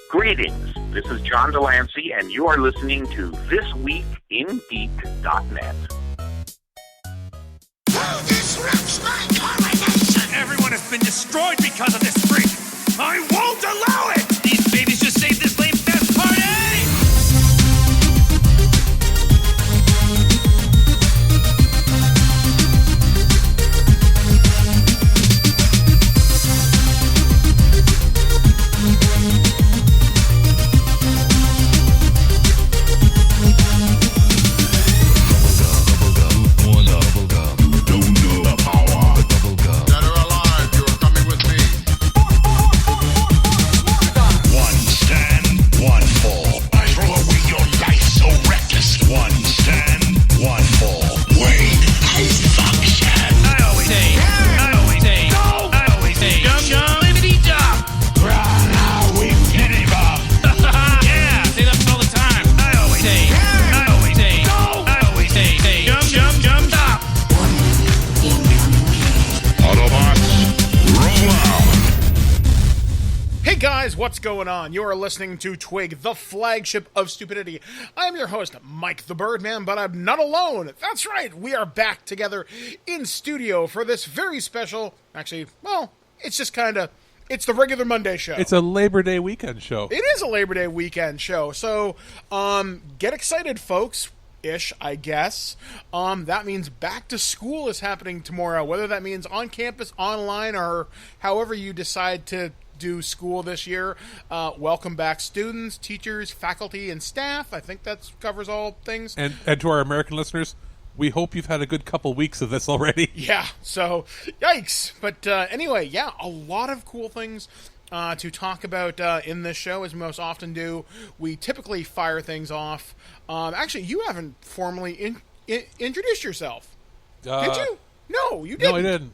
Greetings, this is John Delancey, and you are listening to ThisWeekInGeek.net. Who disrupts my coronation? Everyone has been destroyed because of this freak! I won't allow it! These babies just saved this lame fest party! What's going on? You are listening to TWIG, the flagship of stupidity. I'm your host, Mike the Birdman, but I'm not alone. That's right, we are back together in studio for this very special, actually, well, it's just kind of, it's the regular Monday show. It's a Labor Day weekend show. It is a Labor Day weekend show, so get excited, folks. Ish, I guess. That means back to school is happening tomorrow, whether that means on campus, online, or however you decide to do school this year. Welcome back, students, teachers, faculty, and staff. I think that covers all things. And to our American listeners, we hope you've had a good couple weeks of this already. Yeah, so, yikes. But anyway, yeah, a lot of cool things to talk about in this show, as we most often do. We typically fire things off. Actually, you haven't formally introduced yourself. Did you? No, you didn't. No, I didn't.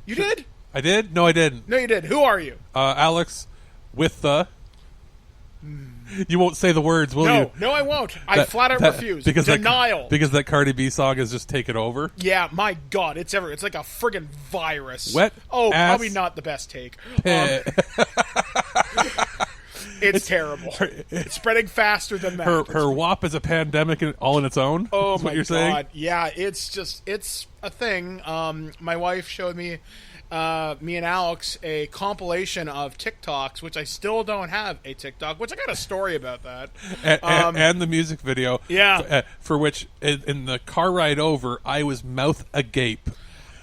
You did? I did? No, I didn't. No, you did. Who are you? Alex with the... You won't say the words, will you? No, I won't. I flat out refuse. Denial. Because that Cardi B song has just taken over? Yeah, my God. It's like a friggin' virus. Wet ass probably not the best take. It's terrible. It's spreading faster than that. Her WAP is a pandemic all in its own? Oh, my God. Saying? Yeah, it's a thing. My wife showed me... me and Alex a compilation of TikToks, which I still don't have a TikTok, which I got a story about that. And the music video. Yeah. For which, in the car ride over, I was mouth agape.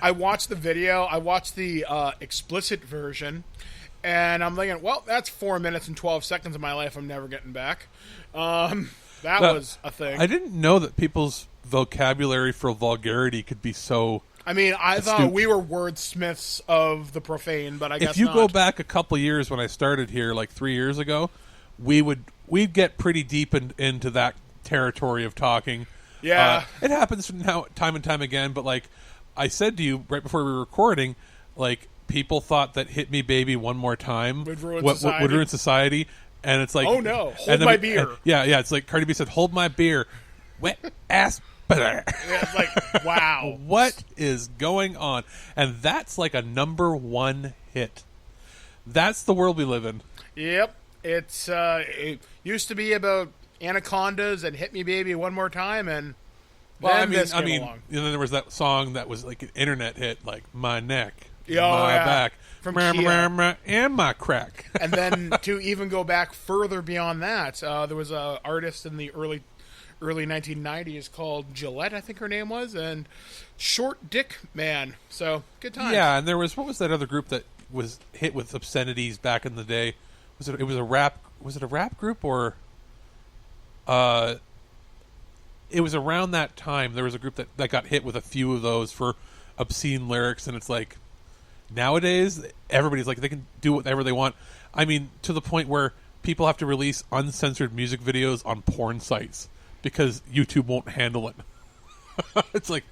I watched the video. I watched the explicit version, and I'm thinking, well, that's 4 minutes and 12 seconds of my life I'm never getting back. That was a thing. I didn't know that people's vocabulary for vulgarity could be so... I mean, I thought we were wordsmiths of the profane, but I guess not. If you go back a couple years when I started here, like 3 years ago, we'd get pretty deep into that territory of talking. Yeah. It happens from time and time again, but like I said to you right before we were recording, like people thought that "Hit Me Baby One More Time" would ruin society. And it's like, oh no, hold my beer. It's like Cardi B said, "Hold my beer, wet ass." Yeah, it's like, wow. What is going on? And that's like a #1 hit. That's the world we live in. Yep. It used to be about anacondas and "Hit Me Baby One More Time," and this came along. And then there was that song that was like an internet hit, like "My Neck, My Back, from and my crack." And then to even go back further beyond that, there was an artist in the early 1990s called Gillette, I think her name was, and Short Dick Man. So, good times. Yeah, and there was, what was that other group that was hit with obscenities back in the day? Was it a rap group, or it was around that time there was a group that got hit with a few of those for obscene lyrics, and it's like nowadays everybody's like they can do whatever they want. I mean, to the point where people have to release uncensored music videos on porn sites because YouTube won't handle it. It's like,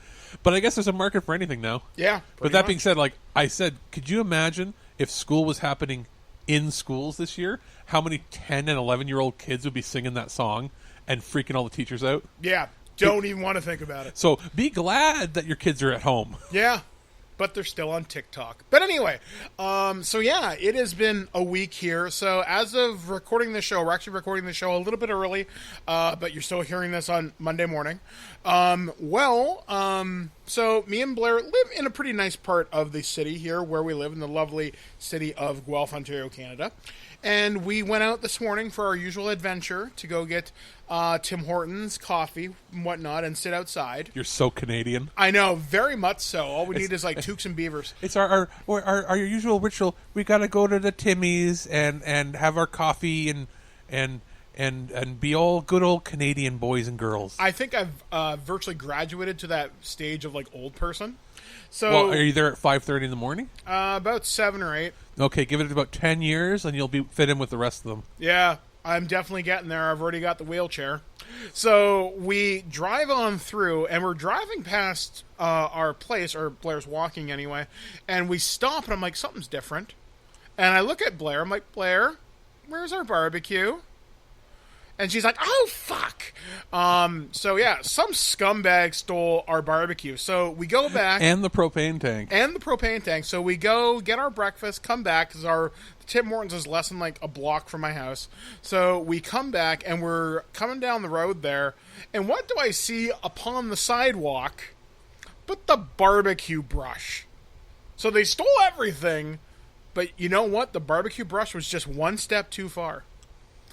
but I guess there's a market for anything now. Yeah. But that being said, like I said, could you imagine if school was happening in schools this year? How many 10 and 11-year-old kids would be singing that song and freaking all the teachers out? Yeah. Don't even want to think about it. So be glad that your kids are at home. Yeah. but they're still on TikTok. But anyway, so yeah, it has been a week here. So as of recording the show, we're actually recording the show a little bit early, but you're still hearing this on Monday morning. So me and Blair live in a pretty nice part of the city here where we live in the lovely city of Guelph, Ontario, Canada. And we went out this morning for our usual adventure to go get Tim Hortons coffee and whatnot and sit outside. You're so Canadian. I know, very much so. All we need is like toques and beavers. It's our usual ritual. We got to go to the Timmy's and have our coffee and be all good old Canadian boys and girls. I think I've virtually graduated to that stage of like old person. So, well, are you there at 5:30 in the morning? About 7 or 8. Okay, give it about 10 years, and you'll be fit in with the rest of them. Yeah, I'm definitely getting there. I've already got the wheelchair. So we drive on through, and we're driving past our place, or Blair's walking anyway, and we stop, and I'm like, something's different. And I look at Blair. I'm like, Blair, where's our barbecue? And she's like, oh, fuck. So, yeah, some scumbag stole our barbecue. So we go back. And the propane tank. So we go get our breakfast, come back, because our Tim Hortons is less than like a block from my house. So we come back, and we're coming down the road there. And what do I see upon the sidewalk but the barbecue brush? So they stole everything, but you know what? The barbecue brush was just one step too far.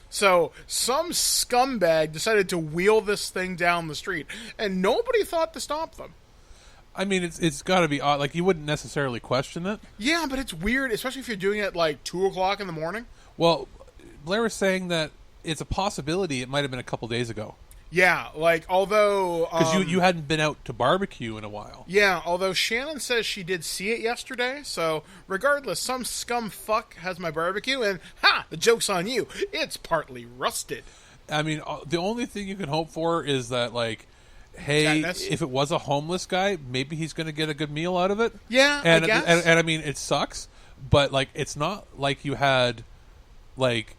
So some scumbag decided to wheel this thing down the street, and nobody thought to stop them. I mean, it's got to be odd. Like, you wouldn't necessarily question it. Yeah, but it's weird, especially if you're doing it at like 2 o'clock in the morning. Well, Blair was saying that it's a possibility it might have been a couple days ago. Yeah, like, although... Because you hadn't been out to barbecue in a while. Yeah, although Shannon says she did see it yesterday, so regardless, some scum fuck has my barbecue, and the joke's on you. It's partly rusted. I mean, the only thing you can hope for is that, like, hey, Tetanus. If it was a homeless guy, maybe he's going to get a good meal out of it. Yeah, and, I guess. And I mean, it sucks, but, like, it's not like you had, like...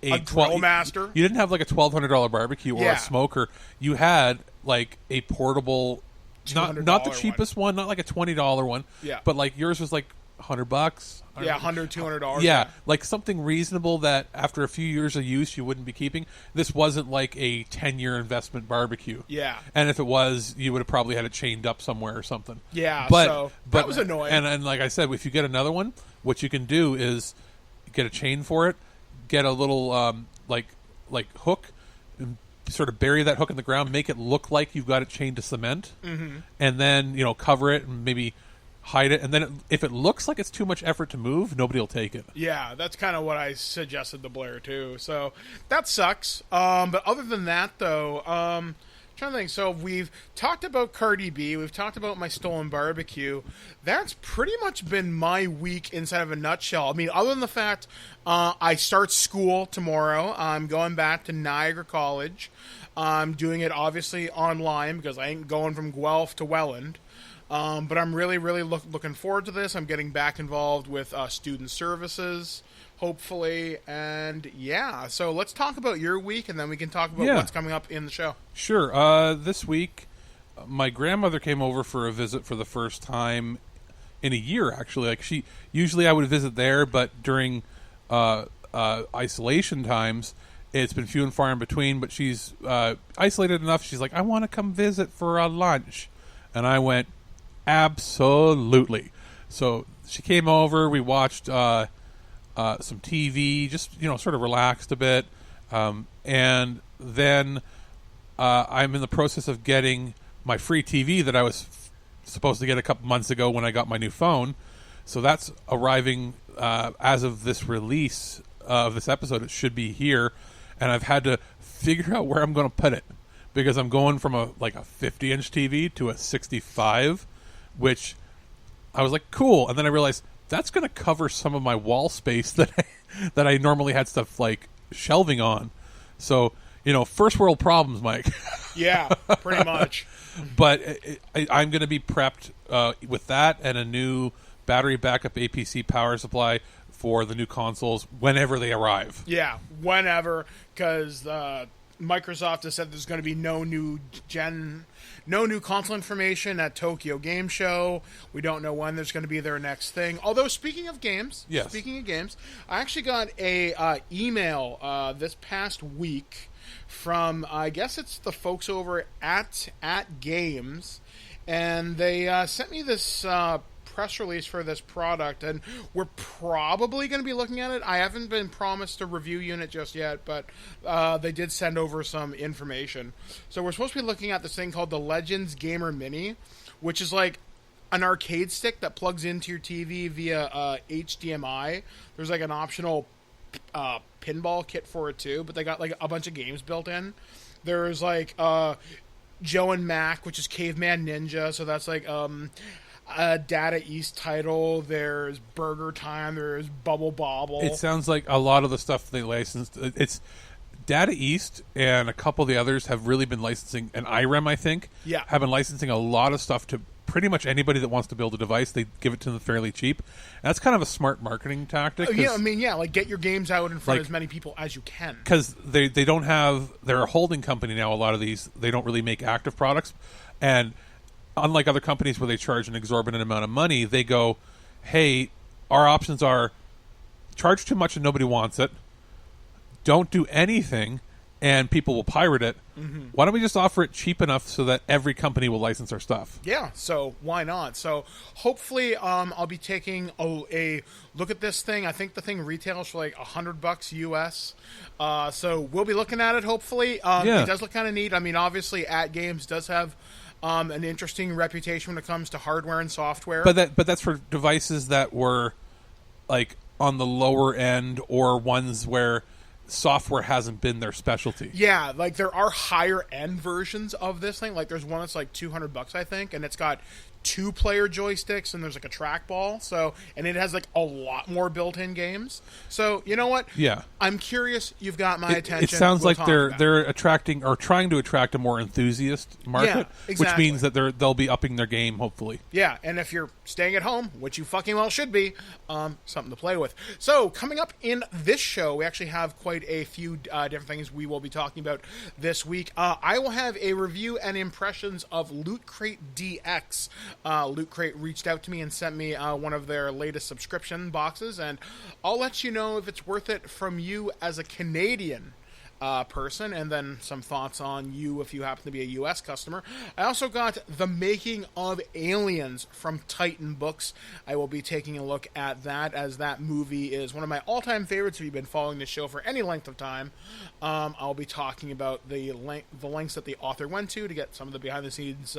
A grill master. You didn't have like a $1,200 barbecue or a smoker. You had like a portable, not the cheapest one, not like a $20 one. Yeah. But like yours was like $100. Yeah, $100, $200. Yeah, like something reasonable that after a few years of use you wouldn't be keeping. This wasn't like a 10-year investment barbecue. Yeah. And if it was, you would have probably had it chained up somewhere or something. Yeah, but that was annoying. And like I said, if you get another one, what you can do is get a chain for it. Get a little like hook, and sort of bury that hook in the ground, make it look like you've got it chained to cement, and then cover it and maybe hide it. And then if it looks like it's too much effort to move, nobody will take it. Yeah, that's kind of what I suggested to Blair too. So that sucks. But other than that, though, trying to think. So we've talked about Cardi B. We've talked about my stolen barbecue. That's pretty much been my week inside of a nutshell. I mean, other than the fact I start school tomorrow. I'm going back to Niagara College. I'm doing it obviously online because I ain't going from Guelph to Welland. But I'm really, really looking forward to this. I'm getting back involved with student services, hopefully. And yeah, so let's talk about your week, and then we can talk about what's coming up in the show. Sure. This week, my grandmother came over for a visit for the first time in a year, actually. Like usually I would visit there, but during isolation times, it's been few and far in between. But she's isolated enough. She's like, I want to come visit for a lunch. And I went, absolutely. So she came over. We watched some TV, just sort of relaxed a bit, and then I'm in the process of getting my free TV that I was supposed to get a couple months ago when I got my new phone. So that's arriving as of this release of this episode. It should be here, and I've had to figure out where I'm going to put it because I'm going from a 50-inch TV to a 65, which I was like, cool, and then I realized that's going to cover some of my wall space that I normally had stuff like shelving on. So, first world problems, Mike. Yeah, pretty much. But I'm going to be prepped with that and a new battery backup APC power supply for the new consoles whenever they arrive. Yeah, whenever, because Microsoft has said there's going to be no new console information at Tokyo Game Show. We don't know when there's going to be their next thing. Although, speaking of games, I actually got a email this past week from, I guess it's the folks over at Games, and they sent me this press release for this product, and we're probably going to be looking at it. I haven't been promised a review unit just yet, but they did send over some information. So we're supposed to be looking at this thing called the Legends Gamer Mini, which is like an arcade stick that plugs into your TV via HDMI. There's like an optional pinball kit for it too, but they got like a bunch of games built in. There's like Joe and Mac, which is Caveman Ninja, so that's like a Data East title. There's Burger Time. There's Bubble Bobble. It sounds like a lot of the stuff they licensed. It's Data East and a couple of the others have really been licensing, and IREM, I think, have been licensing a lot of stuff to pretty much anybody that wants to build a device. They give it to them fairly cheap. And that's kind of a smart marketing tactic. Like get your games out in front of as many people as you can. Because they don't have, they're a holding company now, a lot of these. They don't really make active products. And unlike other companies where they charge an exorbitant amount of money, they go, hey, our options are charge too much and nobody wants it, don't do anything, and people will pirate it. Mm-hmm. Why don't we just offer it cheap enough so that every company will license our stuff? Yeah, so why not? So hopefully I'll be taking a look at this thing. I think the thing retails for like $100 US. So we'll be looking at it, hopefully. It does look kind of neat. I mean, obviously, At Games does have an interesting reputation when it comes to hardware and software. But that's for devices that were like on the lower end, or ones where software hasn't been their specialty. Yeah, like there are higher end versions of this thing. Like there's one that's like $200, I think, and it's got 2-player joysticks and there's like a trackball. So, and it has like a lot more built-in games. So, you know what? Yeah, I'm curious. You've got my attention. It sounds like they're attracting or trying to attract a more enthusiast market, which means that they'll be upping their game, hopefully. Yeah, and if you're staying at home, which you fucking well should be, something to play with. So, coming up in this show, we actually have quite a few different things we will be talking about this week. I will have a review and impressions of Loot Crate DX. Loot Crate reached out to me and sent me one of their latest subscription boxes, and I'll let you know if it's worth it from you as a Canadian person, and then some thoughts on you if you happen to be a U.S. customer. I also got The Making of Aliens from Titan Books. I will be taking a look at that, as that movie is one of my all-time favorites. If you've been following this show for any length of time, I'll be talking about the lengths that the author went to get some of the behind-the-scenes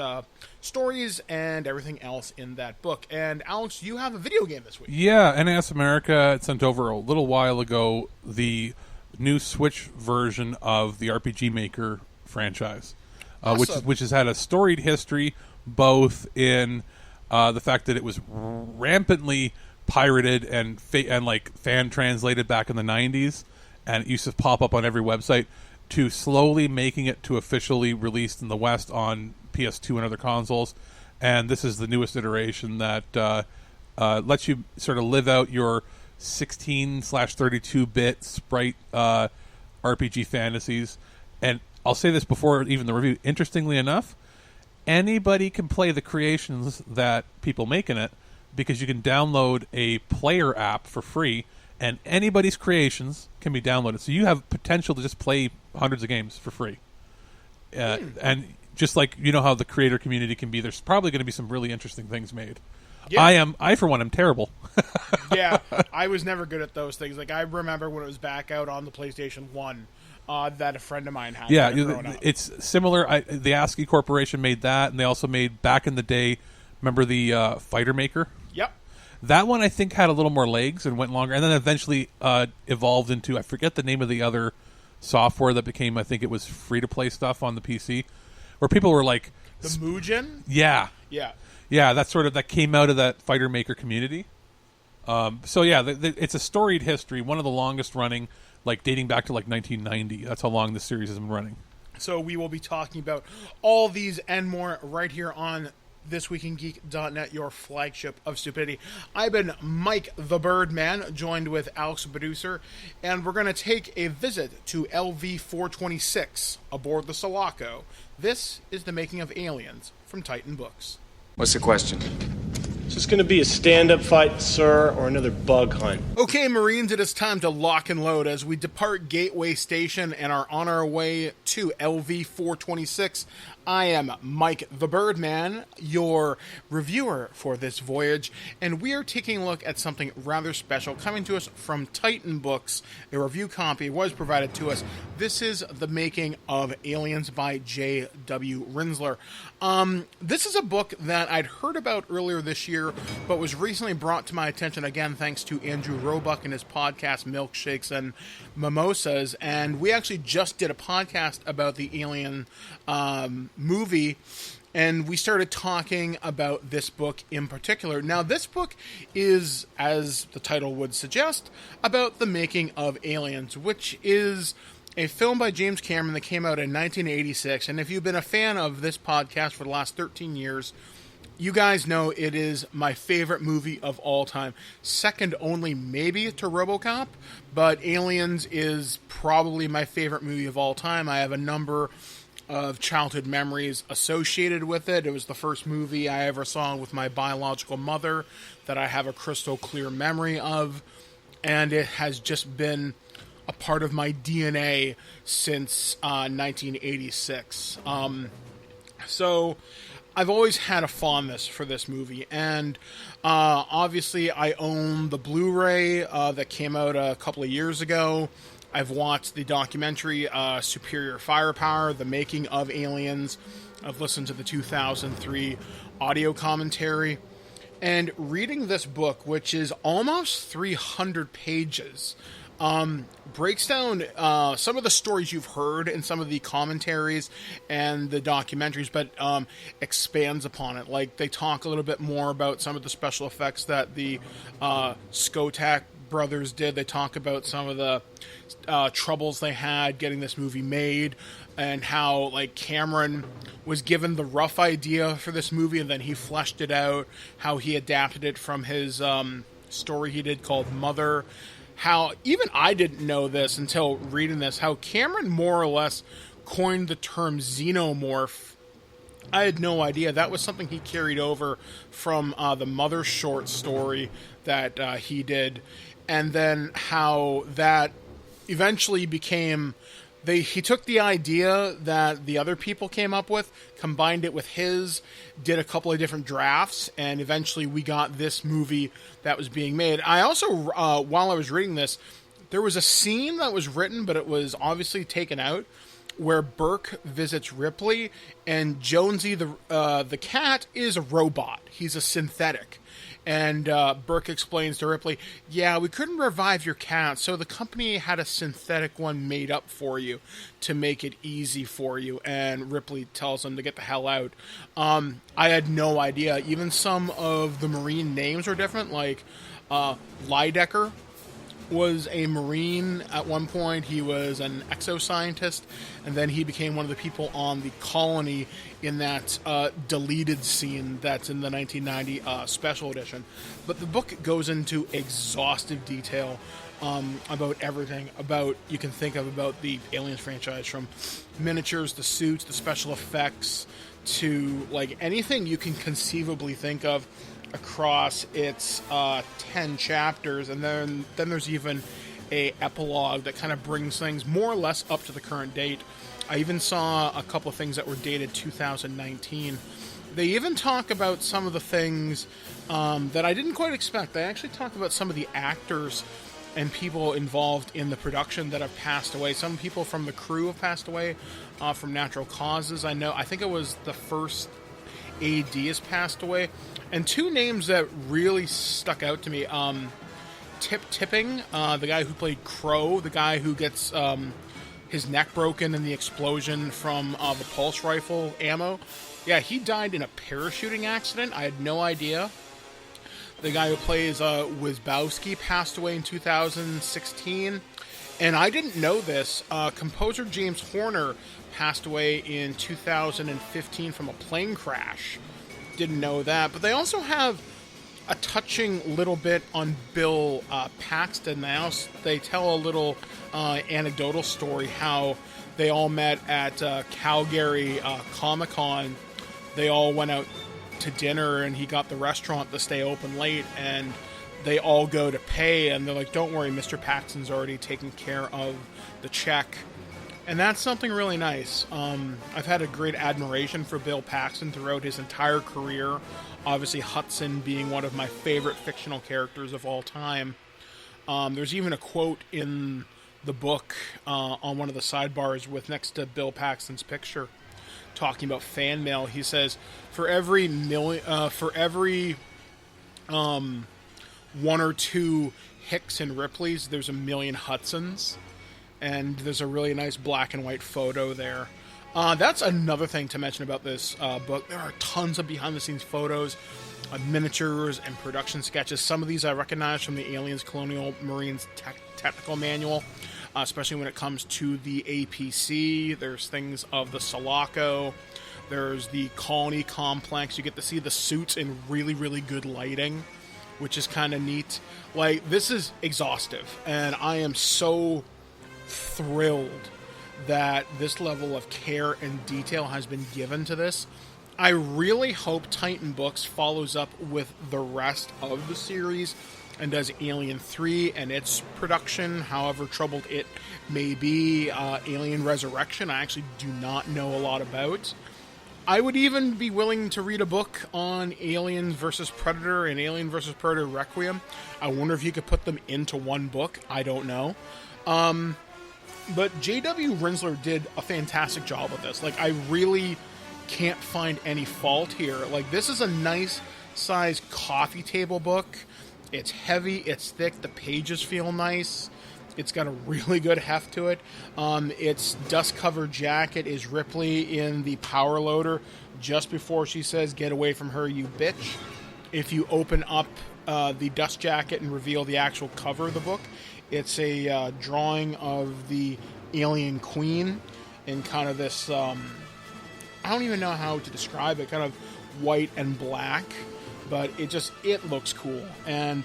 stories and everything else in that book. And Alex, you have a video game this week. Yeah, NISAmerica sent over a little while ago the new Switch version of the RPG Maker franchise, Awesome. which has had a storied history, both in the fact that it was rampantly pirated and like fan translated back in the 90s, and it used to pop up on every website, to slowly making it to officially released in the West on PS2 and other consoles. And this is the newest iteration that lets you sort of live out your 16/32-bit sprite RPG fantasies. And I'll say this before even the review, interestingly enough, anybody can play the creations that people make in it, because you can download a player app for free, and anybody's creations can be downloaded. So you have potential to just play hundreds of games for free. And just like, you know how the creator community can be, there's probably going to be some really interesting things made. Yeah. I for one am terrible. Yeah, I was never good at those things. Like, I remember when it was back out on the PlayStation 1 that a friend of mine had. Yeah, it's similar. The ASCII Corporation made that, and they also made, back in the day, remember the Fighter Maker? Yep. That one, I think, had a little more legs and went longer, and then eventually evolved into, I forget the name of the other software that became, I think it was free-to-play stuff on the PC, where people were like... The Mugen? Yeah. Yeah. Yeah, that came out of that Fighter Maker community. So yeah, it's a storied history, one of the longest running, like dating back to like 1990. That's how long this series has been running. So we will be talking about all these and more right here on ThisWeekInGeek.net, your flagship of stupidity. I've been Mike the Birdman, joined with Alex the Producer, and we're going to take a visit to LV-426 aboard the Sulaco. This is the making of Aliens from Titan Books. What's the question? Is this going to be a stand-up fight, sir, or another bug hunt? Okay, Marines, it is time to lock and load as we depart Gateway Station and are on our way to LV-426. I am Mike the Birdman, your reviewer for this voyage, and we are taking a look at something rather special coming to us from Titan Books. A review copy was provided to us. This is the making of Aliens by J.W. Rinsler. This is a book that I'd heard about earlier this year, but was recently brought to my attention again thanks to Andrew Roebuck and his podcast Milkshakes and Mimosas, and we actually just did a podcast about the Alien movie, and we started talking about this book in particular. Now, this book is, as the title would suggest, about the making of Aliens, which is a film by James Cameron that came out in 1986, and if you've been a fan of this podcast for the last 13 years, you guys know it is my favorite movie of all time. Second only maybe to RoboCop, but Aliens is probably my favorite movie of all time. I have a number of childhood memories associated with it. It was the first movie I ever saw with my biological mother that I have a crystal clear memory of, and it has just been a part of my DNA since 1986. So I've always had a fondness for this movie, and obviously I own the Blu-ray that came out a couple of years ago. I've watched the documentary Superior Firepower, The Making of Aliens. I've listened to the 2003 audio commentary. And reading this book, which is almost 300 pages, breaks down some of the stories you've heard in some of the commentaries and the documentaries, but expands upon it. Like, they talk a little bit more about some of the special effects that the Skotak brothers did. They talk about some of the troubles they had getting this movie made, and how, like, Cameron was given the rough idea for this movie and then he fleshed it out, how he adapted it from his story he did called Mother. How, even I didn't know this until reading this, how Cameron more or less coined the term xenomorph. I had no idea. That was something he carried over from the Mother short story that he did. And then how that eventually became... He took the idea that the other people came up with, combined it with his, did a couple of different drafts, and eventually we got this movie that was being made. I also, while I was reading this, there was a scene that was written, but it was obviously taken out, where Burke visits Ripley, and Jonesy, the cat, is a robot. He's a synthetic. And Burke explains to Ripley, yeah, we couldn't revive your cat, so the company had a synthetic one made up for you to make it easy for you. And Ripley tells him to get the hell out. I had no idea. Even some of the Marine names are different, like Lydecker was a Marine at one point. He was an exoscientist, and then he became one of the people on the colony in that deleted scene that's in the 1990 special edition. But the book goes into exhaustive detail about everything you can think of about the Aliens franchise, from miniatures, the suits, the special effects, to like anything you can conceivably think of across its 10 chapters. And then there's even a epilogue that kind of brings things more or less up to the current date. I even saw a couple of things that were dated 2019. They even talk about some of the things that I didn't quite expect. They actually talk about some of the actors and people involved in the production that have passed away. Some people from the crew have passed away from natural causes. I think it was the first AD has passed away. And two names that really stuck out to me, Tipping, the guy who played Crow, the guy who gets his neck broken in the explosion from the pulse rifle ammo. Yeah, he died in a parachuting accident. I had no idea. The guy who plays Wizbowski passed away in 2016. And I didn't know this. Composer James Horner passed away in 2015 from a plane crash. didn't know that. But they also have a touching little bit on Bill Paxton. They tell a little anecdotal story how they all met at Calgary Comic-Con. They all went out to dinner, and he got the restaurant to stay open late, and they all go to pay, and they're like, don't worry, Mr. Paxton's already taken care of the check. And that's something really nice. I've had a great admiration for Bill Paxton throughout his entire career. Obviously, Hudson being one of my favorite fictional characters of all time. There's even a quote in the book on one of the sidebars with next to Bill Paxton's picture, talking about fan mail. He says, for every one or two Hicks and Ripleys, there's a million Hudsons. And there's a really nice black and white photo there. That's another thing to mention about this book. There are tons of behind-the-scenes photos, miniatures, and production sketches. Some of these I recognize from the Aliens Colonial Marines Technical Manual, especially when it comes to the APC. There's things of the Sulaco. There's the colony complex. You get to see the suits in really, really good lighting, which is kind of neat. Like, this is exhaustive, and I am so thrilled that this level of care and detail has been given to this. I really hope Titan Books follows up with the rest of the series and does Alien 3 and its production, however troubled it may be. Alien Resurrection, I actually do not know a lot about. I would even be willing to read a book on Aliens vs. Predator and Alien vs. Predator Requiem. I wonder if you could put them into one book. I don't know. But J.W. Rinsler did a fantastic job with this. Like, I really can't find any fault here. Like, this is a nice size coffee table book. It's heavy, it's thick, the pages feel nice. It's got a really good heft to it. Its dust-covered jacket is Ripley in the power loader just before she says, "Get away from her, you bitch." If you open up the dust jacket and reveal the actual cover of the book, it's a drawing of the alien queen in kind of this, I don't even know how to describe it, kind of white and black, but it looks cool. And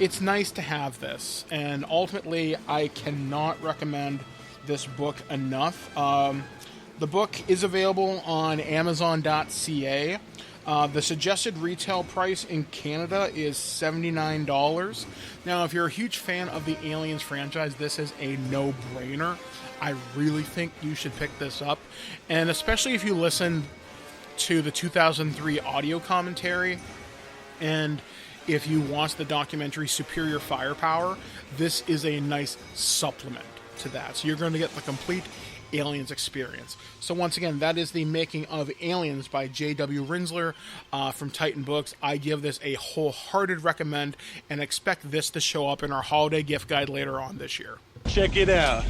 it's nice to have this. And ultimately, I cannot recommend this book enough. The book is available on Amazon.ca. The suggested retail price in Canada is $79. Now, if you're a huge fan of the Aliens franchise, this is a no-brainer. I really think you should pick this up. And especially if you listen to the 2003 audio commentary, and if you watch the documentary Superior Firepower, this is a nice supplement to that. So you're going to get the complete Aliens experience. So once again, that is the making of Aliens by J.W. Rinsler from Titan Books. I give this a wholehearted recommend and expect this to show up in our holiday gift guide later on this year. Check it out.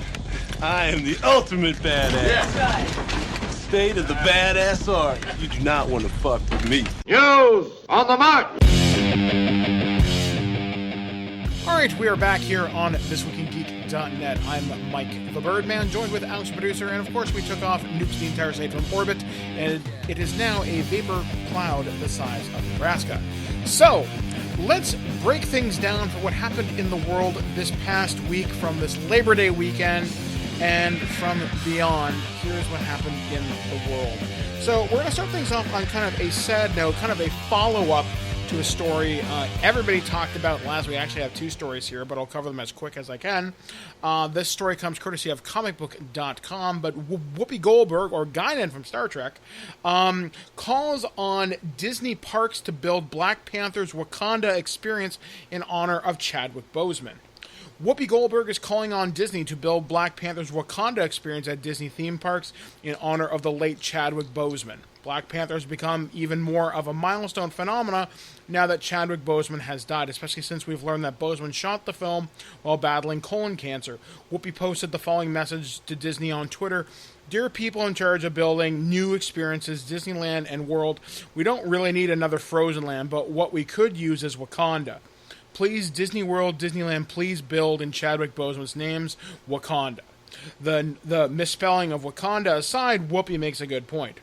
I am the ultimate badass. Yeah. State of the badass art. You do not want to fuck with me. Use on the mark. All right, we are back here on ThisWeekInGeek.net. I'm Mike the Birdman, joined with Alex Producer, and of course we took off, nuked the entire state from orbit, and it is now a vapor cloud the size of Nebraska. So, let's break things down for what happened in the world this past week from this Labor Day weekend and from beyond. Here's what happened in the world. So, we're going to start things off on kind of a sad note, kind of a follow-up to a story everybody talked about last week. I actually have two stories here, but I'll cover them as quick as I can. This story comes courtesy of comicbook.com, but Whoopi Goldberg, or Guinan from Star Trek, calls on Disney parks to build Black Panther's Wakanda experience in honor of Chadwick Boseman. Whoopi Goldberg is calling on Disney to build Black Panther's Wakanda experience at Disney theme parks in honor of the late Chadwick Boseman. Black Panther has become even more of a milestone phenomena now that Chadwick Boseman has died, especially since we've learned that Boseman shot the film while battling colon cancer. Whoopi posted the following message to Disney on Twitter: "Dear people in charge of building new experiences, Disneyland and World, we don't really need another Frozen Land, but what we could use is Wakanda. Please, Disney World, Disneyland, please build in Chadwick Boseman's names, Wakanda." The misspelling of Wakanda aside, Whoopi makes a good point.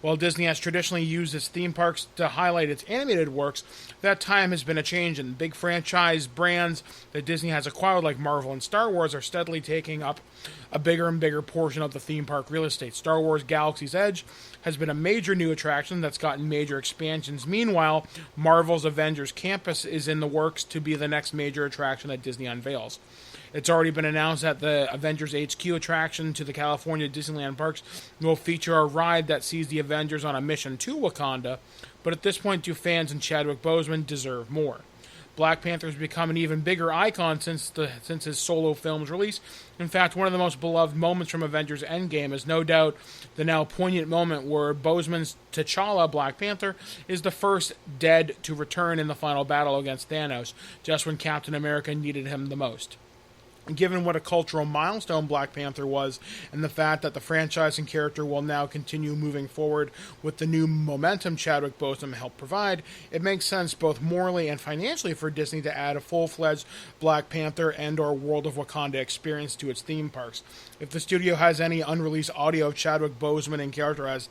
While Disney has traditionally used its theme parks to highlight its animated works, that time has been a change, and big franchise brands that Disney has acquired, like Marvel and Star Wars, are steadily taking up a bigger and bigger portion of the theme park real estate. Star Wars Galaxy's Edge has been a major new attraction that's gotten major expansions. Meanwhile, Marvel's Avengers Campus is in the works to be the next major attraction that Disney unveils. It's already been announced that the Avengers HQ attraction to the California Disneyland parks will feature a ride that sees the Avengers on a mission to Wakanda, but at this point, do fans and Chadwick Boseman deserve more? Black Panther has become an even bigger icon since his solo film's release. In fact, one of the most beloved moments from Avengers Endgame is no doubt the now poignant moment where Boseman's T'Challa, Black Panther, is the first dead to return in the final battle against Thanos, just when Captain America needed him the most. Given what a cultural milestone Black Panther was, and the fact that the franchise and character will now continue moving forward with the new momentum Chadwick Boseman helped provide, it makes sense both morally and financially for Disney to add a full-fledged Black Panther and or World of Wakanda experience to its theme parks. If the studio has any unreleased audio of Chadwick Boseman in character as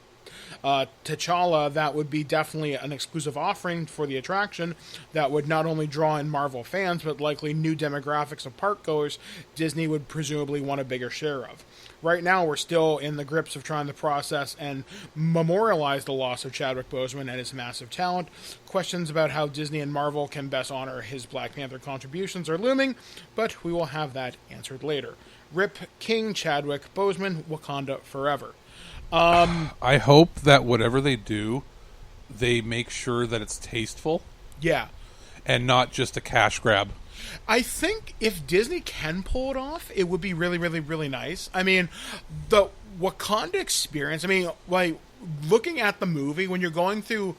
T'Challa, that would be definitely an exclusive offering for the attraction that would not only draw in Marvel fans, but likely new demographics of parkgoers Disney would presumably want a bigger share of. Right now, we're still in the grips of trying to process and memorialize the loss of Chadwick Boseman and his massive talent. Questions about how Disney and Marvel can best honor his Black Panther contributions are looming, but we will have that answered later. Rip King Chadwick Boseman, Wakanda forever. I hope that whatever they do, they make sure that it's tasteful. Yeah. And not just a cash grab. I think if Disney can pull it off, it would be really, really, really nice. I mean, the Wakanda experience, like, looking at the movie, when you're going through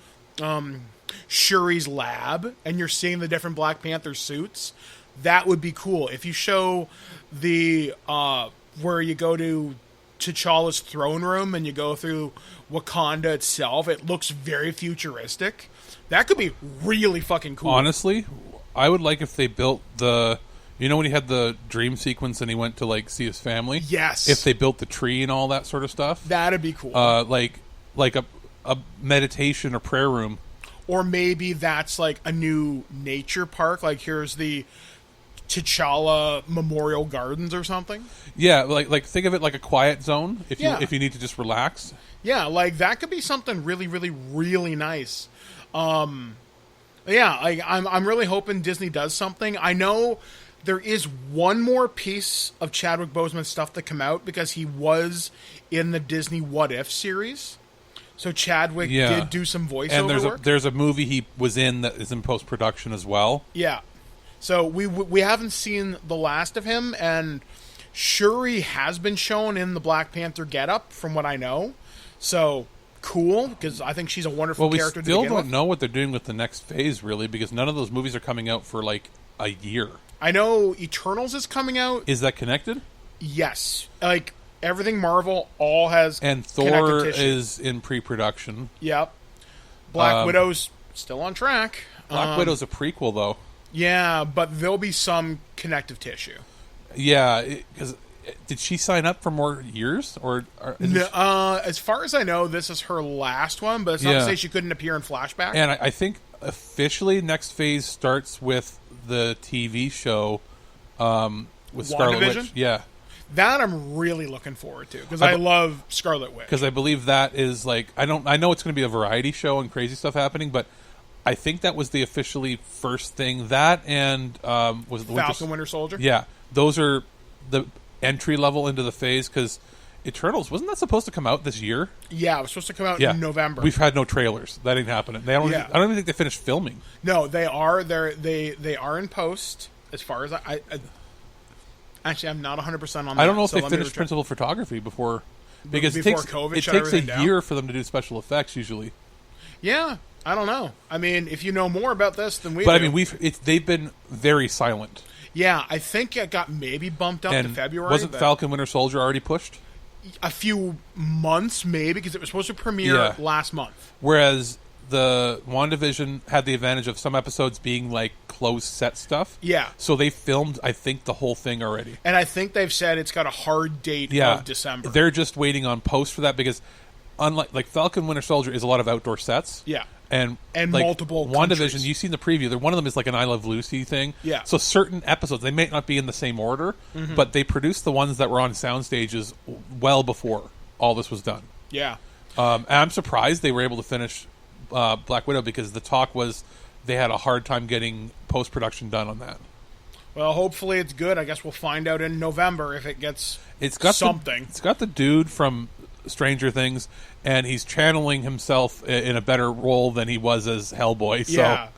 Shuri's lab and you're seeing the different Black Panther suits, that would be cool. If you show the, where you go to T'Challa's throne room and you go through Wakanda itself, it looks very futuristic. That could be really fucking cool. Honestly, I would like if they built the, when he had the dream sequence and he went to like see his family. Yes. If they built the tree and all that sort of stuff, that'd be cool. Like a meditation or prayer room, or maybe that's like a new nature park. Like here's the T'Challa Memorial Gardens or something. Yeah, like think of it like a quiet zone if you need to just relax. Yeah, like that could be something really, really, really nice. I'm really hoping Disney does something. I know there is one more piece of Chadwick Boseman stuff to come out because he was in the Disney What If series. So Chadwick did do some voiceover and work. There's a movie he was in that is in post-production as well. Yeah. So we haven't seen the last of him, and Shuri has been shown in the Black Panther getup, from what I know. So cool, because I think she's a wonderful character. We still don't know what they're doing with the next phase, really, because none of those movies are coming out for like a year. I know Eternals is coming out. Is that connected? Yes, like everything Marvel all has. And Thor is in pre-production. Yep. Black Widow's still on track. Black Widow's a prequel, though. Yeah, but there'll be some connective tissue. Yeah, because did she sign up for more years? As far as I know, this is her last one, but it's not to say she couldn't appear in flashback. And I think officially next phase starts with the TV show with Scarlet Witch. Yeah. That I'm really looking forward to, because I love Scarlet Witch. Because I believe that is like, I know it's going to be a variety show and crazy stuff happening, but I think that was the officially first thing. That and was it the Falcon Winter Soldier? Yeah, those are the entry level into the phase. Because Eternals, wasn't that supposed to come out this year? Yeah, it was supposed to come out in November. We've had no trailers. That ain't happening. I don't even think they finished filming. No, they are. They are in post. As far as I actually, I'm not 100% on that. I don't know if they finished principal photography before because before COVID it takes a year for them to do special effects usually. Yeah. I don't know. I mean, if you know more about this than we do. But I mean, they've been very silent. Yeah, I think it got maybe bumped up to February. Wasn't Falcon Winter Soldier already pushed? A few months, maybe, because it was supposed to premiere last month. Whereas the WandaVision had the advantage of some episodes being like closed set stuff. Yeah. So they filmed, I think, the whole thing already. And I think they've said it's got a hard date of December. They're just waiting on post for that because unlike like Falcon Winter Soldier is a lot of outdoor sets. Yeah. And like, multiple WandaVision, countries. you've seen the preview. One of them is like an I Love Lucy thing. Yeah. So certain episodes, they may not be in the same order, but they produced the ones that were on sound stages well before all this was done. Yeah. And I'm surprised they were able to finish Black Widow because the talk was they had a hard time getting post-production done on that. Well, hopefully it's good. I guess we'll find out in November if it gets something. It's got the dude from Stranger Things, and he's channeling himself in a better role than he was as Hellboy. So. Yeah,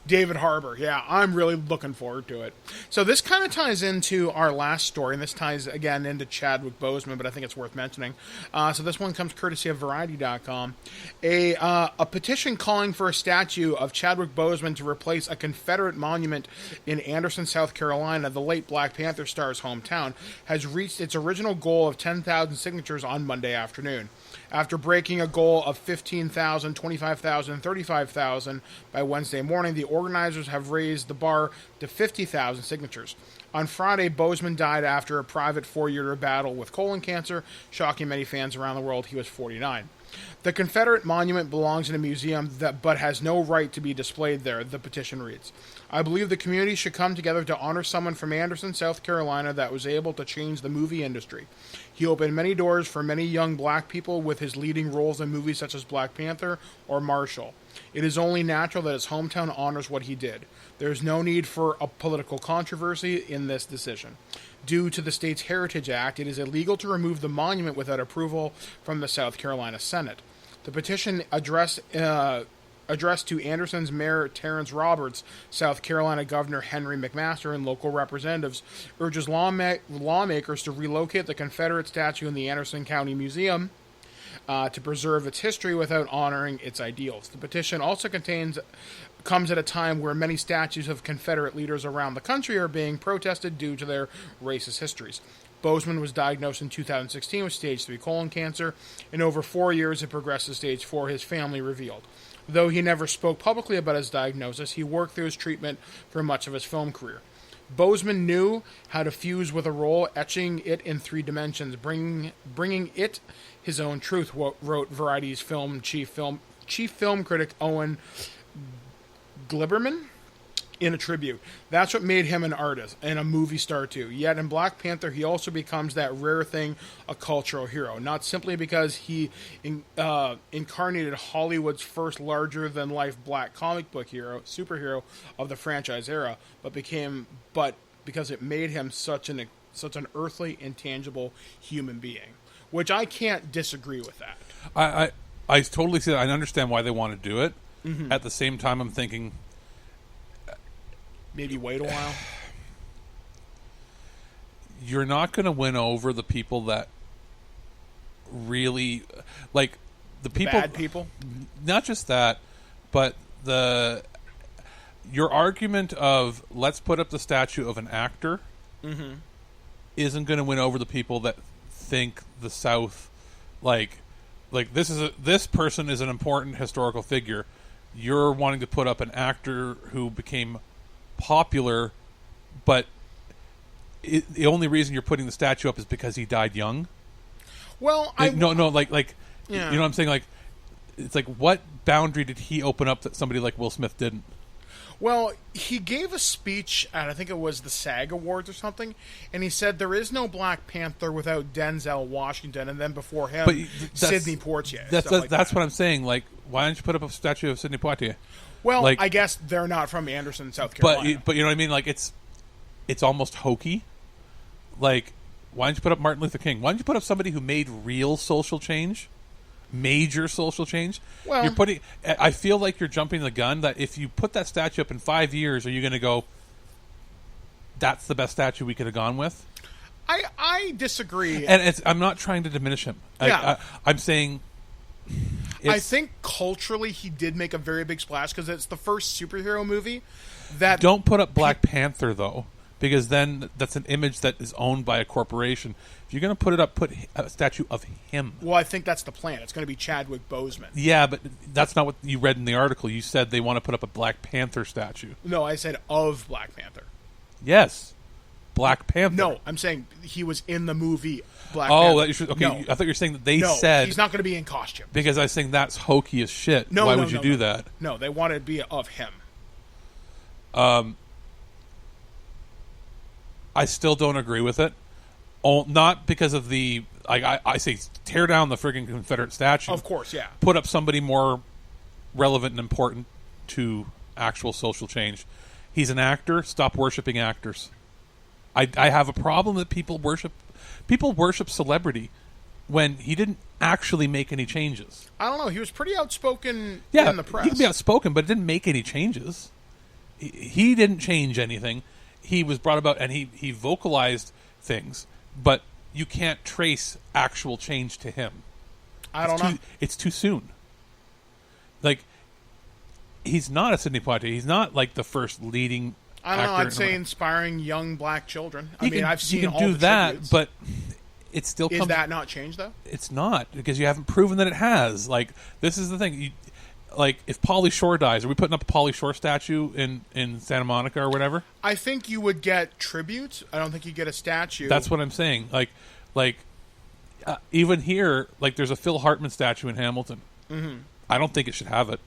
David Harbour. Yeah, I'm really looking forward to it. So this kind of ties into our last story, and this ties again into Chadwick Boseman, but I think it's worth mentioning. So this one comes courtesy of Variety.com. A petition calling for a statue of Chadwick Boseman to replace a Confederate monument in Anderson, South Carolina, the late Black Panther star's hometown, has reached its original goal of 10,000 signatures on Monday afternoon. After breaking a goal of 15,000, 25,000, and 35,000 by Wednesday morning, the organizers have raised the bar to 50,000 signatures. On Friday, Boseman died after a private 4-year battle with colon cancer, shocking many fans around the world. He was 49. The Confederate monument belongs in a museum but has no right to be displayed there, the petition reads. I believe the community should come together to honor someone from Anderson, South Carolina that was able to change the movie industry. He opened many doors for many young black people with his leading roles in movies such as Black Panther or Marshall. It is only natural that his hometown honors what he did. There is no need for a political controversy in this decision. Due to the state's Heritage Act, it is illegal to remove the monument without approval from the South Carolina Senate. The petition addressed to Anderson's Mayor Terrence Roberts, South Carolina Governor Henry McMaster, and local representatives urges lawmakers to relocate the Confederate statue in the Anderson County Museum to preserve its history without honoring its ideals. The petition also comes at a time where many statues of Confederate leaders around the country are being protested due to their racist histories. Boseman was diagnosed in 2016 with stage 3 colon cancer. In over 4 years, it progressed to stage 4, his family revealed. Though he never spoke publicly about his diagnosis, he worked through his treatment for much of his film career. Boseman knew how to fuse with a role, etching it in 3 dimensions, bringing it his own truth, wrote Variety's chief film critic Owen Gleiberman in a tribute. That's what made him an artist and a movie star too. Yet in Black Panther, he also becomes that rare thing, a cultural hero. Not simply because he incarnated Hollywood's first larger-than-life black comic book superhero of the franchise era, but because it made him such an earthly, intangible human being. Which I can't disagree with that. I totally see that. I understand why they want to do it. Mm-hmm. At the same time, I'm thinking, maybe wait a while. You're not going to win over the people that really like the people. Bad people. Not just that, but your argument of let's put up the statue of an actor isn't going to win over the people that think the South like this person is an important historical figure. You're wanting to put up an actor who became popular, but the only reason you're putting the statue up is because he died young. Well, yeah. You know what I'm saying? Like, it's like, what boundary did he open up that somebody like Will Smith didn't? Well, he gave a speech at, I think it was the SAG Awards or something, and he said there is no Black Panther without Denzel Washington, and then before him, Sidney Poitier. That's what I'm saying. Like, why don't you put up a statue of Sidney Poitier? Well, I guess they're not from Anderson, South Carolina. But you know what I mean? Like, it's almost hokey. Like, why don't you put up Martin Luther King? Why don't you put up somebody who made real social change? Major social change? Well, I feel like you're jumping the gun that if you put that statue up in 5 years, are you going to go, that's the best statue we could have gone with? I disagree. And I'm not trying to diminish him. Yeah. I'm saying... I think culturally he did make a very big splash because it's the first superhero movie that... Don't put up Black Panther, though, because then that's an image that is owned by a corporation. If you're going to put it up, put a statue of him. Well, I think that's the plan. It's going to be Chadwick Boseman. Yeah, but that's not what you read in the article. You said they want to put up a Black Panther statue. No, I said of Black Panther. Yes. Black Panther. No, I'm saying he was in the movie Black Oh, Panther. okay. No. I thought you were saying that they No, said he's not going to be in costume. because I was saying that's hokey as shit. No, Why no, would you no, do no. that? No, they wanted to be of him. I still don't agree with it. Not because of the I say tear down the friggin' Confederate statue. Of course, yeah. Put up somebody more relevant and important to actual social change. He's an actor. Stop worshiping actors. I have a problem that people worship celebrity when he didn't actually make any changes. I don't know. He was pretty outspoken Yeah, in the press. he can be outspoken, but it didn't make any changes. He didn't change anything. He was brought about, and he vocalized things, but you can't trace actual change to him. I don't know. It's too soon. Like, he's not a Sidney Poitier. He's not like the first leading I don't know. actor I'd say inspiring young black children. I've seen all do that, tributes. but it still Is comes. that not changed though? It's not, because you haven't proven that it has. Like, this is the thing. Like, if Pauly Shore dies, are we putting up a Pauly Shore statue in Santa Monica or whatever? I think you would get tributes. I don't think you get a statue. That's what I'm saying. Like even here, like, there's a Phil Hartman statue in Hamilton. Mm-hmm. I don't think it should have it.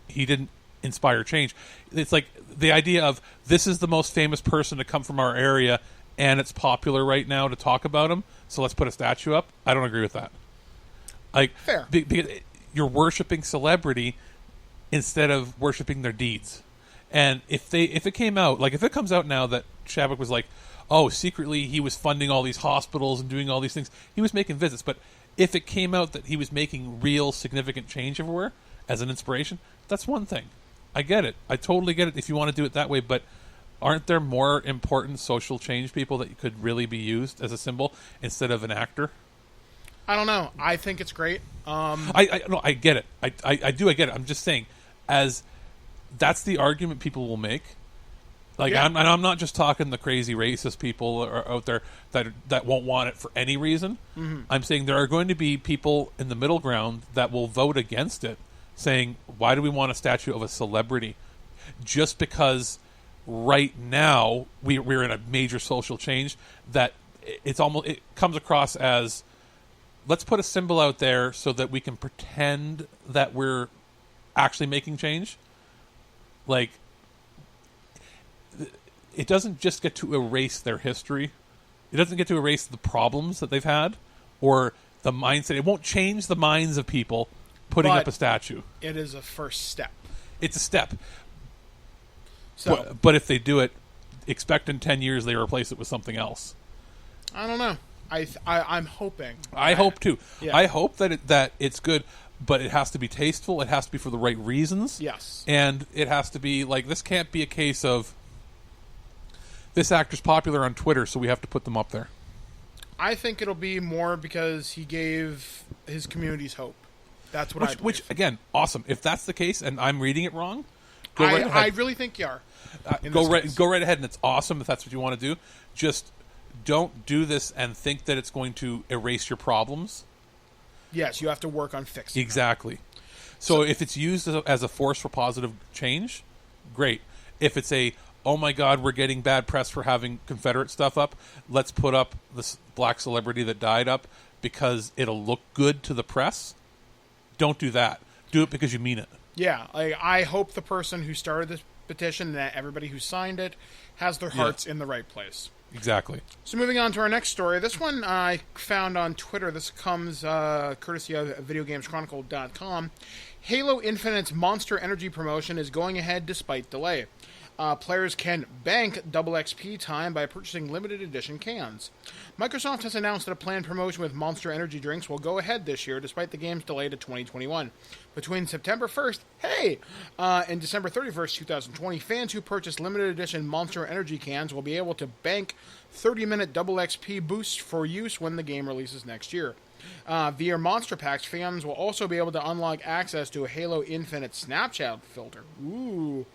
He didn't inspire change. It's like the idea of this is the most famous person to come from our area, and it's popular right now to talk about him, so let's put a statue up. I don't agree with that. Like, fair. Because you're worshiping celebrity instead of worshiping their deeds. And if it came out, like, if it comes out now that Chadwick was like, oh, secretly he was funding all these hospitals and doing all these things, he was making visits, but if it came out that he was making real significant change everywhere as an inspiration, that's one thing. I get it. I totally get it if you want to do it that way, but aren't there more important social change people that could really be used as a symbol instead of an actor? I don't know. I think it's great. I get it. I do. I get it. I'm just saying, as that's the argument people will make. Like, yeah. I'm not just talking the crazy racist people are out there that won't want it for any reason. Mm-hmm. I'm saying there are going to be people in the middle ground that will vote against it, saying, why do we want a statue of a celebrity? Just because right now we're in a major social change that it comes across as, let's put a symbol out there so that we can pretend that we're actually making change. Like, it doesn't just get to erase their history. It doesn't get to erase the problems that they've had or the mindset. It won't change the minds of people putting up a statue. It is a first step. It's a step. So, but if they do it, expect in 10 years they replace it with something else. I don't know. I'm hoping. I hope too. Yeah. I hope that it's good, but it has to be tasteful. It has to be for the right reasons. Yes. And it has to be like, this can't be a case of this actor's popular on Twitter, so we have to put them up there. I think it'll be more because he gave his communities hope. That's what I believe. Which, again, awesome. If that's the case, and I'm reading it wrong, go I, right ahead. I really think you are. Go right ahead, and it's awesome if that's what you want to do. Just don't do this and think that it's going to erase your problems. Yes, you have to work on fixing Exactly. So if it's used as a force for positive change, great. If it's oh my God, we're getting bad press for having Confederate stuff up, let's put up this black celebrity that died up because it'll look good to the press, don't do that. Do it because you mean it. Yeah, I hope the person who started this petition and that everybody who signed it has their hearts in the right place. Exactly. So moving on to our next story. This one I found on Twitter. This comes courtesy of VideoGamesChronicle.com. Halo Infinite's Monster Energy promotion is going ahead despite delay. Players can bank double XP time by purchasing limited edition cans. Microsoft has announced that a planned promotion with Monster Energy drinks will go ahead this year despite the game's delay to 2021. Between September 1st, and December 31st, 2020, fans who purchase limited edition Monster Energy cans will be able to bank 30-minute double XP boosts for use when the game releases next year. Via Monster Packs, fans will also be able to unlock access to a Halo Infinite Snapchat filter. Ooh.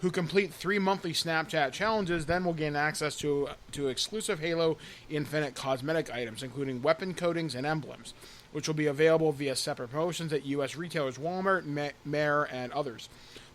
Who complete 3 monthly Snapchat challenges then will gain access to exclusive Halo Infinite cosmetic items, including weapon coatings and emblems, which will be available via separate promotions at U.S. retailers Walmart, Meijer, and others.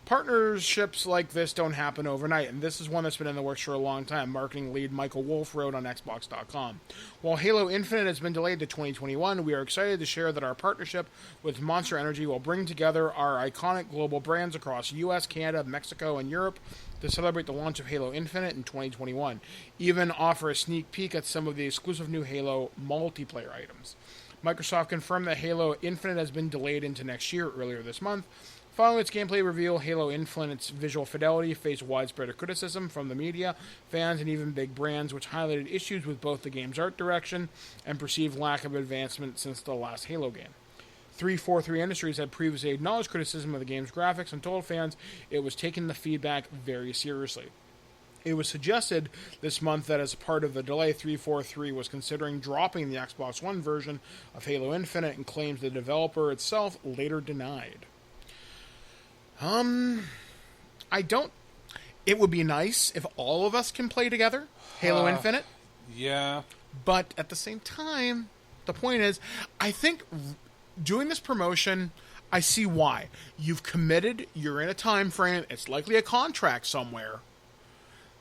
Partnerships like this don't happen overnight, and this is one that's been in the works for a long time, marketing lead Michael Wolf wrote on Xbox.com. While Halo Infinite has been delayed to 2021, we are excited to share that our partnership with Monster Energy will bring together our iconic global brands across US, Canada, Mexico, and Europe to celebrate the launch of Halo Infinite in 2021. Even offer a sneak peek at some of the exclusive new Halo multiplayer items. Microsoft confirmed that Halo Infinite has been delayed into next year earlier this month. Following its gameplay reveal, Halo Infinite's visual fidelity faced widespread criticism from the media, fans, and even big brands, which highlighted issues with both the game's art direction and perceived lack of advancement since the last Halo game. 343 Industries had previously acknowledged criticism of the game's graphics and told fans it was taking the feedback very seriously. It was suggested this month that as part of the delay, 343 was considering dropping the Xbox One version of Halo Infinite and claims the developer itself later denied. It would be nice if all of us can play together, Halo Infinite. Yeah. But at the same time, the point is, I think doing this promotion, I see why. You've committed, you're in a time frame, it's likely a contract somewhere,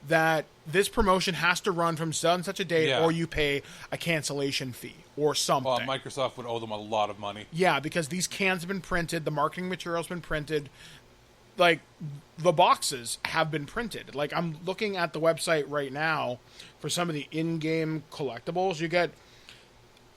that this promotion has to run from such a date, or you pay a cancellation fee or something. Well, Microsoft would owe them a lot of money. Yeah, because these cans have been printed, the marketing material's been printed, like, the boxes have been printed. Like, I'm looking at the website right now for some of the in-game collectibles. You get...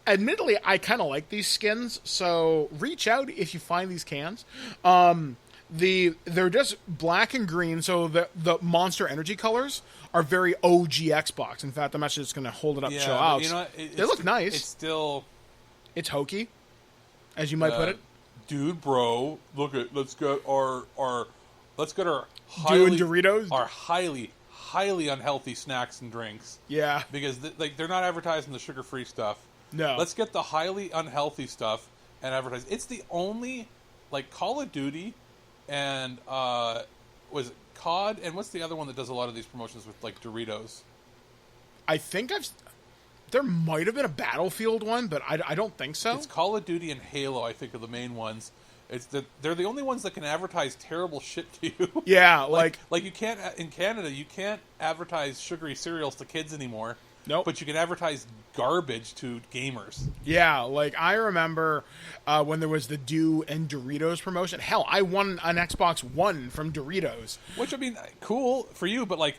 Admittedly, I kind of like these skins, so reach out if you find these cans. They're just black and green, so the Monster Energy colors are very OG Xbox. In fact, I'm actually just going to hold it up to show out. You know, they look nice. It's still... It's hokey, as you might put it. Dude, bro, let's get our Dude, Doritos? Our highly unhealthy snacks and drinks. Yeah. Because they're not advertising the sugar-free stuff. No. Let's get the highly unhealthy stuff and advertise. It's the only, like, Call of Duty and, was it COD? And what's the other one that does a lot of these promotions with, like, Doritos? I think there might have been a Battlefield one, but I don't think so. It's Call of Duty and Halo, I think, are the main ones. They're the only ones that can advertise terrible shit to you. Yeah, like you can't, in Canada, you can't advertise sugary cereals to kids anymore. Nope. But you can advertise garbage to gamers. Yeah, like, I remember when there was the Dew and Doritos promotion. Hell, I won an Xbox One from Doritos. Which, I mean, cool for you, but, like,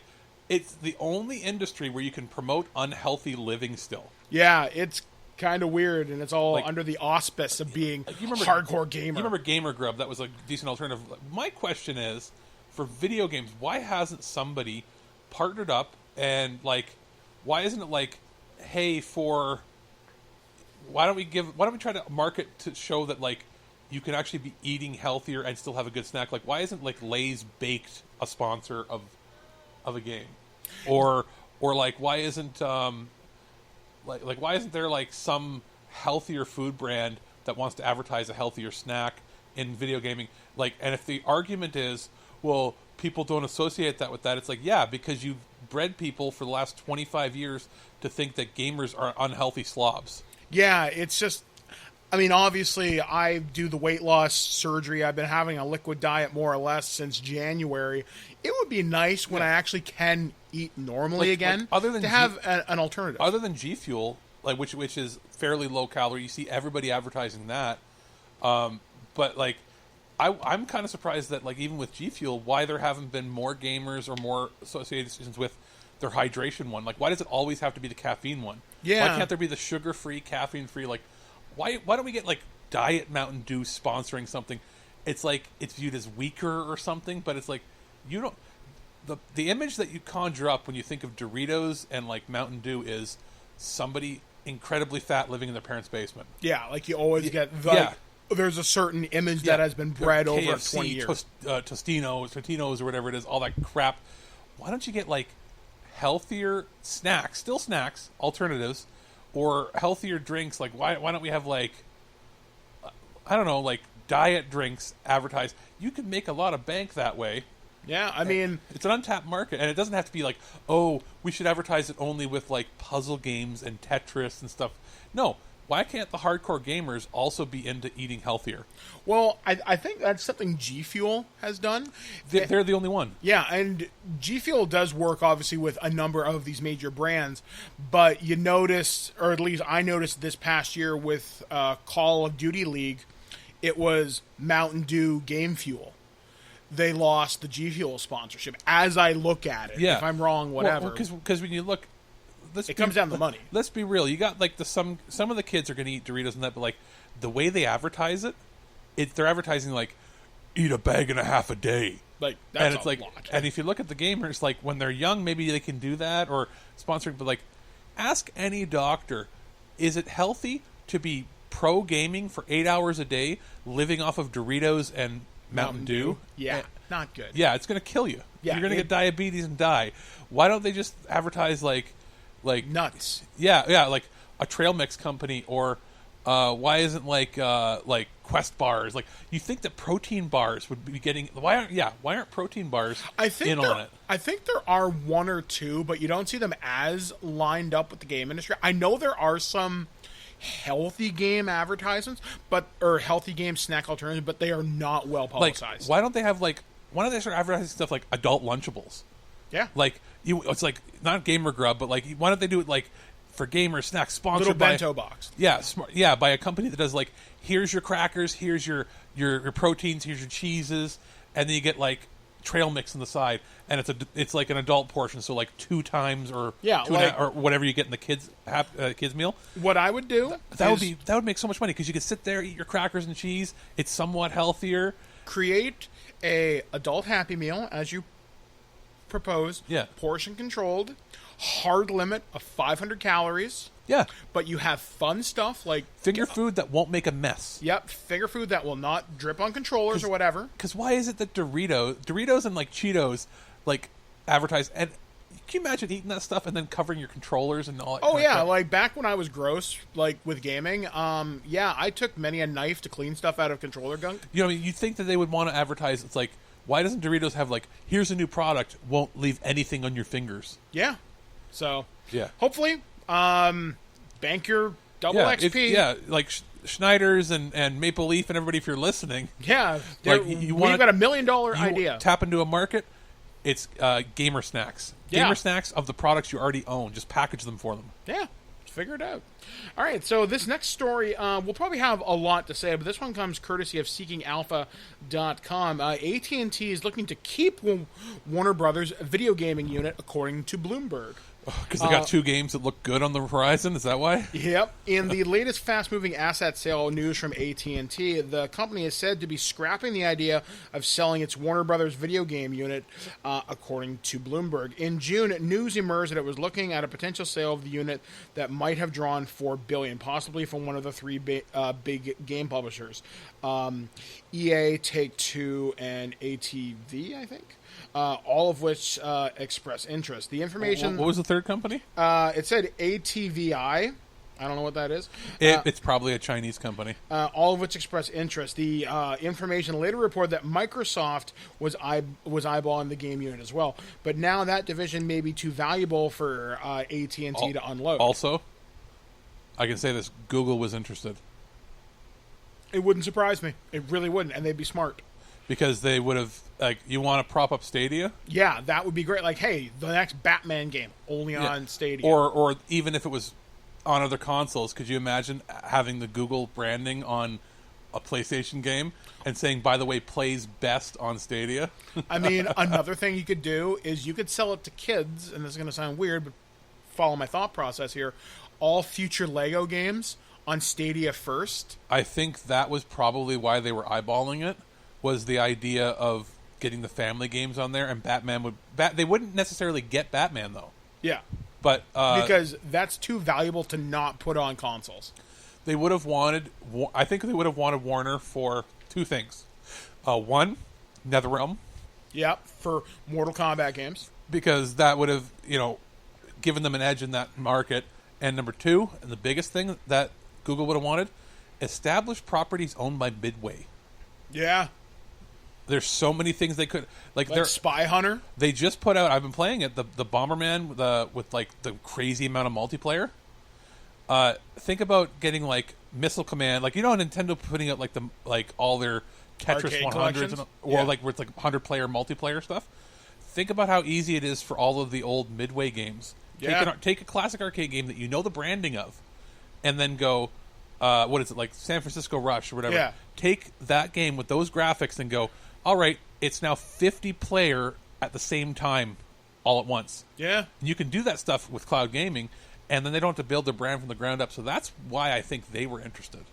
it's the only industry where you can promote unhealthy living still. Yeah, it's kind of weird, and it's all like, under the auspice of being like, you remember, hardcore gamer. You remember Gamer Grub? That was a decent alternative. My question is, for video games, why hasn't somebody partnered up and, like, why isn't it like, hey, why don't we try to market to show that, like, you can actually be eating healthier and still have a good snack? Like, why isn't, like, Lay's Baked a sponsor of a game? Or like, why isn't why isn't there, like, some healthier food brand that wants to advertise a healthier snack in video gaming? Like, and if the argument is, well, people don't associate that with that, it's like, yeah, because you've bred people for the last 25 years to think that gamers are unhealthy slobs. Yeah, it's just, I mean, obviously, I do the weight loss surgery. I've been having a liquid diet more or less since January. It would be nice when I actually can eat normally again, other than to have an alternative. Other than G Fuel, like which is fairly low calorie, you see everybody advertising that. But like, I'm kind of surprised that, like, even with G Fuel, why there haven't been more gamers or more associations with their hydration one. Like, why does it always have to be the caffeine one? Yeah. Why can't there be the sugar-free, caffeine-free? Like, why don't we get, like, Diet Mountain Dew sponsoring something? It's like it's viewed as weaker or something, but it's like, you don't... The image that you conjure up when you think of Doritos and, like, Mountain Dew is somebody incredibly fat living in their parents' basement. Yeah, like you always get... There's a certain image that has been bred over KFC, 20 years. Tostinos, or whatever it is, all that crap. Why don't you get, like, healthier snacks, still snacks, alternatives, or healthier drinks? Like, why don't we have, like, I don't know, like, diet drinks advertised? You could make a lot of bank that way. Yeah, I mean... It's an untapped market, and it doesn't have to be like, oh, we should advertise it only with, like, puzzle games and Tetris and stuff. No, why can't the hardcore gamers also be into eating healthier? Well, I think that's something G Fuel has done. They're the only one. Yeah, and G Fuel does work, obviously, with a number of these major brands, but you notice, or at least I noticed this past year with Call of Duty League, it was Mountain Dew Game Fuel. They lost the G Fuel sponsorship, as I look at it. Yeah. If I'm wrong, whatever. Because when you look... It comes down to the money. Let's be real. You got, like, some of the kids are going to eat Doritos and that, but, like, the way they advertise it, they're advertising, like, eat a bag and a half a day. Like, that's and it's a like, lot. And if you look at the gamers, like, when they're young, maybe they can do that or sponsoring, but, like, ask any doctor, is it healthy to be pro gaming for 8 hours a day, living off of Doritos and Mountain Dew? Yeah, not good. Yeah, it's going to kill you. Yeah, You're going to get diabetes and die. Why don't they just advertise, like nuts? Yeah, like a trail mix company, or why isn't like Quest bars? Like, you think that protein bars would be getting? Why aren't protein bars on it? I think there are one or two, but you don't see them as lined up with the game industry. I know there are some healthy game advertisements, or healthy game snack alternatives, but they are not well publicized. Like, why don't they start advertising stuff like adult Lunchables? Yeah, like it's like not Gamer Grub, but like, why don't they do it like for gamer snacks, sponsored little by bento box? Yeah, by a company that does, like, here's your crackers, here's your proteins, here's your cheeses, and then you get like trail mix on the side, and it's like an adult portion, so like 2 times or or whatever you get in the kids meal. What I would do that would make so much money, because you could sit there, eat your crackers and cheese. It's somewhat healthier. Create a adult Happy Meal as you propose. Yeah, portion controlled, hard limit of 500 calories. Yeah, but you have fun stuff like finger food that won't make a mess. Yep, finger food that will not drip on controllers or whatever. Because why is it that Doritos and like Cheetos like advertise? And can you imagine eating that stuff and then covering your controllers and all that? Oh yeah, like back when I was gross, like with gaming. I took many a knife to clean stuff out of controller gunk. You know, you'd think that they would want to advertise. It's like, why doesn't Doritos have like, here's a new product, won't leave anything on your fingers? Yeah. So yeah, hopefully, bank your double XP. Like Schneider's and Maple Leaf and everybody, if you're listening. Yeah, like we've got $1 million idea. Tap into a market. It's gamer snacks. Yeah. Gamer snacks of the products you already own. Just package them for them. Yeah, figure it out. All right, so this next story, we'll probably have a lot to say, but this one comes courtesy of SeekingAlpha.com. AT&T is looking to keep Warner Brothers' video gaming unit, according to Bloomberg. Because they got 2 games that look good on the horizon? Is that why? Yep. In the latest fast-moving asset sale news from AT&T, the company is said to be scrapping the idea of selling its Warner Brothers video game unit, according to Bloomberg. In June, news emerged that it was looking at a potential sale of the unit that might have drawn $4 billion, possibly from one of the 3 big game publishers. EA, Take-Two, and ATV, I think. All of which express interest. The information... What was the third company? It said ATVI. I don't know what that is. It's probably a Chinese company. All of which express interest. The information later reported that Microsoft was eyeballing the game unit as well. But now that division may be too valuable for AT&T to unload. Also, I can say this, Google was interested. It wouldn't surprise me. It really wouldn't, and they'd be smart. Because they would have, like, you want to prop up Stadia? Yeah, that would be great. Like, hey, the next Batman game, only on Stadia. Or even if it was on other consoles, could you imagine having the Google branding on a PlayStation game and saying, by the way, plays best on Stadia? I mean, another thing you could do is you could sell it to kids, and this is going to sound weird, but follow my thought process here. All future Lego games on Stadia first. I think that was probably why they were eyeballing it. Was the idea of getting the family games on there, and Batman they wouldn't necessarily get Batman though. Yeah, but because that's too valuable to not put on consoles. They would have wanted. I think they would have wanted Warner for 2 things. One, NetherRealm. Yeah, for Mortal Kombat games, because that would have given them an edge in that market. And number 2, and the biggest thing that Google would have wanted, established properties owned by Midway. Yeah. There's so many things they could like. Spy Hunter. They just put out. I've been playing it. The Bomberman with like the crazy amount of multiplayer. Think about getting like Missile Command, like Nintendo putting out like all their Tetris Arcade 100s collections? or Yeah. like where it's like 100-player multiplayer stuff. Think about how easy it is for all of the old Midway games. Yeah. Take a classic arcade game that you know the branding of, and then go, what is it, like San Francisco Rush or whatever. Yeah. Take that game with those graphics and go, all right, it's now 50-player at the same time all at once. Yeah. You can do that stuff with cloud gaming, and then they don't have to build their brand from the ground up. So that's why I think they were interested.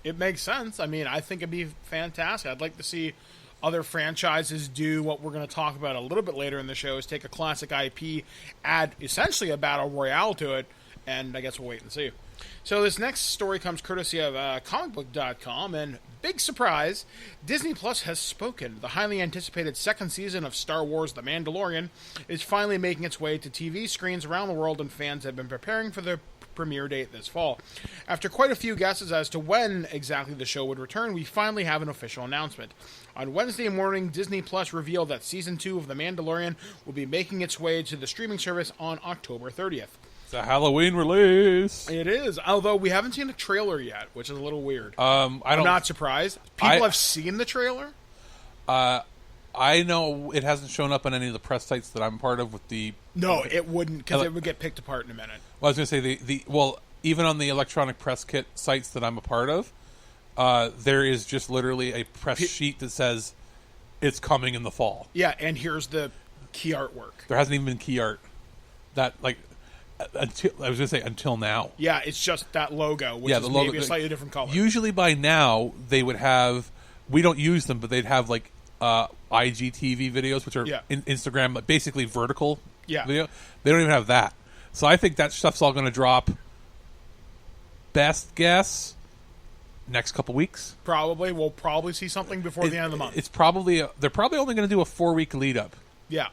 It makes sense. I mean, I think it'd be fantastic. I'd like to see other franchises do what we're going to talk about a little bit later in the show, is take a classic IP, add essentially a battle royale to it, and I guess we'll wait and see. So this next story comes courtesy of comicbook.com, and big surprise, Disney Plus has spoken. The highly anticipated second season of Star Wars The Mandalorian is finally making its way to TV screens around the world, and fans have been preparing for the premiere date this fall. After quite a few guesses as to when exactly the show would return, we finally have an official announcement. On Wednesday morning, Disney Plus revealed that Season 2 of The Mandalorian will be making its way to the streaming service on October 30th. It's a Halloween release. It is, although we haven't seen a trailer yet, which is a little weird. I'm I'm not surprised. People have seen the trailer? I know it hasn't shown up on any of the press sites that I'm part of with the... No, it wouldn't, because it would get picked apart in a minute. Well, I was going to say, even on the electronic press kit sites that I'm a part of, there is just literally a press sheet that says it's coming in the fall. Yeah, and here's the key artwork. There hasn't even been key art. That, like, until now. Yeah, it's just that logo, which is maybe a slightly different color. Usually by now, they would have... We don't use them, but they'd have, like, IGTV videos, which are Instagram, like, basically vertical video. They don't even have that. So I think that stuff's all going to drop, best guess, next couple weeks. Probably. We'll probably see something before the end of the month. It's probably... they're probably only going to do a 4-week lead-up. Yeah.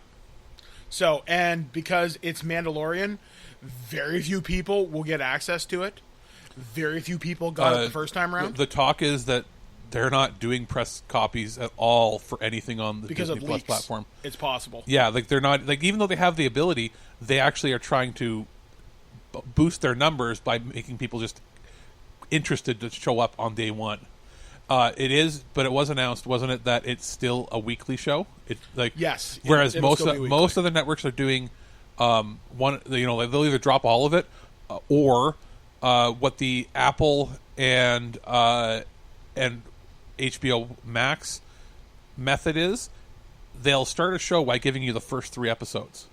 So, and because it's Mandalorian, very few people will get access to it. Very few people got it the first time around. The talk is that they're not doing press copies at all for anything on the because Disney of Plus leaks, platform. It's possible. Yeah, like they're not... Like, even though they have the ability, they actually are trying to boost their numbers by making people just interested to show up on day one. It is, but it was announced, wasn't it, that it's still a weekly show? It's like yes. Whereas most other networks are doing one. They'll either drop all of it, or what the Apple and HBO Max method is, they'll start a show by giving you the first 3 episodes.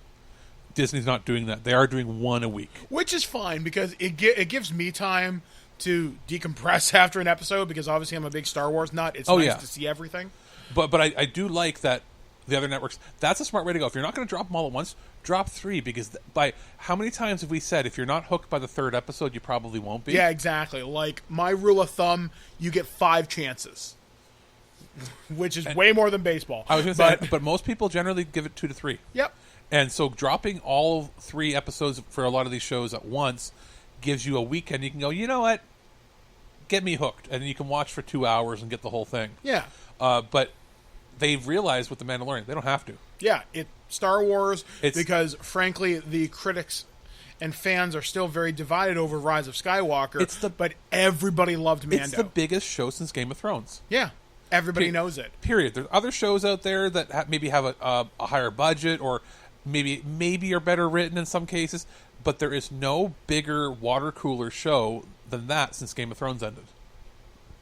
Disney's not doing that. They are doing one a week, which is fine because it gives me time to decompress after an episode, because obviously I'm a big Star Wars nut. It's nice to see everything. But I do like that the other networks, that's a smart way to go. If you're not going to drop them all at once, drop 3, because by how many times have we said if you're not hooked by the 3rd episode, you probably won't be? Yeah, exactly. Like, my rule of thumb, you get 5 chances, which is way more than baseball. I was going to say, but most people generally give it 2 to 3. Yep. And so dropping all 3 episodes for a lot of these shows at once gives you a weekend. You can go, you know what? Get me hooked. And you can watch for 2 hours and get the whole thing. Yeah. But they've realized with The Mandalorian, they don't have to. Yeah, it's Star Wars, because, frankly, the critics and fans are still very divided over Rise of Skywalker, but everybody loved Mando. It's the biggest show since Game of Thrones. Yeah, everybody knows it. Period. There's other shows out there that maybe have a higher budget, or maybe are better written in some cases, but there is no bigger water cooler show than that since Game of Thrones ended.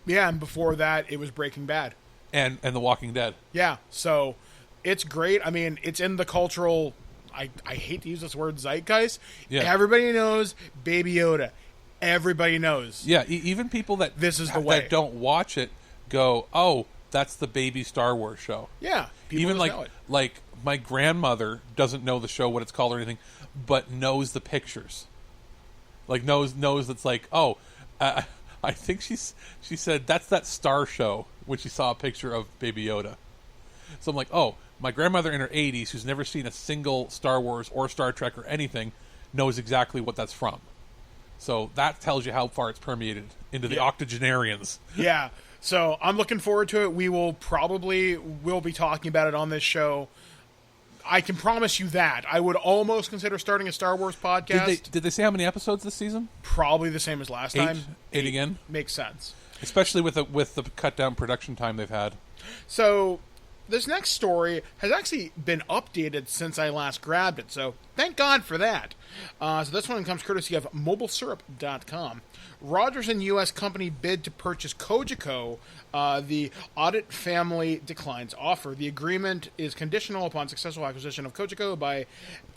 Yeah, and before that, it was Breaking Bad. And The Walking Dead. Yeah, so it's great. I mean, it's in the cultural... I hate to use this word, zeitgeist. Yeah. Everybody knows Baby Yoda. Everybody knows. Yeah, even people that this is the way. That don't watch it go, oh, that's the baby Star Wars show. Yeah, people even know it. Like my grandmother doesn't know the show, what it's called or anything, but knows the pictures. Like knows that's like, oh, I think she said that's that Star show when she saw a picture of Baby Yoda. So I'm like, oh, my grandmother in her 80s, who's never seen a single Star Wars or Star Trek or anything, knows exactly what that's from. So that tells you how far it's permeated into the octogenarians. Yeah. So I'm looking forward to it. We'll be talking about it on this show. I can promise you that. I would almost consider starting a Star Wars podcast. Did they say how many episodes this season? Probably the same as last time. 8 again? Makes sense. Especially with the cut down production time they've had. So, this next story has actually been updated since I last grabbed it, so thank God for that. So this one comes courtesy of mobilesyrup.com. Rogers and U.S. company bid to purchase Kojiko. The audit family declines offer. The agreement is conditional upon successful acquisition of Kojiko by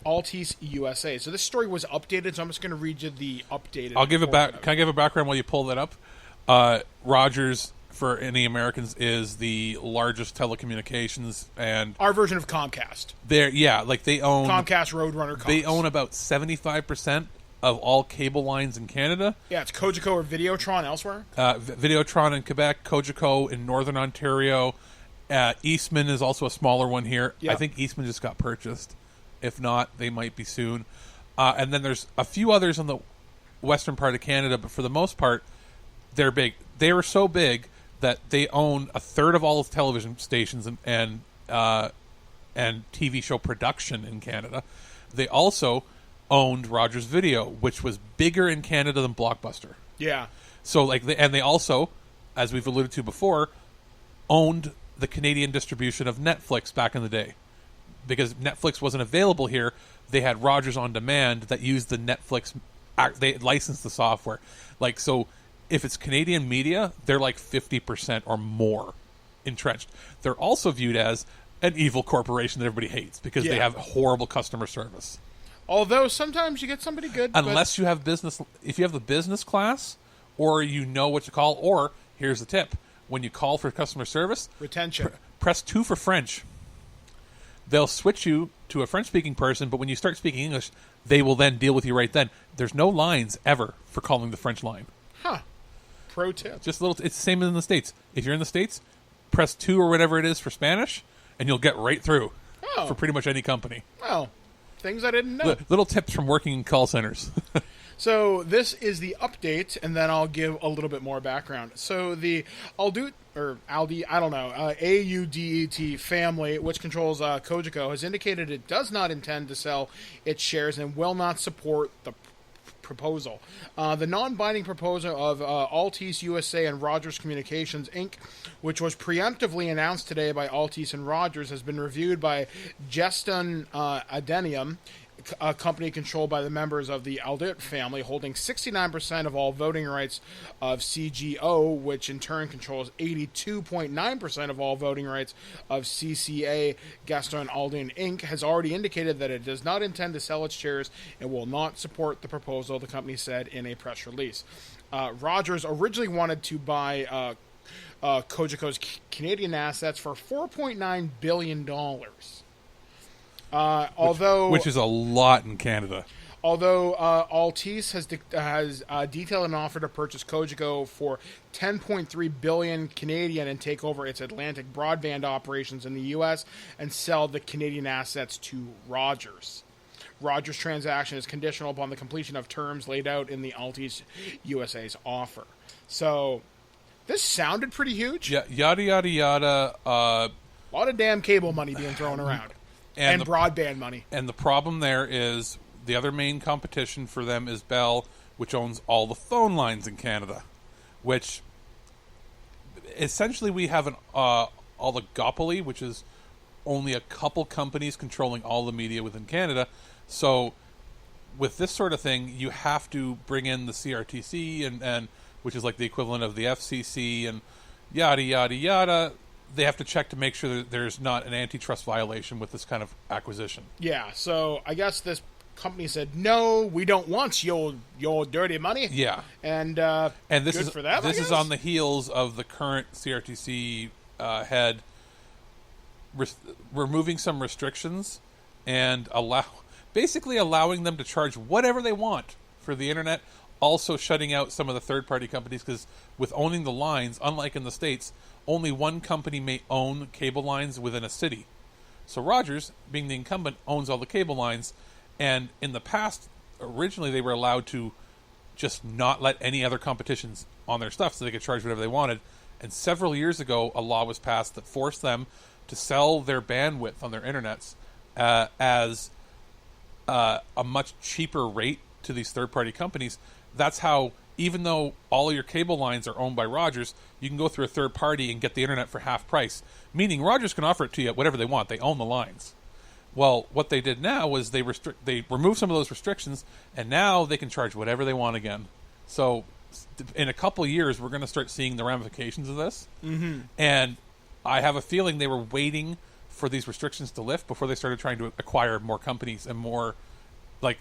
Altice USA. So this story was updated, so I'm just going to read you the updated. I'll give it back. Can I give a background while you pull that up? Rogers, for any Americans, is the largest telecommunications, and our version of Comcast. They own Comcast Roadrunner. They own about 75% of all cable lines in Canada. Yeah, it's Kojiko or Videotron elsewhere. Videotron in Quebec, Kojiko in Northern Ontario. Eastman is also a smaller one here. Yep. I think Eastman just got purchased. If not, they might be soon. And then there's a few others in the western part of Canada, but for the most part, they're big. They were so big that they own a third of all television stations and TV show production in Canada. They also owned Rogers Video, which was bigger in Canada than Blockbuster. Yeah. So they also, as we've alluded to before, owned the Canadian distribution of Netflix back in the day. Because Netflix wasn't available here, they had Rogers On Demand that used the Netflix. They licensed the software. So if it's Canadian media, they're 50% or more entrenched. They're also viewed as an evil corporation that everybody hates because they have horrible customer service. Although sometimes you get somebody good. Unless you have business. If you have the business class, or you know what to call, or here's the tip. When you call for customer service, retention. Press 2 for French. They'll switch you to a French-speaking person, but when you start speaking English, they will then deal with you right then. There's no lines ever for calling the French line. Huh. Pro tip. Just a little. It's the same as in the States. If you're in the States, press 2 or whatever it is for Spanish, and you'll get right through for pretty much any company. Well, things I didn't know. Little tips from working in call centers. So this is the update, and then I'll give a little bit more background. So the AUDET family, which controls Kojiko, has indicated it does not intend to sell its shares and will not support the proposal. The non-binding proposal of Altice USA and Rogers Communications Inc., which was preemptively announced today by Altice and Rogers, has been reviewed by Geston Adenium, a company controlled by the members of the AUDET family, holding 69% of all voting rights of CGO, which in turn controls 82.9% of all voting rights of CCA. Gaston Aldin Inc. has already indicated that it does not intend to sell its shares and will not support the proposal, the company said in a press release. Rogers originally wanted to buy Kojiko's Canadian assets for $4.9 billion. Which is a lot in Canada. Although Altice has detailed an offer to purchase Kojiko for 10.3 billion Canadian and take over its Atlantic broadband operations in the U.S. and sell the Canadian assets to Rogers. Rogers' transaction is conditional upon the completion of terms laid out in the Altice USA's offer. So this sounded pretty huge. Yeah, yada yada yada. A lot of damn cable money being thrown around. And broadband money. And the problem there is the other main competition for them is Bell, which owns all the phone lines in Canada. Which, essentially, we have an oligopoly, which is only a couple companies controlling all the media within Canada. So, with this sort of thing, you have to bring in the CRTC, and which is like the equivalent of the FCC, and yada, yada, yada. They have to check to make sure that there's not an antitrust violation with this kind of acquisition. Yeah, so I guess this company said, no, we don't want your dirty money. Yeah. And this good is for them, This is on the heels of the current CRTC head removing some restrictions and basically allowing them to charge whatever they want for the internet, also shutting out some of the third-party companies, because with owning the lines, unlike in the States, only one company may own cable lines within a city. So Rogers, being the incumbent, owns all the cable lines, and in the past, originally they were allowed to just not let any other competitions on their stuff so they could charge whatever they wanted. And several years ago, a law was passed that forced them to sell their bandwidth on their internets as a much cheaper rate to these third-party companies. That's how, even though all of your cable lines are owned by Rogers, you can go through a third party and get the internet for half price. Meaning Rogers can offer it to you at whatever they want. They own the lines. Well, what they did now was they removed some of those restrictions, and now they can charge whatever they want again. So in a couple of years, we're going to start seeing the ramifications of this. Mm-hmm. And I have a feeling they were waiting for these restrictions to lift before they started trying to acquire more companies and more, like,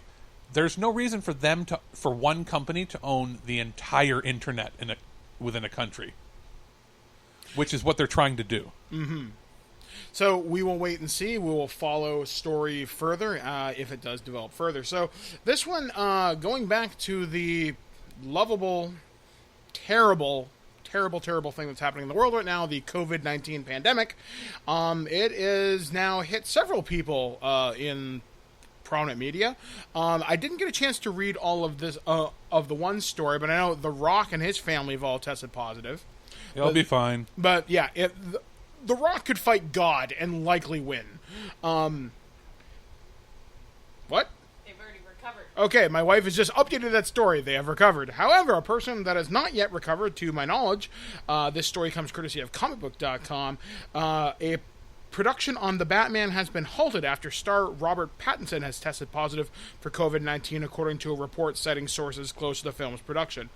there's no reason for one company to own the entire internet within a country, which is what they're trying to do. Mm-hmm. So we will wait and see. We will follow story further if it does develop further. So this one, going back to the lovable, terrible thing that's happening in the world right now, the COVID-19 pandemic. It is now hit several people in prominent media. I didn't get a chance to read all of this of the one story, but I know The Rock and his family have all tested positive. It'll be fine. But yeah, The Rock could fight God and likely win. What? They've already recovered. Okay, my wife has just updated that story. They have recovered. However, a person that has not yet recovered, to my knowledge, this story comes courtesy of comicbook.com, a production on The Batman has been halted after star Robert Pattinson has tested positive for COVID-19, according to a report citing sources close to the film's production.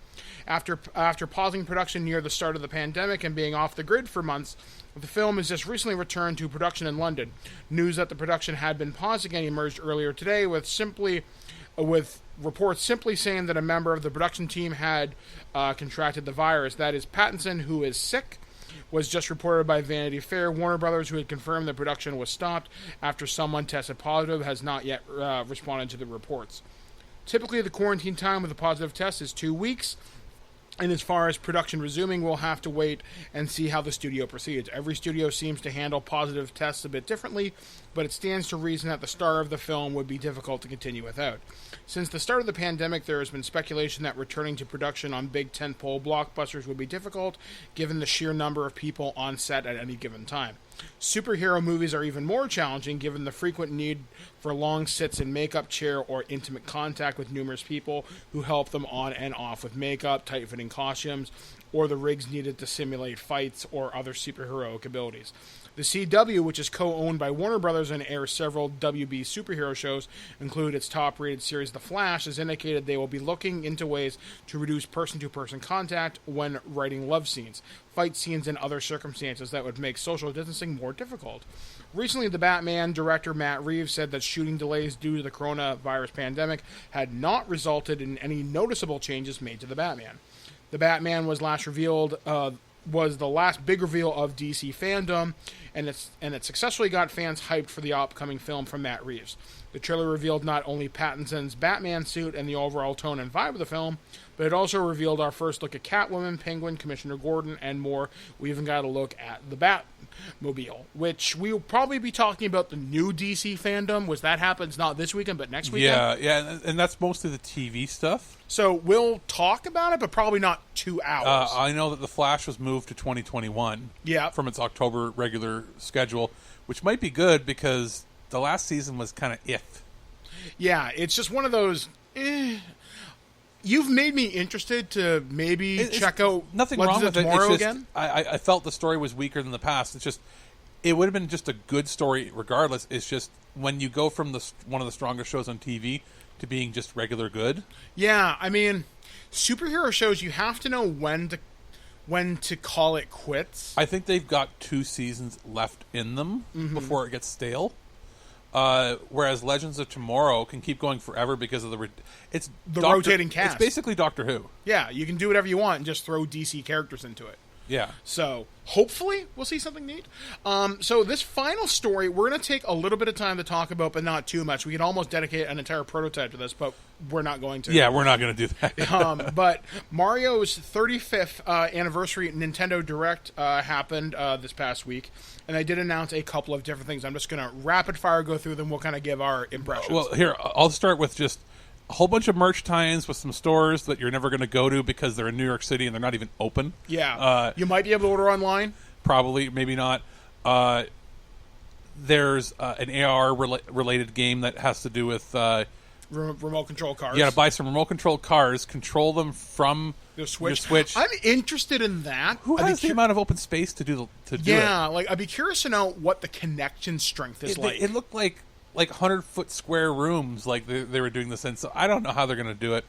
After pausing production near the start of the pandemic and being off the grid for months, the film has just recently returned to production in London. News that the production had been paused again emerged earlier today with reports simply saying that a member of the production team had contracted the virus. That is, Pattinson, who is sick, was just reported by Vanity Fair. Warner Brothers, who had confirmed the production was stopped after someone tested positive, has not yet responded to the reports. Typically, the quarantine time with a positive test is 2 weeks. And as far as production resuming, we'll have to wait and see how the studio proceeds. Every studio seems to handle positive tests a bit differently, but it stands to reason that the star of the film would be difficult to continue without. Since the start of the pandemic, there has been speculation that returning to production on big tentpole blockbusters would be difficult, given the sheer number of people on set at any given time. Superhero movies are even more challenging, given the frequent need for long sits in makeup chair or intimate contact with numerous people who help them on and off with makeup, tight-fitting costumes, or the rigs needed to simulate fights or other superheroic abilities. The CW, which is co-owned by Warner Brothers and airs several WB superhero shows, include its top-rated series The Flash, has indicated they will be looking into ways to reduce person-to-person contact when writing love scenes, fight scenes, and other circumstances that would make social distancing more difficult. Recently, the Batman director Matt Reeves said that shooting delays due to the coronavirus pandemic had not resulted in any noticeable changes made to the Batman. The Batman was the last big reveal of DC fandom, and it successfully got fans hyped for the upcoming film from Matt Reeves. The trailer revealed not only Pattinson's Batman suit and the overall tone and vibe of the film, but it also revealed our first look at Catwoman, Penguin, Commissioner Gordon, and more. We even got a look at the Batmobile, which we'll probably be talking about the new DC fandom, which that happens not this weekend, but next weekend. Yeah, and that's mostly the TV stuff. So we'll talk about it, but probably not 2 hours. I know that The Flash was moved to 2021 from its October regular schedule, which might be good because the last season was kind of if. Yeah, it's just one of those... You've made me interested to maybe check out nothing Legends wrong of with Tomorrow it. It's just, again. I felt the story was weaker than the past. It's just, it would have been just a good story regardless. It's just when you go from one of the strongest shows on TV to being just regular good. Yeah, I mean, superhero shows, you have to know when to call it quits. I think they've got 2 seasons left in them before it gets stale. Whereas Legends of Tomorrow can keep going forever because of the rotating cast. It's basically Doctor Who. Yeah, you can do whatever you want and just throw DC characters into it. Yeah. So, hopefully, we'll see something neat. So, this final story, we're going to take a little bit of time to talk about, but not too much. We could almost dedicate an entire prototype to this, but we're not going to. Yeah, we're not going to do that. But Mario's 35th anniversary Nintendo Direct happened this past week, and they did announce a couple of different things. I'm just going to rapid-fire go through them. We'll kind of give our impressions. Well, here, I'll start with just a whole bunch of merch tie-ins with some stores that you're never going to go to because they're in New York City and they're not even open. Yeah. You might be able to order online. Probably, maybe not. There's an AR related game that has to do with remote control cars. you got to buy some remote control cars, control them from The Switch. your Switch. I'm interested in that. Who has the amount of open space to do it? Yeah, like I'd be curious to know what the connection strength is like. It looked like 100-foot square rooms, like they were doing this in. So I don't know how they're going to do it.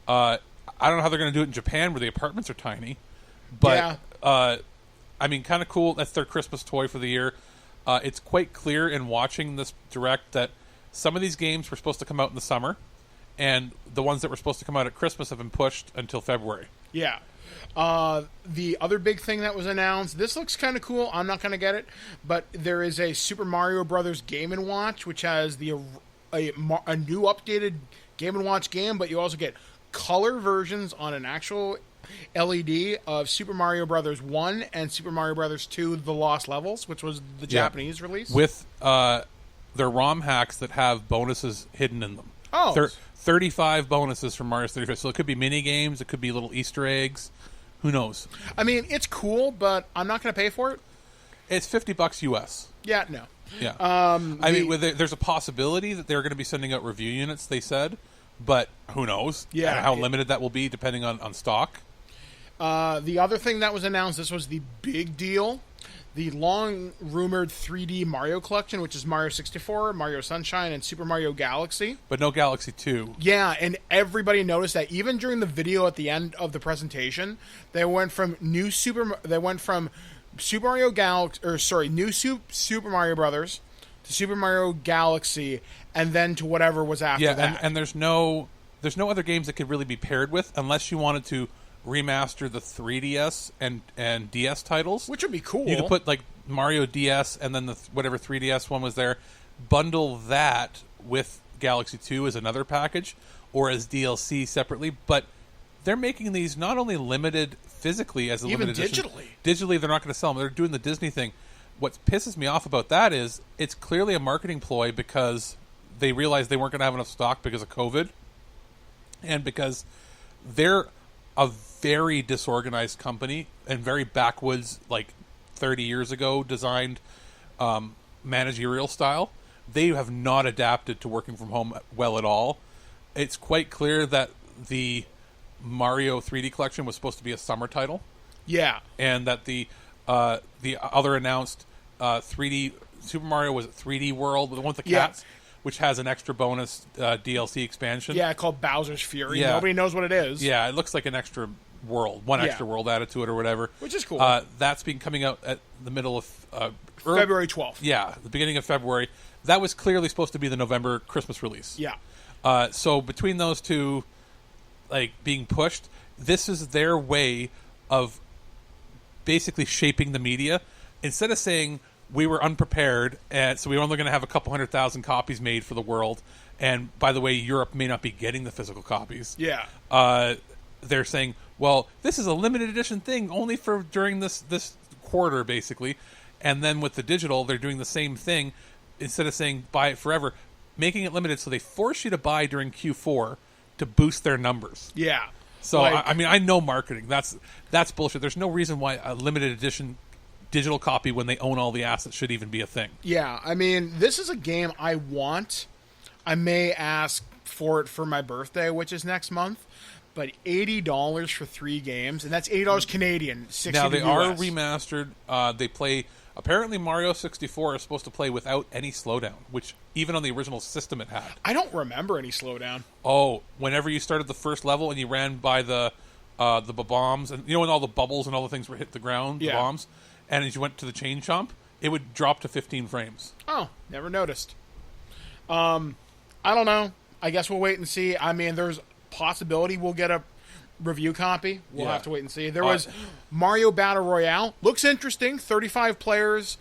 I don't know how they're going to do it in Japan, where the apartments are tiny. But I mean, kind of cool. That's their Christmas toy for the year. It's quite clear in watching this direct that some of these games were supposed to come out in the summer, and the ones that were supposed to come out at Christmas have been pushed until February. Yeah. The other big thing that was announced, this looks kind of cool. I'm not going to get it, but there is a Super Mario Brothers Game & Watch, which has a new updated Game & Watch game, but you also get color versions on an actual LED of Super Mario Brothers 1 and Super Mario Brothers 2 The Lost Levels, which was the Japanese release. With their ROM hacks that have bonuses hidden in them. Oh. 35 bonuses from Mario 35. So it could be mini games, it could be little Easter eggs. Who knows? I mean, it's cool, but I'm not going to pay for it. It's $50 US. Yeah, no. Yeah. I mean, there's a possibility that they're going to be sending out review units, they said, but who knows? Yeah. And how limited that will be depending on stock. The other thing that was announced, this was the big deal, the long-rumored 3D Mario collection, which is Mario 64, Mario Sunshine, and Super Mario Galaxy. But no Galaxy 2. Yeah, and everybody noticed that even during the video at the end of the presentation, they went from Super Mario Galaxy, or sorry, new Super Mario Brothers to Super Mario Galaxy, and then to whatever was after that. And there's no other games that could really be paired with, unless you wanted to remaster the 3DS and DS titles, which would be cool. You could put like Mario DS and then whatever 3DS one was there, bundle that with Galaxy 2 as another package or as DLC separately. But they're making these not only limited physically as a even limited edition, digitally they're not going to sell them. They're doing the Disney thing. What pisses me off about that is it's clearly a marketing ploy because they realized they weren't going to have enough stock because of COVID, and because they're a very disorganized company and very backwoods, like 30 years ago designed managerial style. They have not adapted to working from home well at all. It's quite clear that the Mario 3D collection was supposed to be a summer title. Yeah. And that the other announced 3D Super Mario was 3D World, the one with the cats, which has an extra bonus DLC expansion. Yeah, called Bowser's Fury. Yeah. Nobody knows what it is. Yeah, it looks like an extra world, extra world added to it or whatever. Which is cool. That's been coming out at the middle of February 12th. Yeah, the beginning of February. That was clearly supposed to be the November Christmas release. Yeah. So between those two, like, being pushed, this is their way of basically shaping the media. Instead of saying we were unprepared, and so we were only going to have a couple 100,000 copies made for the world, and by the way, Europe may not be getting the physical copies. Yeah. They're saying, well, this is a limited edition thing only for during this quarter, basically. And then with the digital, they're doing the same thing. Instead of saying buy it forever, making it limited, so they force you to buy during Q4 to boost their numbers. Yeah. So, I mean, I know marketing. That's bullshit. There's no reason why a limited edition digital copy, when they own all the assets, should even be a thing. Yeah, I mean, this is a game I want. I may ask for it for my birthday, which is next month. But $80 for 3 games, and that's $80 Canadian, $60 Now, they US. are remastered. They play... Apparently, Mario 64 is supposed to play without any slowdown, which even on the original system it had. I don't remember any slowdown. Oh, whenever you started the first level and you ran by the bombs, and you know when all the bubbles and all the things were hit the ground, the bombs, and as you went to the chain chomp, it would drop to 15 frames. Oh, never noticed. I don't know. I guess we'll wait and see. I mean, there's possibility we'll get a review copy. We'll have to wait and see. There was Mario Battle Royale. Looks interesting. 35 players.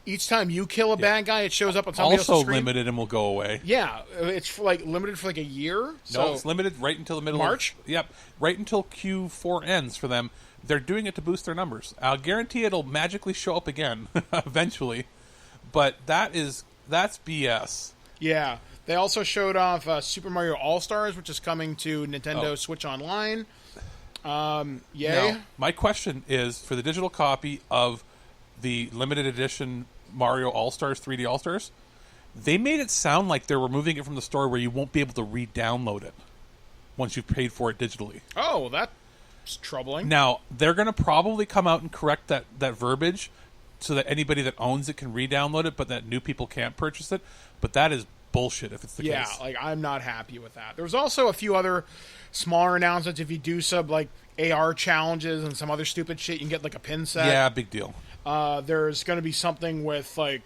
Each time you kill a bad guy, it shows up on somebody else's Also screen. limited and will go away. Yeah, it's limited for like a year. No, it's limited right until the middle March? Yep, right until Q4 ends for them. They're doing it to boost their numbers. I'll guarantee it'll magically show up again eventually, but that's BS. Yeah. They also showed off Super Mario All-Stars, which is coming to Nintendo Switch Online. Yay. Now, my question is, for the digital copy of the limited edition Mario All-Stars 3D All-Stars, they made it sound like they're removing it from the store where you won't be able to re-download it once you've paid for it digitally. Oh, that's troubling. Now, they're going to probably come out and correct that verbiage so that anybody that owns it can re-download it, but that new people can't purchase it. But that is bullshit if it's the case. Yeah, like, I'm not happy with that. There was also a few other smaller announcements. If you do sub, like, AR challenges and some other stupid shit, you can get, like, a pin set. Yeah, big deal. There's going to be something with, like,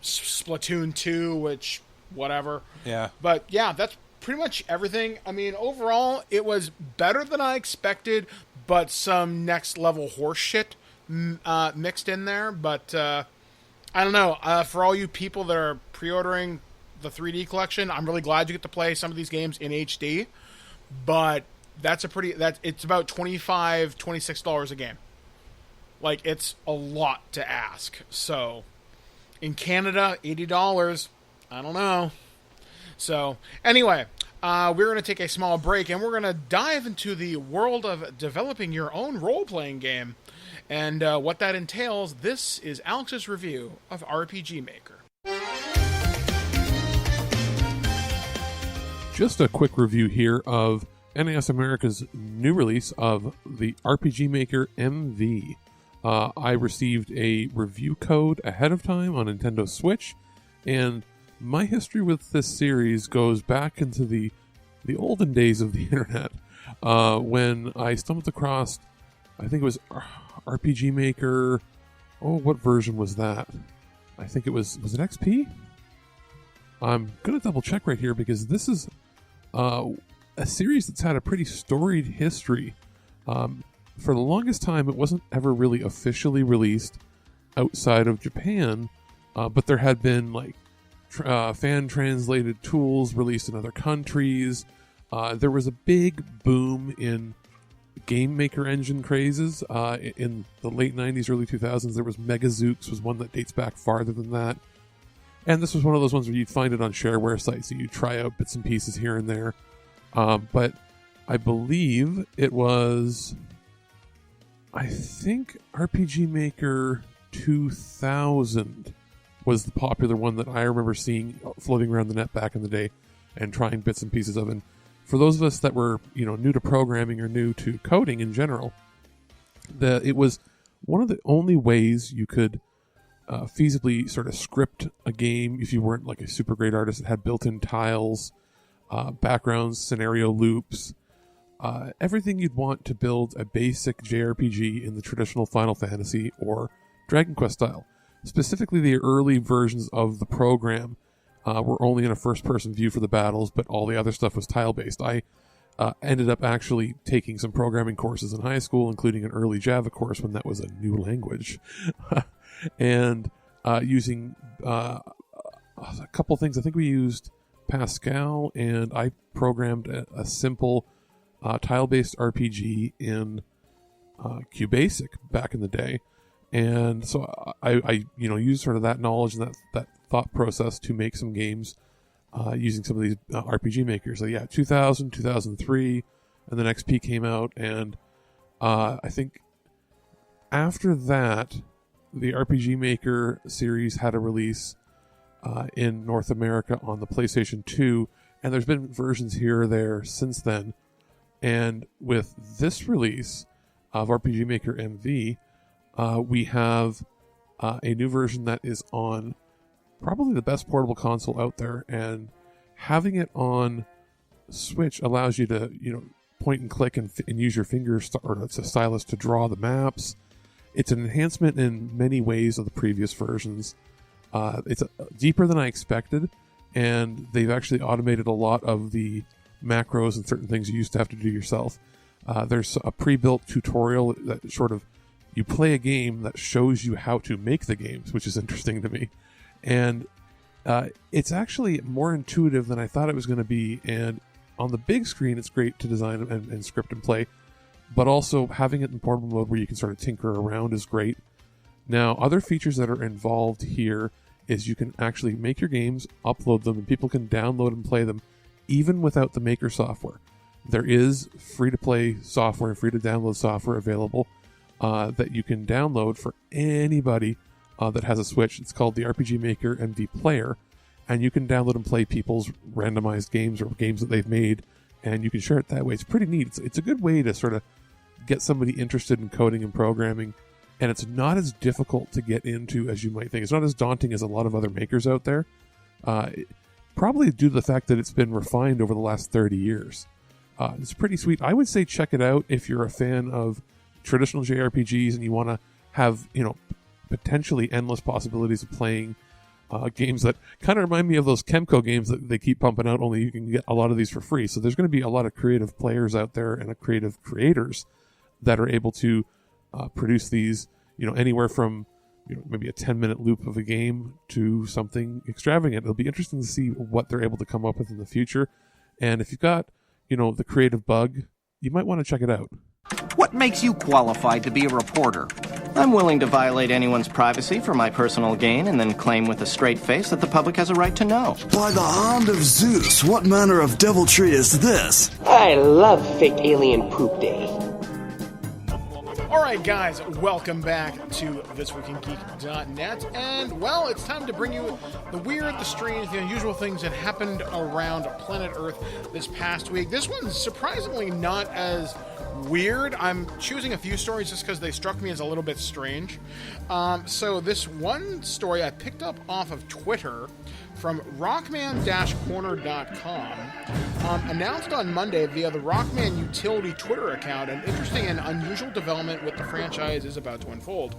Splatoon 2, which, whatever. Yeah. But, yeah, that's pretty much everything. I mean, overall, it was better than I expected, but some next-level horse shit mixed in there. But, I don't know. For all you people that are pre-ordering the 3D collection, I'm really glad you get to play some of these games in HD. But it's about $25, $26 a game. Like, it's a lot to ask. So, in Canada, $80. I don't know. So, anyway, we're going to take a small break, and we're going to dive into the world of developing your own role-playing game. And what that entails, this is Alex's review of RPG Maker. Just a quick review here of NISAmerica's new release of the RPG Maker MV. I received a review code ahead of time on Nintendo Switch, and my history with this series goes back into the olden days of the internet, when I stumbled across, I think it was RPG Maker. Oh, what version was that? I think it was it XP? I'm going to double check right here because this is a series that's had a pretty storied history. For the longest time, it wasn't ever really officially released outside of Japan, but there had been like fan-translated tools released in other countries. There was a big boom in game maker engine crazes in the late 90s, early 2000s. There was Megazooks, was one that dates back farther than that. And this was one of those ones where you'd find it on shareware sites, so you'd try out bits and pieces here and there. But I believe it was, I think RPG Maker 2000 was the popular one that I remember seeing floating around the net back in the day and trying bits and pieces of. And for those of us that were, new to programming or new to coding in general, it was one of the only ways you could feasibly sort of script a game if you weren't like a super great artist. It had built-in tiles, backgrounds, scenario loops, everything you'd want to build a basic JRPG in the traditional Final Fantasy or Dragon Quest style. Specifically, the early versions of the program were only in a first-person view for the battles, but all the other stuff was tile-based. I ended up actually taking some programming courses in high school, including an early Java course when that was a new language. And using a couple things. I think we used Pascal, and I programmed a simple tile-based RPG in QBasic back in the day. And so I used sort of that knowledge and that thought process to make some games using some of these RPG makers. So yeah, 2000, 2003, and then XP came out, and I think after that, the RPG Maker series had a release in North America on the PlayStation 2, and there's been versions here or there since then. And with this release of RPG Maker MV, we have a new version that is on probably the best portable console out there, and having it on Switch allows you to, point and click and use your fingers or it's a stylus to draw the maps. It's an enhancement in many ways of the previous versions. It's deeper than I expected, and they've actually automated a lot of the macros and certain things you used to have to do yourself. There's a pre-built tutorial that sort of, you play a game that shows you how to make the games, which is interesting to me. And it's actually more intuitive than I thought it was going to be, and on the big screen it's great to design and script and play, but also having it in portable mode where you can sort of tinker around is great. Now, other features that are involved here is you can actually make your games, upload them, and people can download and play them even without the maker software. There is free-to-play software and free-to-download software available that you can download for anybody that has a Switch. It's called the RPG Maker and the Player, and you can download and play people's randomized games or games that they've made, and you can share it that way. It's pretty neat. It's a good way to sort of get somebody interested in coding and programming, and it's not as difficult to get into as you might think. It's not as daunting as a lot of other makers out there, probably due to the fact that it's been refined over the last 30 years. It's pretty sweet. I would say check it out if you're a fan of traditional JRPGs and you want to have, potentially endless possibilities of playing games that kind of remind me of those Kemco games that they keep pumping out, only you can get a lot of these for free. So there's going to be a lot of creative players out there and creative creators that are able to produce these, anywhere from maybe a 10-minute loop of a game to something extravagant. It'll be interesting to see what they're able to come up with in the future. And if you've got, the creative bug, you might want to check it out. What makes you qualified to be a reporter? I'm willing to violate anyone's privacy for my personal gain and then claim with a straight face that the public has a right to know. By the hand of Zeus, what manner of deviltry is this? I love fake alien poop day. Alright guys, welcome back to ThisWeekInGeek.net, and well, it's time to bring you the weird, the strange, the unusual things that happened around planet Earth this past week. This one's surprisingly not as weird. I'm choosing a few stories just because they struck me as a little bit strange. So this one story I picked up off of Twitter from rockman-corner.com, announced on Monday via the Rockman Utility Twitter account an interesting and unusual development with the franchise is about to unfold.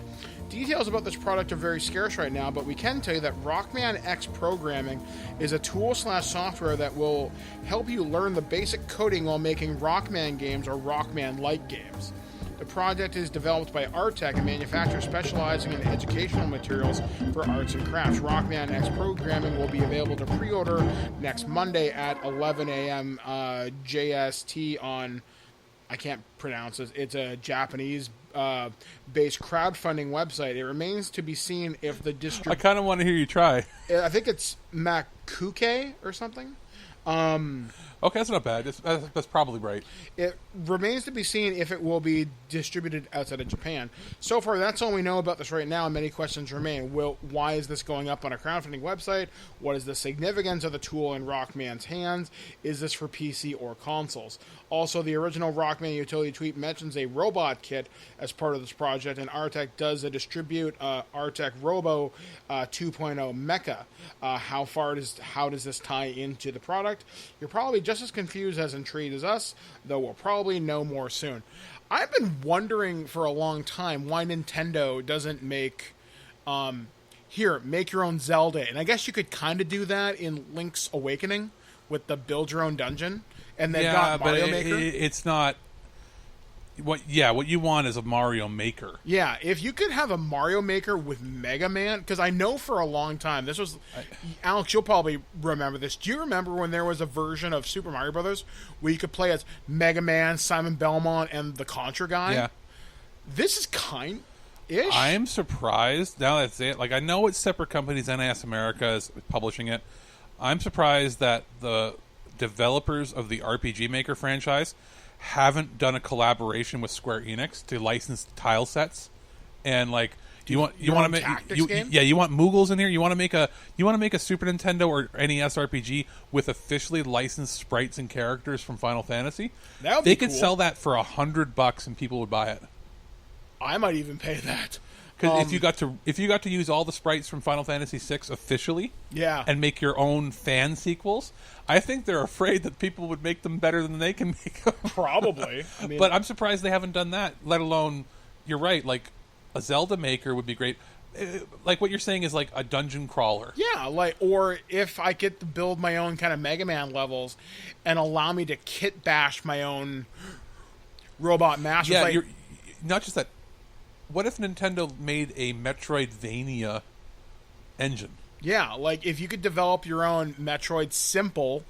Details about this product are very scarce right now, but we can tell you that Rockman X Programming is a tool/software that will help you learn the basic coding while making Rockman games or Rockman-like games. The project is developed by Artec, a manufacturer specializing in educational materials for arts and crafts. Rockman X Programming will be available to pre-order next Monday at 11 a.m. JST on, I can't pronounce it, it's a Japanese based crowdfunding website. It remains to be seen if the I kind of want to hear you try. I think it's Makuke or something. Okay, that's not bad. That's probably right. It remains to be seen if it will be distributed outside of Japan. So far, that's all we know about this right now, and many questions remain. Why is this going up on a crowdfunding website? What is the significance of the tool in Rockman's hands? Is this for PC or consoles? Also, the original Rockman utility tweet mentions a robot kit as part of this project, and Artec does distribute Artec Robo 2.0 Mecha. How does this tie into the product? You're probably just as confused as intrigued as us, though we'll probably know more soon. I've been wondering for a long time why Nintendo doesn't make make your own Zelda. And I guess you could kind of do that in Link's Awakening with the build your own dungeon. And they've got Mario Maker. It's not what you want is a Mario Maker. Yeah, if you could have a Mario Maker with Mega Man, because I know for a long time this was Alex, you'll probably remember this. Do you remember when there was a version of Super Mario Brothers where you could play as Mega Man, Simon Belmont, and the Contra guy? Yeah. This is kind-ish. I am surprised now that I say it. Like, I know it's separate companies. NISAmerica is publishing it. I'm surprised that the developers of the RPG Maker franchise haven't done a collaboration with Square Enix to license tile sets, and like you want to make you want Moogles in here. You want to make a Super Nintendo or NES RPG with officially licensed sprites and characters from Final Fantasy. They could sell that for $100 and people would buy it. I might even pay that. Because if you got to use all the sprites from Final Fantasy VI officially, and make your own fan sequels, I think they're afraid that people would make them better than they can make them. Probably. But I'm surprised they haven't done that. Let alone, you're right. Like a Zelda Maker would be great. Like what you're saying is like a dungeon crawler. Yeah, or if I get to build my own kind of Mega Man levels and allow me to kit bash my own Robot Master. Yeah, you're not just that. What if Nintendo made a Metroidvania engine? Yeah, like if you could develop your own Metroid simple,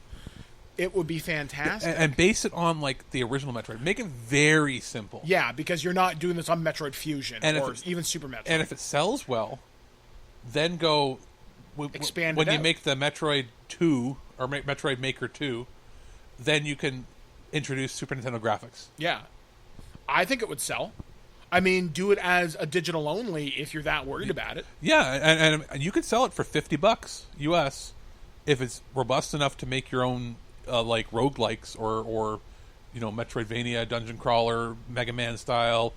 it would be fantastic. And base it on like the original Metroid. Make it very simple. Yeah, because you're not doing this on Metroid Fusion or even Super Metroid. And if it sells well, then go expand when it you out. make the Metroid 2 or Metroid Maker 2, then you can introduce Super Nintendo graphics. Yeah. I think it would sell. I mean, do it as a digital only if you're that worried about it. Yeah, and you could sell it for $50 US if it's robust enough to make your own like roguelikes or Metroidvania, dungeon crawler, Mega Man style.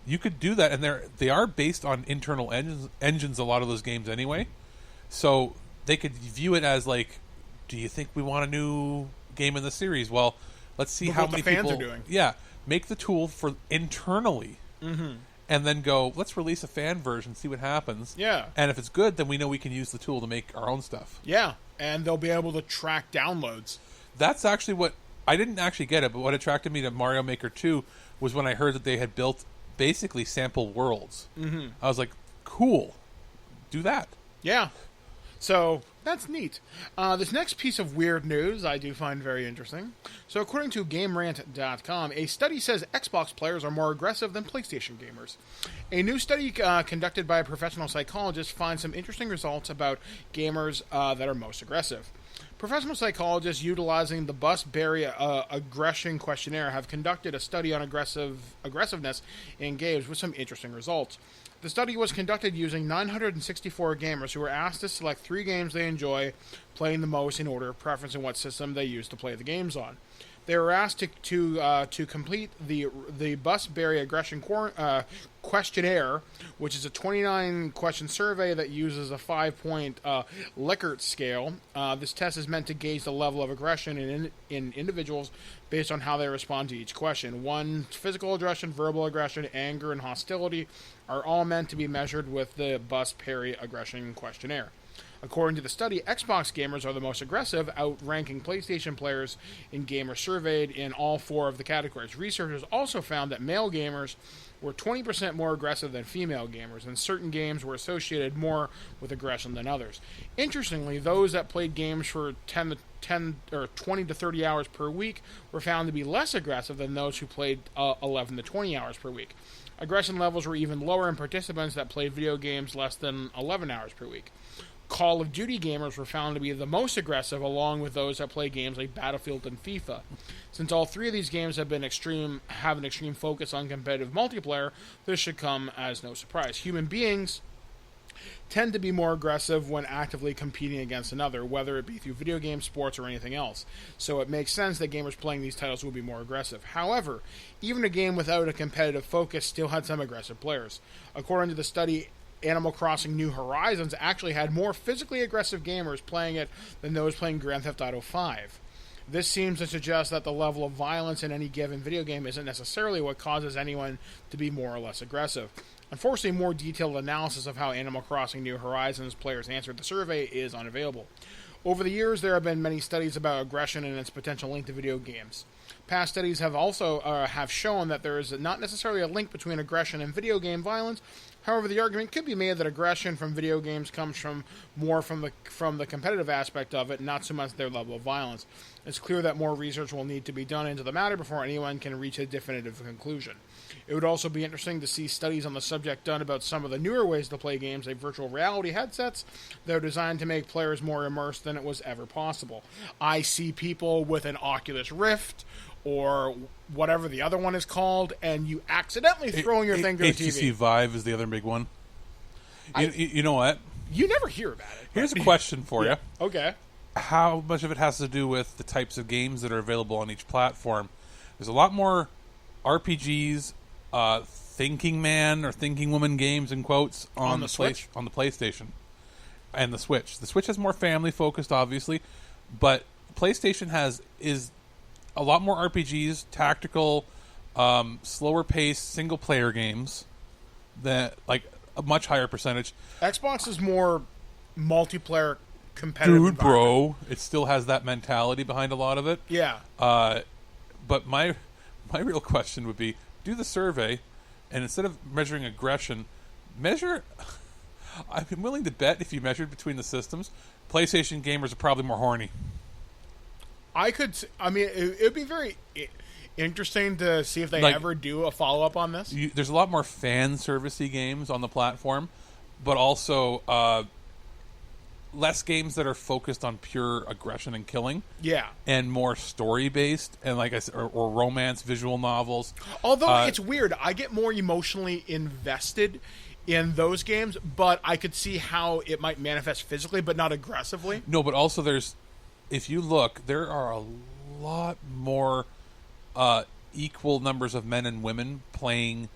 You could do that, and they are based on internal engines. A lot of those games anyway, so they could view it as like, do you think we want a new game in the series? Well, let's see how many fans people are doing. Yeah, make the tool for internally. Mm-hmm. And then go, let's release a fan version, see what happens. Yeah. And if it's good, then we know we can use the tool to make our own stuff. Yeah, and they'll be able to track downloads. That's actually what... I didn't actually get it, but what attracted me to Mario Maker 2 was when I heard that they had built basically sample worlds. Mm-hmm. I was like, cool. Do that. Yeah. So, that's neat. This next piece of weird news I do find very interesting. So, according to GameRant.com, a study says Xbox players are more aggressive than PlayStation gamers. A new study conducted by a professional psychologist finds some interesting results about gamers that are most aggressive. Professional psychologists utilizing the Bus-Berry Aggression Questionnaire have conducted a study on aggressiveness in games with some interesting results. The study was conducted using 964 gamers who were asked to select 3 games they enjoy playing the most in order of preference and what system they use to play the games on. They were asked to complete the Bus-Berry Aggression Questionnaire, which is a 29-question survey that uses a 5-point Likert scale. This test is meant to gauge the level of aggression in individuals based on how they respond to each question. Physical aggression, verbal aggression, anger, and hostility are all meant to be measured with the Bus-Berry Aggression Questionnaire. According to the study, Xbox gamers are the most aggressive, outranking PlayStation players in gamers surveyed in all 4 of the categories. Researchers also found that male gamers were 20% more aggressive than female gamers, and certain games were associated more with aggression than others. Interestingly, those that played games for 20 to 30 hours per week were found to be less aggressive than those who played 11 to 20 hours per week. Aggression levels were even lower in participants that played video games less than 11 hours per week. Call of Duty gamers were found to be the most aggressive, along with those that play games like Battlefield and FIFA. Since all 3 of these games have an extreme focus on competitive multiplayer, this should come as no surprise. Human beings tend to be more aggressive when actively competing against another, whether it be through video games, sports, or anything else. So it makes sense that gamers playing these titles will be more aggressive. However, even a game without a competitive focus still had some aggressive players. According to the study, Animal Crossing New Horizons actually had more physically aggressive gamers playing it than those playing Grand Theft Auto 5. This seems to suggest that the level of violence in any given video game isn't necessarily what causes anyone to be more or less aggressive. Unfortunately, more detailed analysis of how Animal Crossing New Horizons players answered the survey is unavailable. Over the years, there have been many studies about aggression and its potential link to video games. Past studies have also have shown that there is not necessarily a link between aggression and video game violence. However, the argument could be made that aggression from video games comes from the competitive aspect of it, not so much their level of violence. It's clear that more research will need to be done into the matter before anyone can reach a definitive conclusion. It would also be interesting to see studies on the subject done about some of the newer ways to play games, like virtual reality headsets that are designed to make players more immersed than it was ever possible. I see people with an Oculus Rift or whatever the other one is called, and you accidentally throwing your thing to the TV. HTC Vive is the other big one. You know what? You never hear about it. Here's a question for you. Okay. How much of it has to do with the types of games that are available on each platform? There's a lot more RPGs, thinking man or thinking woman games in quotes on the Switch? On the PlayStation and the Switch. The Switch is more family focused, obviously, but PlayStation is a lot more RPGs, tactical, slower paced single player games that like a much higher percentage. Xbox is more multiplayer competitive. Dude, bro, it still has that mentality behind a lot of it. Yeah. But my real question would be, do the survey, and instead of measuring aggression, measure... I'm willing to bet if you measured between the systems, PlayStation gamers are probably more horny. It would be very interesting to see if they ever do a follow-up on this. There's a lot more fan servicey games on the platform, but also less games that are focused on pure aggression and killing. Yeah. And more story-based, and like I said, or romance, visual novels. Although it's weird, I get more emotionally invested in those games, but I could see how it might manifest physically, but not aggressively. No, but also if you look, there are a lot more equal numbers of men and women playing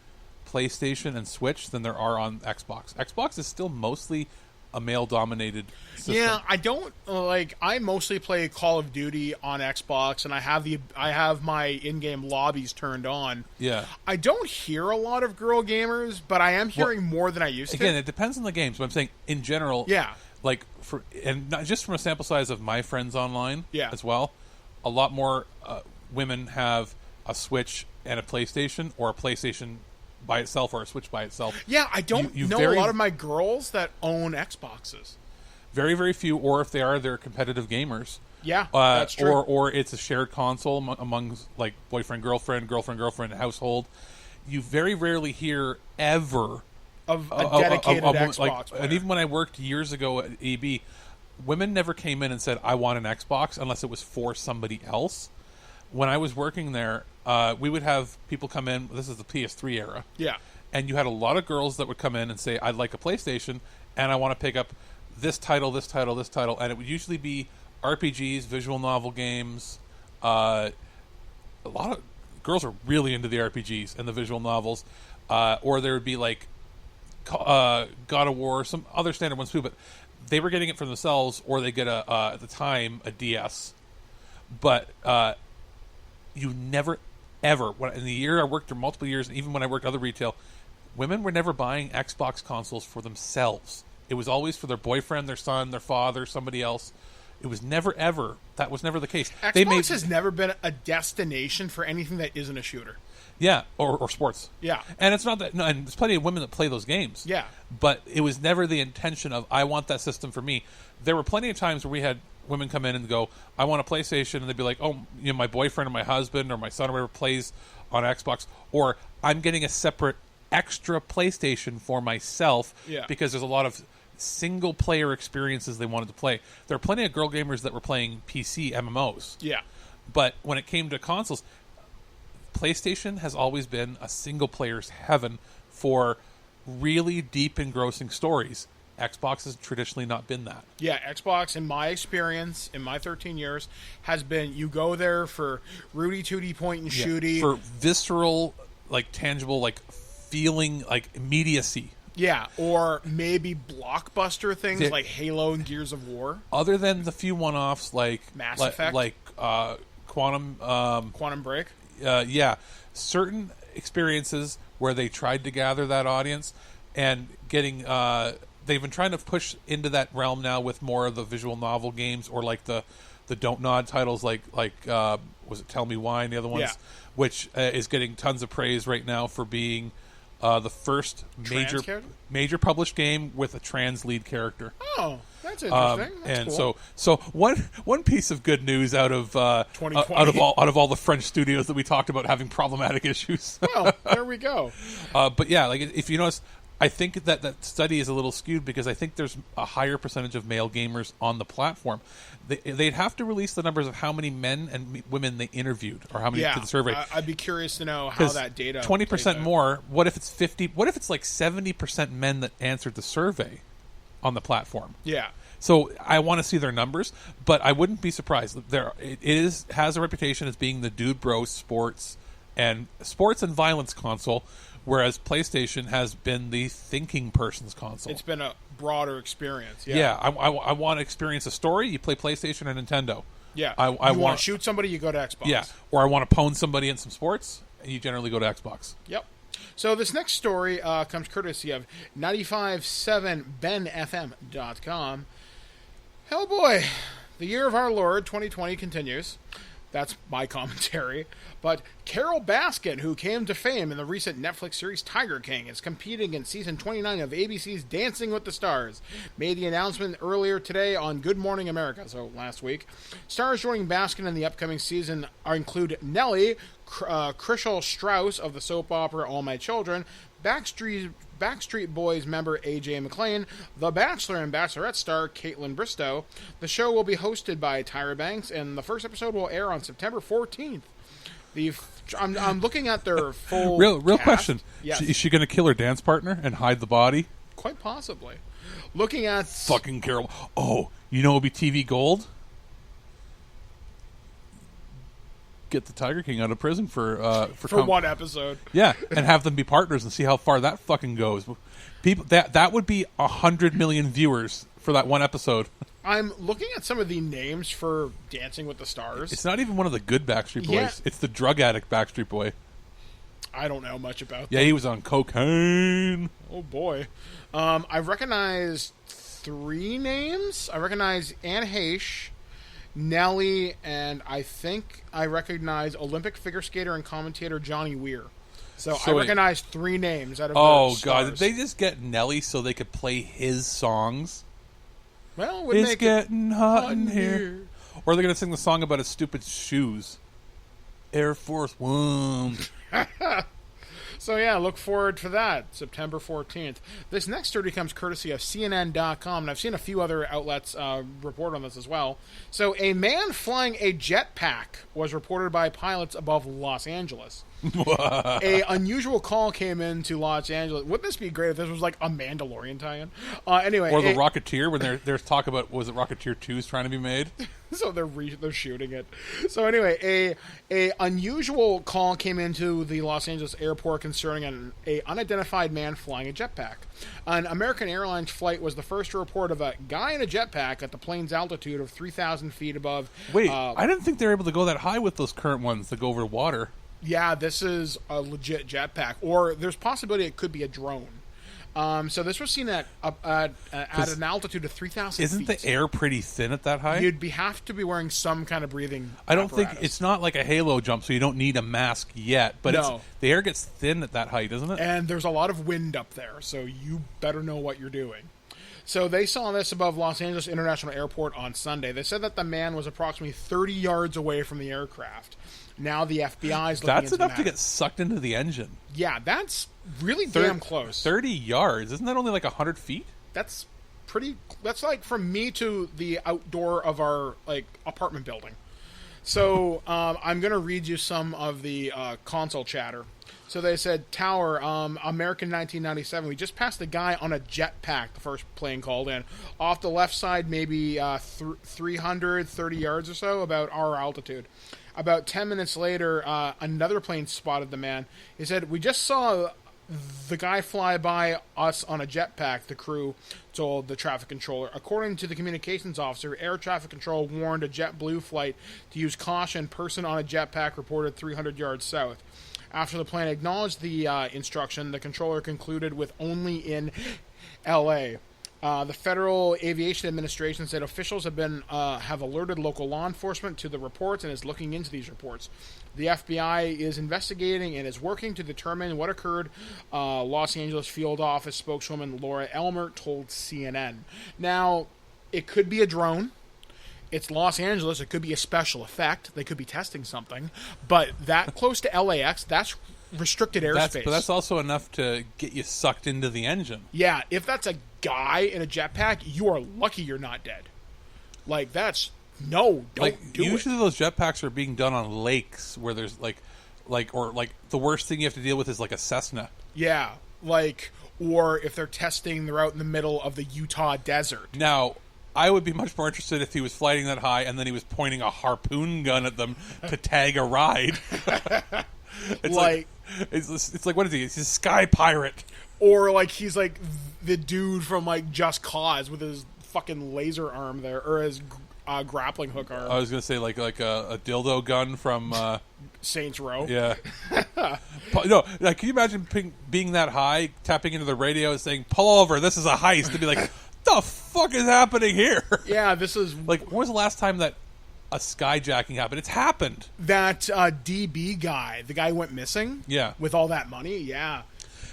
PlayStation and Switch than there are on Xbox. Xbox is still mostly a male-dominated system. Yeah, I don't I mostly play Call of Duty on Xbox, and I have my in-game lobbies turned on. Yeah. I don't hear a lot of girl gamers, but I am hearing more than I used to. Again, it depends on the games, but I'm saying in general, yeah. Like and not just from a sample size of my friends online, yeah. as well. A lot more women have a Switch and a PlayStation, or a PlayStation by itself, or a Switch by itself. Yeah, I don't know a lot of my girls that own Xboxes. Very, very few, or if they are, they're competitive gamers. Yeah, that's true. Or it's a shared console among like boyfriend, girlfriend, household. You very rarely hear ever of a dedicated Xbox player. And even when I worked years ago at EB, women never came in and said, I want an Xbox, unless it was for somebody else. When I was working there, we would have people come in. This is the PS3 era. Yeah. And you had a lot of girls that would come in and say, I'd like a PlayStation, and I want to pick up this title, this title, this title. And it would usually be RPGs, visual novel games. A lot of girls are really into the RPGs and the visual novels. Or there would be like God of War, some other standard ones too. But they were getting it for themselves, or they get, at the time, a DS. But you never, ever, in the year I worked, or multiple years, even when I worked other retail, women were never buying Xbox consoles for themselves. It was always for their boyfriend, their son, their father, somebody else. It was never, ever, that was never the case. Xbox has never been a destination for anything that isn't a shooter. Yeah, or sports. Yeah. And it's not that, no, and there's plenty of women that play those games. Yeah. But it was never the intention of, I want that system for me. There were plenty of times where we had women come in and go, I want a PlayStation, and they'd be like, oh, my boyfriend or my husband or my son or whatever plays on Xbox, or I'm getting a separate extra PlayStation for myself, because there's a lot of single player experiences they wanted to play. There are plenty of girl gamers that were playing PC MMOs. Yeah. But when it came to consoles, PlayStation has always been a single player's heaven for really deep, engrossing stories. Xbox has traditionally not been that. Yeah, Xbox, in my experience, in my 13 years, has been, you go there for Rudy Tooty point and shooty. For visceral, like tangible, like feeling, like immediacy. Yeah, or maybe blockbuster things like Halo and Gears of War. Other than the few one-offs like Mass Effect, like Quantum Break. Yeah, certain experiences where they tried to gather that audience and getting. They've been trying to push into that realm now with more of the visual novel games, or like the Don't Nod titles, like was it Tell Me Why and the other ones, which is getting tons of praise right now for being the first major published game with a trans lead character. Oh, that's interesting. That's cool. So one piece of good news out of 2020. out of all the French studios that we talked about having problematic issues. Well, there we go. But yeah, like if you notice, I think that study is a little skewed because I think there's a higher percentage of male gamers on the platform. They'd have to release the numbers of how many men and women they interviewed, or how many to the survey. I'd be curious to know how that data. 20% more. What if it's 50? What if it's like 70% men that answered the survey on the platform? Yeah. So I want to see their numbers, but I wouldn't be surprised. It has a reputation as being the dude bro sports and violence console, whereas PlayStation has been the thinking person's console. It's been a broader experience. Yeah, I want to experience a story. You play PlayStation or Nintendo. Yeah, I want to shoot somebody, you go to Xbox. Yeah, or I want to pwn somebody in some sports, and you generally go to Xbox. Yep. So this next story comes courtesy of 957benfm.com. Hell boy, the year of our Lord 2020 continues. That's my commentary. But Carol Baskin, who came to fame in the recent Netflix series Tiger King, is competing in season 29 of ABC's Dancing with the Stars. Made the announcement earlier today on Good Morning America, so last week. Stars joining Baskin in the upcoming season include Nellie, Chrishell Strauss of the soap opera All My Children, Backstreet Boys member AJ McLean, The Bachelor and Bachelorette star Caitlin Bristow. The show will be hosted by Tyra Banks, and the first episode will air on September 14th. I'm looking at their full real cast. question. Yes. Is she going to kill her dance partner and hide the body? Quite possibly. Looking at Fucking Carol. Oh, you know it would be TV gold? Get the Tiger King out of prison for one episode. Yeah, and have them be partners and see how far that fucking goes. People that would be 100 million viewers for that one episode. I'm looking at some of the names for Dancing with the Stars. It's not even one of the good Backstreet Boys. Yeah. It's the drug addict Backstreet Boy. I don't know much about Yeah, them. he was on cocaine. Oh boy. I recognize 3 names. I recognize Anne Heche, Nelly, and I think I recognize Olympic figure skater and commentator Johnny Weir. So I recognize 3 names out of the stars. Did they just get Nelly so they could play his songs? Well, it would It's make getting hot in here. here. Or are they going to sing the song about his stupid shoes? Air Force One. So yeah, look forward to that, September 14th. This next story comes courtesy of CNN.com, and I've seen a few other outlets report on this as well. So a man flying a jetpack was reported by pilots above Los Angeles. A unusual call came into Los Angeles. Wouldn't this be great if this was like a Mandalorian tie-in? Anyway, Or the Rocketeer, when there's talk about, was it Rocketeer 2 is trying to be made? So they're shooting it. So anyway, a unusual call came into the Los Angeles airport concerning an unidentified man flying a jetpack. An American Airlines flight was the first to report of a guy in a jetpack at the plane's altitude of 3,000 feet above. Wait, I didn't think they were able to go that high with those current ones that go over water. Yeah, this is a legit jetpack, or there's possibility it could be a drone. So this was seen at an altitude of 3,000 feet. Isn't the air pretty thin at that height? You'd have to be wearing some kind of breathing I don't apparatus. think it's not like a halo jump, so you don't need a mask yet. But No. the air gets thin at that height, isn't it? And there's a lot of wind up there, so you better know what you're doing. So they saw this above Los Angeles International Airport on Sunday. They said that the man was approximately 30 yards away from the aircraft. Now the FBI is looking That's into the enough to matter. get sucked into the engine. Yeah, that's really damn close. 30 yards. Isn't that only like 100 feet? That's pretty. That's like from me to the outdoor of our apartment building. So I'm going to read you some of the console chatter. So they said, Tower, American 1997. We just passed a guy on a jetpack, the first plane called in. Off the left side, maybe 330 yards or so, about our altitude. About 10 minutes later, another plane spotted the man. He said, we just saw the guy fly by us on a jetpack, the crew told the traffic controller. According to the communications officer, air traffic control warned a JetBlue flight to use caution. Person on a jetpack reported 300 yards south. After the plane acknowledged the instruction, the controller concluded with only in L.A. The Federal Aviation Administration said officials have alerted local law enforcement to the reports and is looking into these reports. The FBI is investigating and is working to determine what occurred. Los Angeles Field Office spokeswoman Laura Elmer told CNN. Now, it could be a drone. It's Los Angeles. It could be a special effect. They could be testing something. But that close to LAX, that's restricted airspace. But that's also enough to get you sucked into the engine. Yeah, if that's a guy in a jetpack, you are lucky you're not dead. Don't do it. Usually those jetpacks are being done on lakes where there's the worst thing you have to deal with is like a Cessna. Yeah, or if they're testing, they're out in the middle of the Utah desert. Now, I would be much more interested if he was flying that high and then he was pointing a harpoon gun at them to tag a ride. It's like what is he? He's a sky pirate. Or he's like the dude from Just Cause with his fucking laser arm there, or his grappling hook arm. I was gonna say like a dildo gun from Saints Row. Yeah. No, can you imagine being that high, tapping into the radio and saying, "Pull over, this is a heist," to be like, the fuck is happening here? Yeah, this is when was the last time that a skyjacking happened? It's happened. That DB guy, the guy who went missing. Yeah, with all that money. Yeah,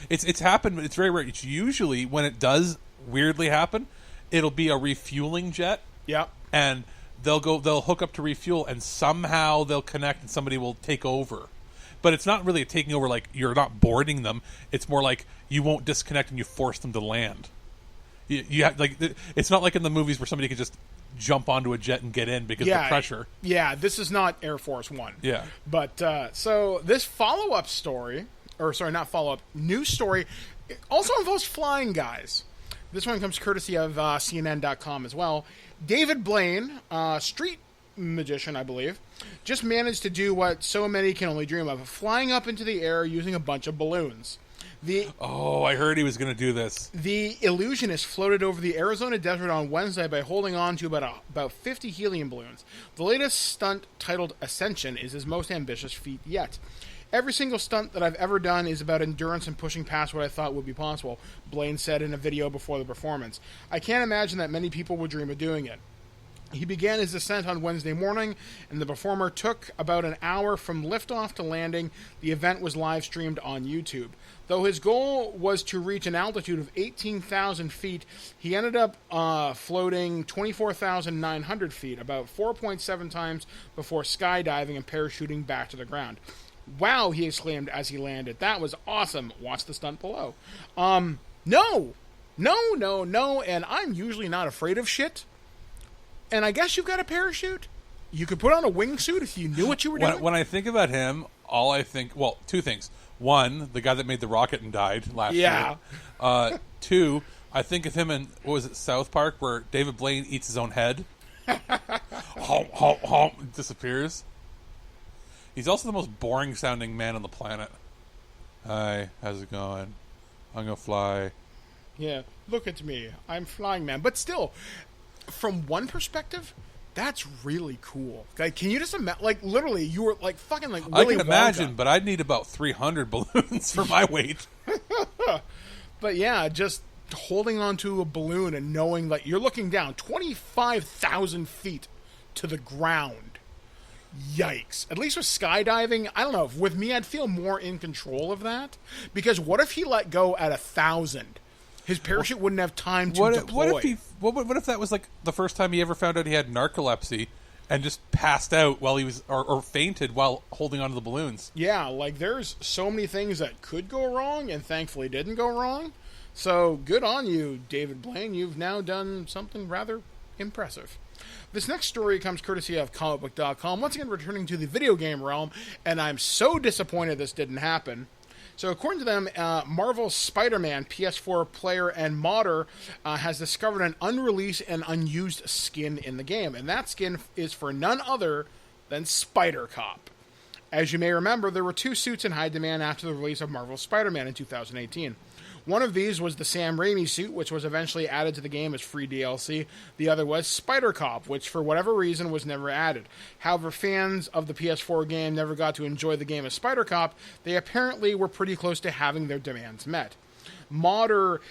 it's happened, but it's very rare. It's usually when it does weirdly happen, it'll be a refueling jet. Yep, and they'll hook up to refuel, and somehow they'll connect, and somebody will take over. but it's not really taking over. Like you're not boarding them. It's more like you won't disconnect and you force them to land. You have, like, it's not like in the movies where somebody can just jump onto a jet and get in because of the pressure. Yeah, this is not Air Force One. Yeah. But, so this follow-up story, not follow-up, news story, also involves flying guys. This one comes courtesy of CNN.com as well. David Blaine, street magician, I believe, just managed to do what so many can only dream of, flying up into the air using a bunch of balloons. I heard he was going to do this. The illusionist floated over the Arizona desert on Wednesday by holding on to about 50 helium balloons. The latest stunt, titled Ascension, is his most ambitious feat yet. Every single stunt that I've ever done is about endurance and pushing past what I thought would be possible, Blaine said in a video before the performance. I can't imagine that many people would dream of doing it. He began his descent on Wednesday morning, and the performer took about an hour from liftoff to landing. The event was live-streamed on YouTube. Though his goal was to reach an altitude of 18,000 feet, he ended up floating 24,900 feet, about 4.7 times before skydiving and parachuting back to the ground. Wow, he exclaimed as he landed. That was awesome. Watch the stunt below. No, and I'm usually not afraid of shit. And I guess you've got a parachute. You could put on a wingsuit if you knew what you were doing. When I think about him, all I think... Well, two things. One, the guy that made the rocket and died last year. Two, I think of him in, what was it, South Park, where David Blaine eats his own head. Honk, honk, honk, disappears. He's also the most boring-sounding man on the planet. Hi, how's it going? I'm going to fly. Yeah, look at me. I'm flying man. But still... From one perspective, that's really cool. Like, can you just imagine? Like, literally, you were like fucking like Willy I can Wonka. imagine, but I'd need about 300 balloons for my weight. But yeah, just holding onto a balloon and knowing that you're looking down 25,000 feet to the ground. Yikes. At least with skydiving, I don't know. With me, I'd feel more in control of that. Because what if he let go at 1,000? His parachute wouldn't have time to deploy. What if that was like the first time he ever found out he had narcolepsy and just passed out while he was, or fainted while holding onto the balloons? Yeah, like there's so many things that could go wrong and thankfully didn't go wrong. So good on you, David Blaine. You've now done something rather impressive. This next story comes courtesy of comicbook.com. Once again, returning to the video game realm, and I'm so disappointed this didn't happen. So according to them, Marvel's Spider-Man PS4 player and modder has discovered an unreleased and unused skin in the game. And that skin is for none other than Spider-Cop. As you may remember, there were two suits in high demand after the release of Marvel's Spider-Man in 2018. One of these was the Sam Raimi suit, which was eventually added to the game as free DLC. The other was Spider-Cop, which for whatever reason was never added. However, fans of the PS4 game never got to enjoy the game as Spider-Cop. They apparently were pretty close to having their demands met. Modder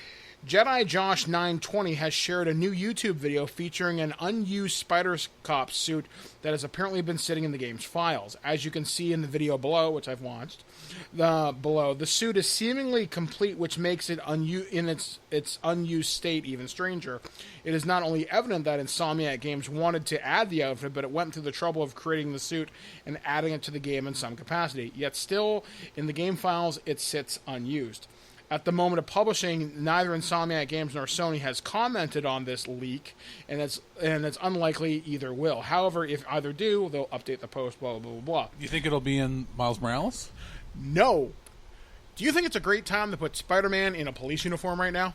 Jedi Josh 920 has shared a new YouTube video featuring an unused Spider-Cop suit that has apparently been sitting in the game's files. As you can see in the video below, which I've watched, the suit is seemingly complete, which makes it in its unused state even stranger. It is not only evident that Insomniac Games wanted to add the outfit, but it went through the trouble of creating the suit and adding it to the game in some capacity. Yet still, in the game files, it sits unused. At the moment of publishing, neither Insomniac Games nor Sony has commented on this leak, and it's unlikely either will. However, if either do, they'll update the post, blah, blah, blah, blah. You think it'll be in Miles Morales? No. Do you think it's a great time to put Spider-Man in a police uniform right now?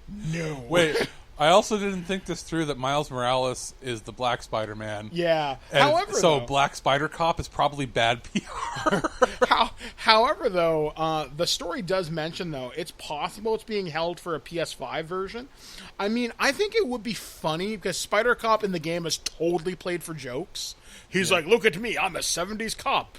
No. Wait, I also didn't think this through that Miles Morales is the Black Spider-Man. Yeah. However, Black Spider-Cop is probably bad PR. However, though, the story does mention, though, it's possible it's being held for a PS5 version. I mean, I think it would be funny because Spider-Cop in the game is totally played for jokes. He's like, look at me, I'm a 70s cop,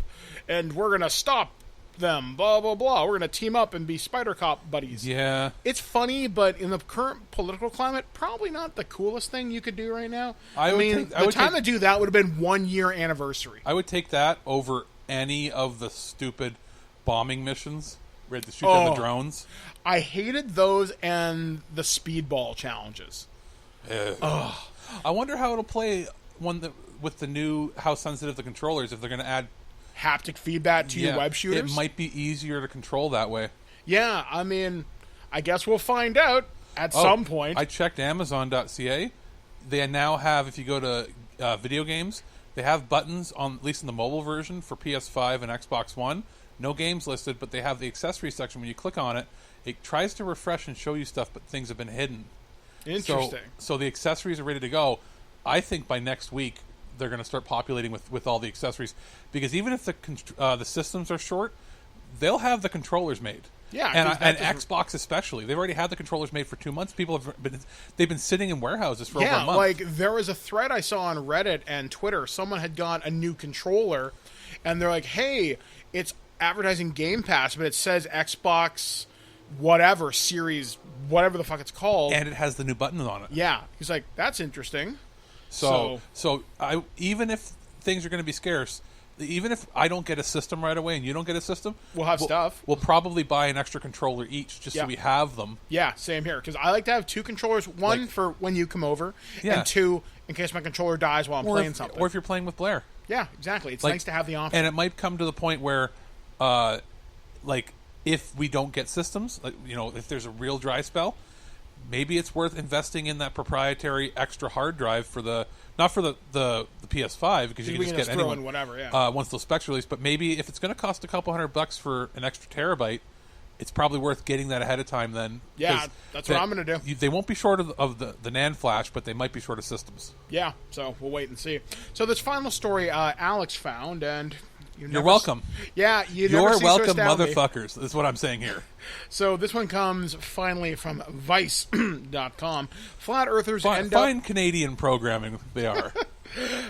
and we're going to stop them, blah, blah, blah. We're going to team up and be Spider-Cop buddies. Yeah. It's funny, but in the current political climate, probably not the coolest thing you could do right now. The time to do that would have been 1 year anniversary. I would take that over any of the stupid bombing missions where you had to shoot down the drones. I hated those and the speedball challenges. I wonder how it'll play with the new how sensitive the controllers, if they're going to add haptic feedback to your web shooters. It might be easier to control that way. Yeah, I mean, I guess we'll find out at some point. I checked Amazon.ca. They now have, if you go to video games, they have buttons on, at least in the mobile version, for PS5 and Xbox One. No games listed, but they have the accessories section. When you click on it, it tries to refresh and show you stuff, but things have been hidden. Interesting. So the accessories are ready to go. I think by next week they're going to start populating with all the accessories, because even if the systems are short, they'll have the controllers made. Yeah, and Xbox especially. They've already had the controllers made for 2 months. People they've been sitting in warehouses for over a month. Like there was a thread I saw on Reddit and Twitter. Someone had got a new controller, and they're like, "Hey, it's advertising Game Pass, but it says Xbox whatever series, whatever the fuck it's called, and it has the new button on it." Yeah, he's like, "That's interesting." So even if things are going to be scarce, even if I don't get a system right away and you don't get a system, we'll have stuff. We'll probably buy an extra controller each just so we have them. Yeah, same here. Because I like to have two controllers. One for when you come over, and two in case my controller dies while I'm playing something. Or if you're playing with Blair. Yeah, exactly. It's nice to have the option. And it might come to the point where, if we don't get systems, if there's a real dry spell, maybe it's worth investing in that proprietary extra hard drive for not for the PS5, because you can just get anyone whatever, once those specs release. But maybe if it's going to cost a couple $100 for an extra terabyte, it's probably worth getting that ahead of time. Then that's what I'm going to do. They won't be short of the NAND flash, but they might be short of systems. Yeah, so we'll wait and see. So this final story, Alex found, and you're welcome. Yeah, you're welcome, motherfuckers. That's what I'm saying here. So this one comes finally from Vice.com. Flat Earthers fine Canadian programming they are.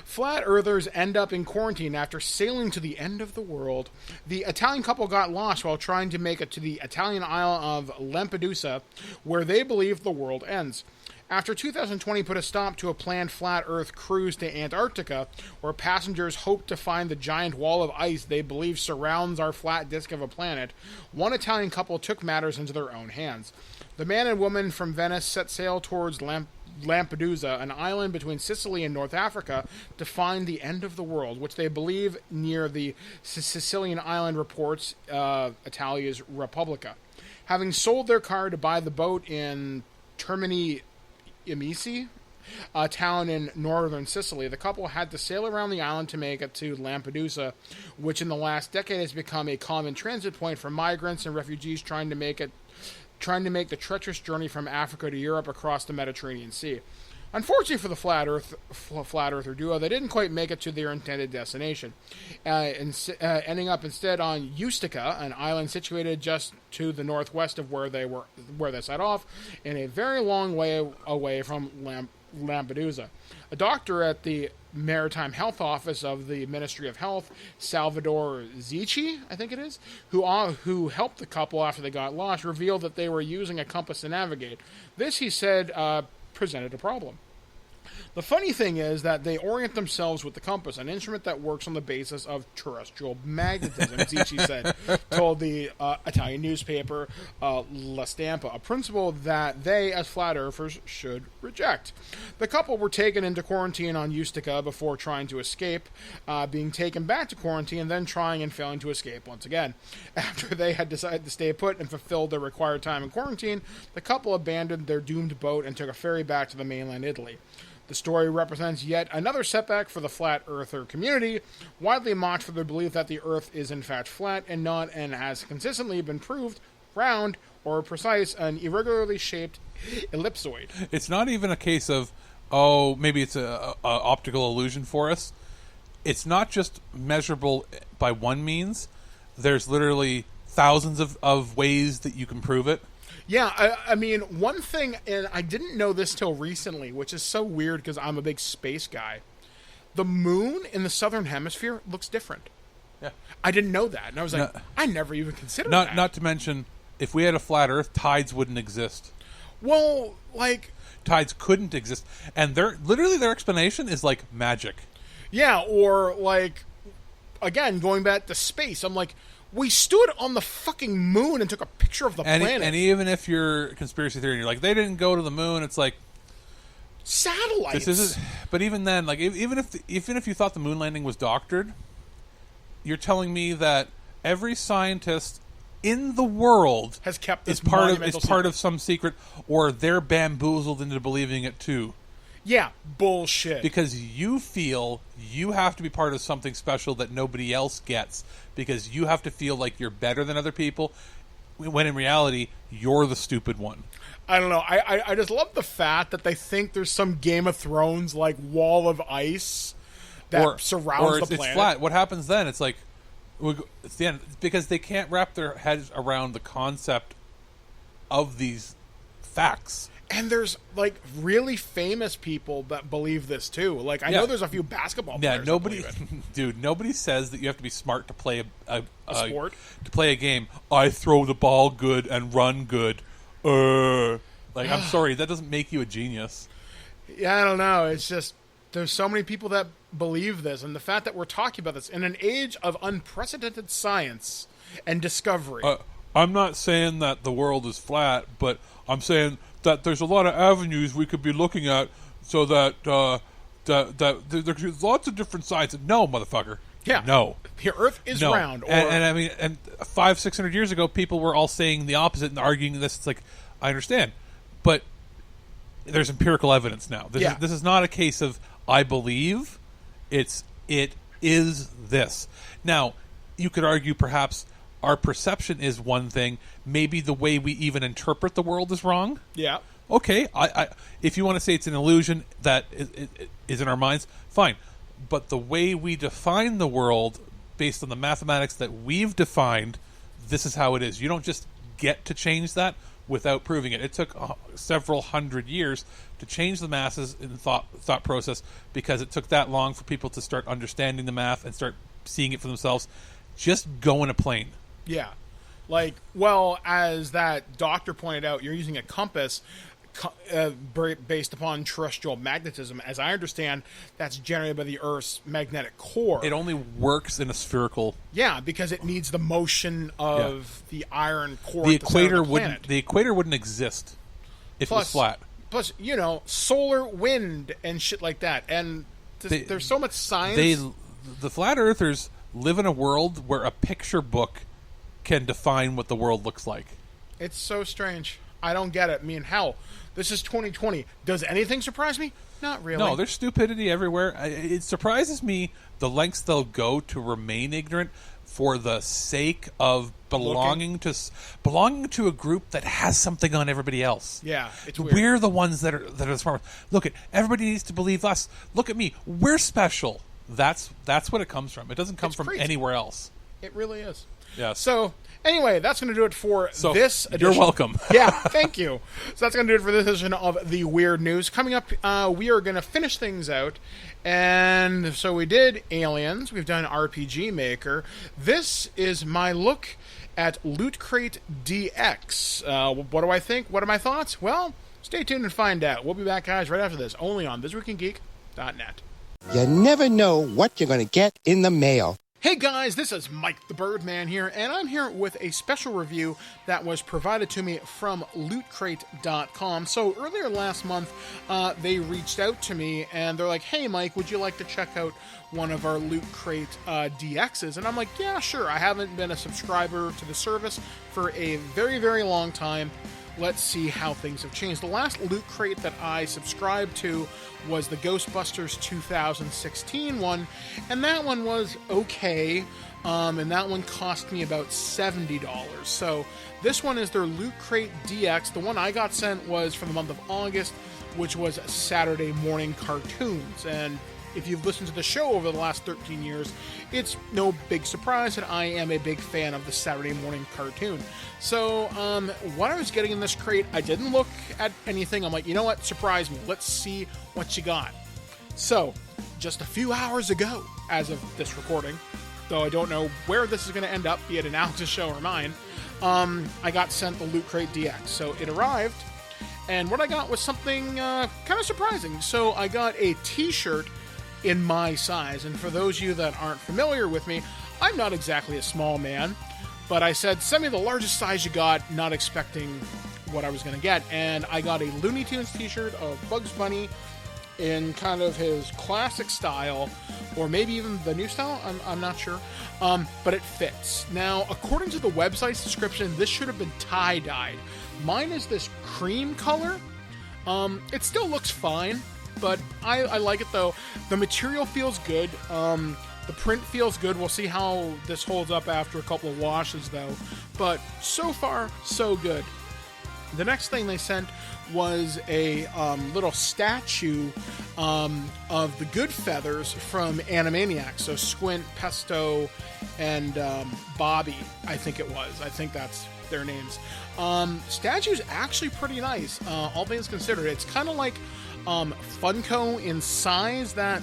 Flat Earthers end up in quarantine after sailing to the end of the world. The Italian couple got lost while trying to make it to the Italian island of Lampedusa, where they believe the world ends. After 2020 put a stop to a planned flat Earth cruise to Antarctica, where passengers hope to find the giant wall of ice they believe surrounds our flat disk of a planet, one Italian couple took matters into their own hands. The man and woman from Venice set sail towards Lampedusa, an island between Sicily and North Africa, to find the end of the world, which they believe near the Sicilian island, reports Italia's Repubblica. Having sold their car to buy the boat in Termini Immisi, a town in northern Sicily, the couple had to sail around the island to make it to Lampedusa, which in the last decade has become a common transit point for migrants and refugees trying to make the treacherous journey from Africa to Europe across the Mediterranean Sea. Unfortunately for the Flat Earther duo, they didn't quite make it to their intended destination, ending up instead on Ustica, an island situated just to the northwest of where they set off, and a very long way away from Lampedusa. A doctor at the Maritime Health Office of the Ministry of Health, Salvador Zichi, I think it is, who helped the couple after they got lost, revealed that they were using a compass to navigate. This, he said, presented a problem. The funny thing is that they orient themselves with the compass, an instrument that works on the basis of terrestrial magnetism, Zichi said, told the Italian newspaper La Stampa, a principle that they, as flat earthers, should reject. The couple were taken into quarantine on Ustica before trying to escape, being taken back to quarantine, then trying and failing to escape once again. After they had decided to stay put and fulfilled their required time in quarantine, the couple abandoned their doomed boat and took a ferry back to the mainland Italy. The story represents yet another setback for the flat earther community, widely mocked for their belief that the Earth is in fact flat and not, and has consistently been proved, round or precise, an irregularly shaped ellipsoid. It's not even a case of, maybe it's a optical illusion for us. It's not just measurable by one means. There's literally thousands of ways that you can prove it. Yeah, I mean, one thing, and I didn't know this till recently, which is so weird because I'm a big space guy. The moon in the southern hemisphere looks different. Yeah. I didn't know that. And I was like, I never even considered that. Not to mention, if we had a flat Earth, tides wouldn't exist. Well, tides couldn't exist. And their explanation is like magic. Yeah, or again, going back to space, I'm like, we stood on the fucking moon and took a picture of the planet. And even if you're a conspiracy theory and you're like, they didn't go to the moon, it's like satellites. But even then, even if you thought the moon landing was doctored, you're telling me that every scientist in the world has kept this part of some secret, or they're bamboozled into believing it too. Yeah, bullshit. Because you feel you have to be part of something special that nobody else gets, because you have to feel like you're better than other people, when in reality, you're the stupid one. I don't know. I just love the fact that they think there's some Game of Thrones like wall of ice that surrounds the planet. It's flat. What happens then? It's like, it's the end, because they can't wrap their heads around the concept of these facts. And there's like really famous people that believe this too. Like I know there's a few basketball players. Yeah, nobody, dude. Nobody says that you have to be smart to play a sport, to play a game. I throw the ball good and run good. Like I'm sorry, that doesn't make you a genius. Yeah, I don't know. It's just there's so many people that believe this, and the fact that we're talking about this in an age of unprecedented science and discovery. I'm not saying that the world is flat, but I'm saying that there's a lot of avenues we could be looking at, so that there's lots of different sides. No, motherfucker. Yeah. No. The Earth is round. And I mean, and 500-600 years ago, people were all saying the opposite and arguing this. It's like, I understand, but there's empirical evidence now. This is not a case of I believe. It is this. Now, you could argue perhaps our perception is one thing. Maybe the way we even interpret the world is wrong. Yeah. Okay. If you want to say it's an illusion that is in our minds, fine. But the way we define the world, based on the mathematics that we've defined, this is how it is. You don't just get to change that without proving it. It took several hundred years to change the masses in the thought process, because it took that long for people to start understanding the math and start seeing it for themselves. Just go in a plane. Yeah. Like, well, as that doctor pointed out, you're using a compass based upon terrestrial magnetism. As I understand, that's generated by the Earth's magnetic core. It only works in a spherical... Yeah, because it needs the motion of the iron core. The equator wouldn't exist if it was flat. Plus, solar wind and shit like that. And there's so much science. The flat earthers live in a world where a picture book can define what the world looks like. It's so strange. I don't get it. I mean, hell, this is 2020. Does anything surprise me? Not really. No, there's stupidity everywhere. It surprises me the lengths they'll go to remain ignorant for the sake of belonging to a group that has something on everybody else. Yeah, it's weird. We're the ones that are smart. Look, everybody needs to believe us. Look at me. We're special. That's what it comes from. It doesn't come from anywhere else. It really is. Yeah. So, anyway, that's going to do it for this edition. You're welcome. Yeah, thank you. So that's going to do it for this edition of The Weird News. Coming up, we are going to finish things out. And so we did Aliens. We've done RPG Maker. This is my look at Loot Crate DX. What do I think? What are my thoughts? Well, stay tuned and find out. We'll be back, guys, right after this, only on ThisWeekInGeek.net. You never know what you're going to get in the mail. Hey guys, this is Mike the Birdman here, and I'm here with a special review that was provided to me from LootCrate.com. So earlier last month, they reached out to me, and they're like, hey Mike, would you like to check out one of our Loot Crate DXs? And I'm like, yeah, sure. I haven't been a subscriber to the service for a very, very long time. Let's see how things have changed. The last Loot Crate that I subscribed to was the Ghostbusters 2016 one, and that one was okay, and that one cost me about $70. So this one is their Loot Crate DX. The one I got sent was for the month of August, which was Saturday morning cartoons, and if you've listened to the show over the last 13 years, it's no big surprise that I am a big fan of the Saturday morning cartoon. So, what I was getting in this crate, I didn't look at anything. I'm like, you know what? Surprise me. Let's see what you got. So, just a few hours ago, as of this recording, though I don't know where this is going to end up, be it an Alex's show or mine, I got sent the Loot Crate DX. So, it arrived, and what I got was something kind of surprising. So, I got a t-shirt in my size, and for those of you that aren't familiar with me, I'm not exactly a small man, but I said, send me the largest size you got, not expecting what I was going to get, and I got a Looney Tunes t-shirt of Bugs Bunny in kind of his classic style, or maybe even the new style. I'm not sure, but it fits. Now, according to the website's description, this should have been tie-dyed. Mine is this cream color. It still looks fine, but I like it though. The material feels good. The print feels good. We'll see how this holds up after a couple of washes though. But so far, so good. The next thing they sent was a little statue of the Good Feathers from Animaniacs. So Squint, Pesto, and Bobby, I think it was. I think that's their names. Statue's actually pretty nice, all things considered. It's kind of like Funko in size, that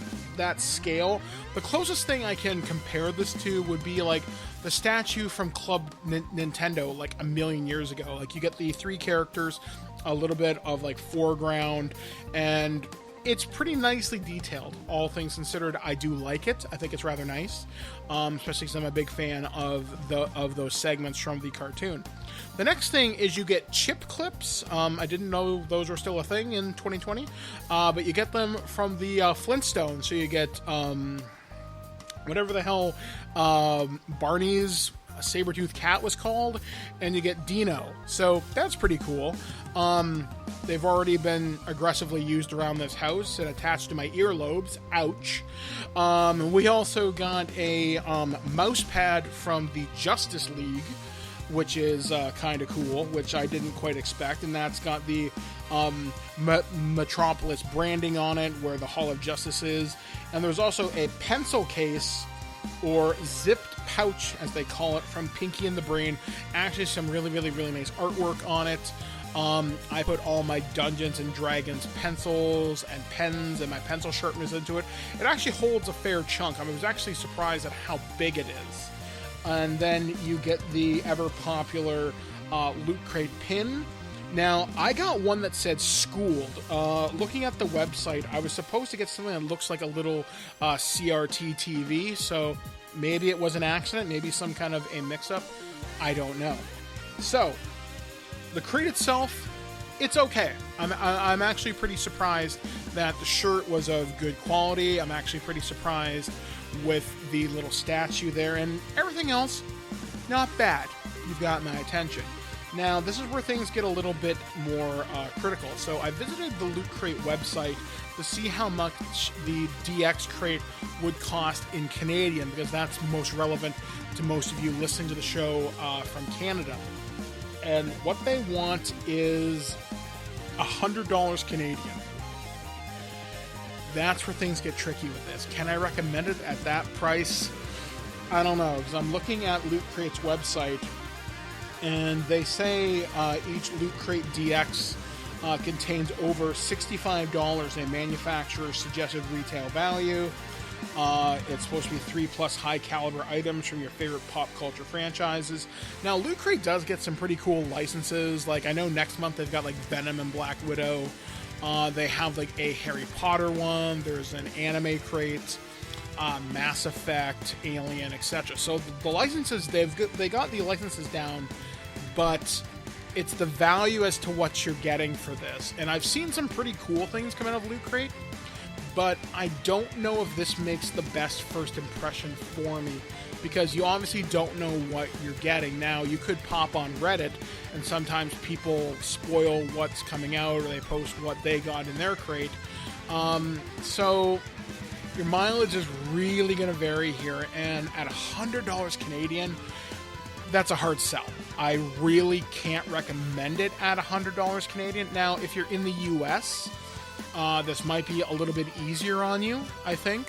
scale. The closest thing I can compare this to would be like the statue from Club Nintendo like a million years ago. Like you get the 3 characters, a little bit of like foreground, and it's pretty nicely detailed, all things considered. I do like it. I think it's rather nice, especially because I'm a big fan of those segments from the cartoon. The next thing is you get chip clips. I didn't know those were still a thing in 2020, but you get them from the Flintstones. So you get whatever the hell Barney's saber-toothed cat was called, and you get Dino. So that's pretty cool. They've already been aggressively used around this house and attached to my earlobes. Ouch. We also got a mouse pad from the Justice League, which is kind of cool, which I didn't quite expect. And that's got the Metropolis branding on it, where the Hall of Justice is. And there's also a pencil case, or zipped pouch, as they call it, from Pinky and the Brain. Actually, some really, really, really nice artwork on it. I put all my Dungeons and Dragons pencils and pens and my pencil sharpeners into it. It actually holds a fair chunk. I was actually surprised at how big it is. And then you get the ever-popular Loot Crate pin. Now, I got one that said Schooled. Looking at the website, I was supposed to get something that looks like a little CRT TV, so maybe it was an accident, maybe some kind of a mix-up. I don't know. So, the crate itself, it's okay. I'm actually pretty surprised that the shirt was of good quality. I'm actually pretty surprised with the little statue there, and everything else, not bad. You've got my attention. Now, this is where things get a little bit more critical. So I visited the Loot Crate website to see how much the DX crate would cost in Canadian, because that's most relevant to most of you listening to the show from Canada. And what they want is $100 Canadian. That's where things get tricky with this. Can I recommend it at that price? I don't know, because I'm looking at Loot Crate's website, and they say each Loot Crate DX contains over $65 in manufacturer's suggested retail value. It's supposed to be 3+ high-caliber items from your favorite pop culture franchises. Now, Loot Crate does get some pretty cool licenses. Like, I know next month they've got, like, Venom and Black Widow. They have, like, a Harry Potter one. There's an anime crate. Mass Effect, Alien, etc. So the licenses, they got the licenses down, but it's the value as to what you're getting for this. And I've seen some pretty cool things come out of Loot Crate, but I don't know if this makes the best first impression for me, because you obviously don't know what you're getting. Now, you could pop on Reddit, and sometimes people spoil what's coming out, or they post what they got in their crate. So your mileage is really going to vary here, and at $100 Canadian, that's a hard sell. I really can't recommend it at $100 Canadian. Now, if you're in the US, this might be a little bit easier on you, I think,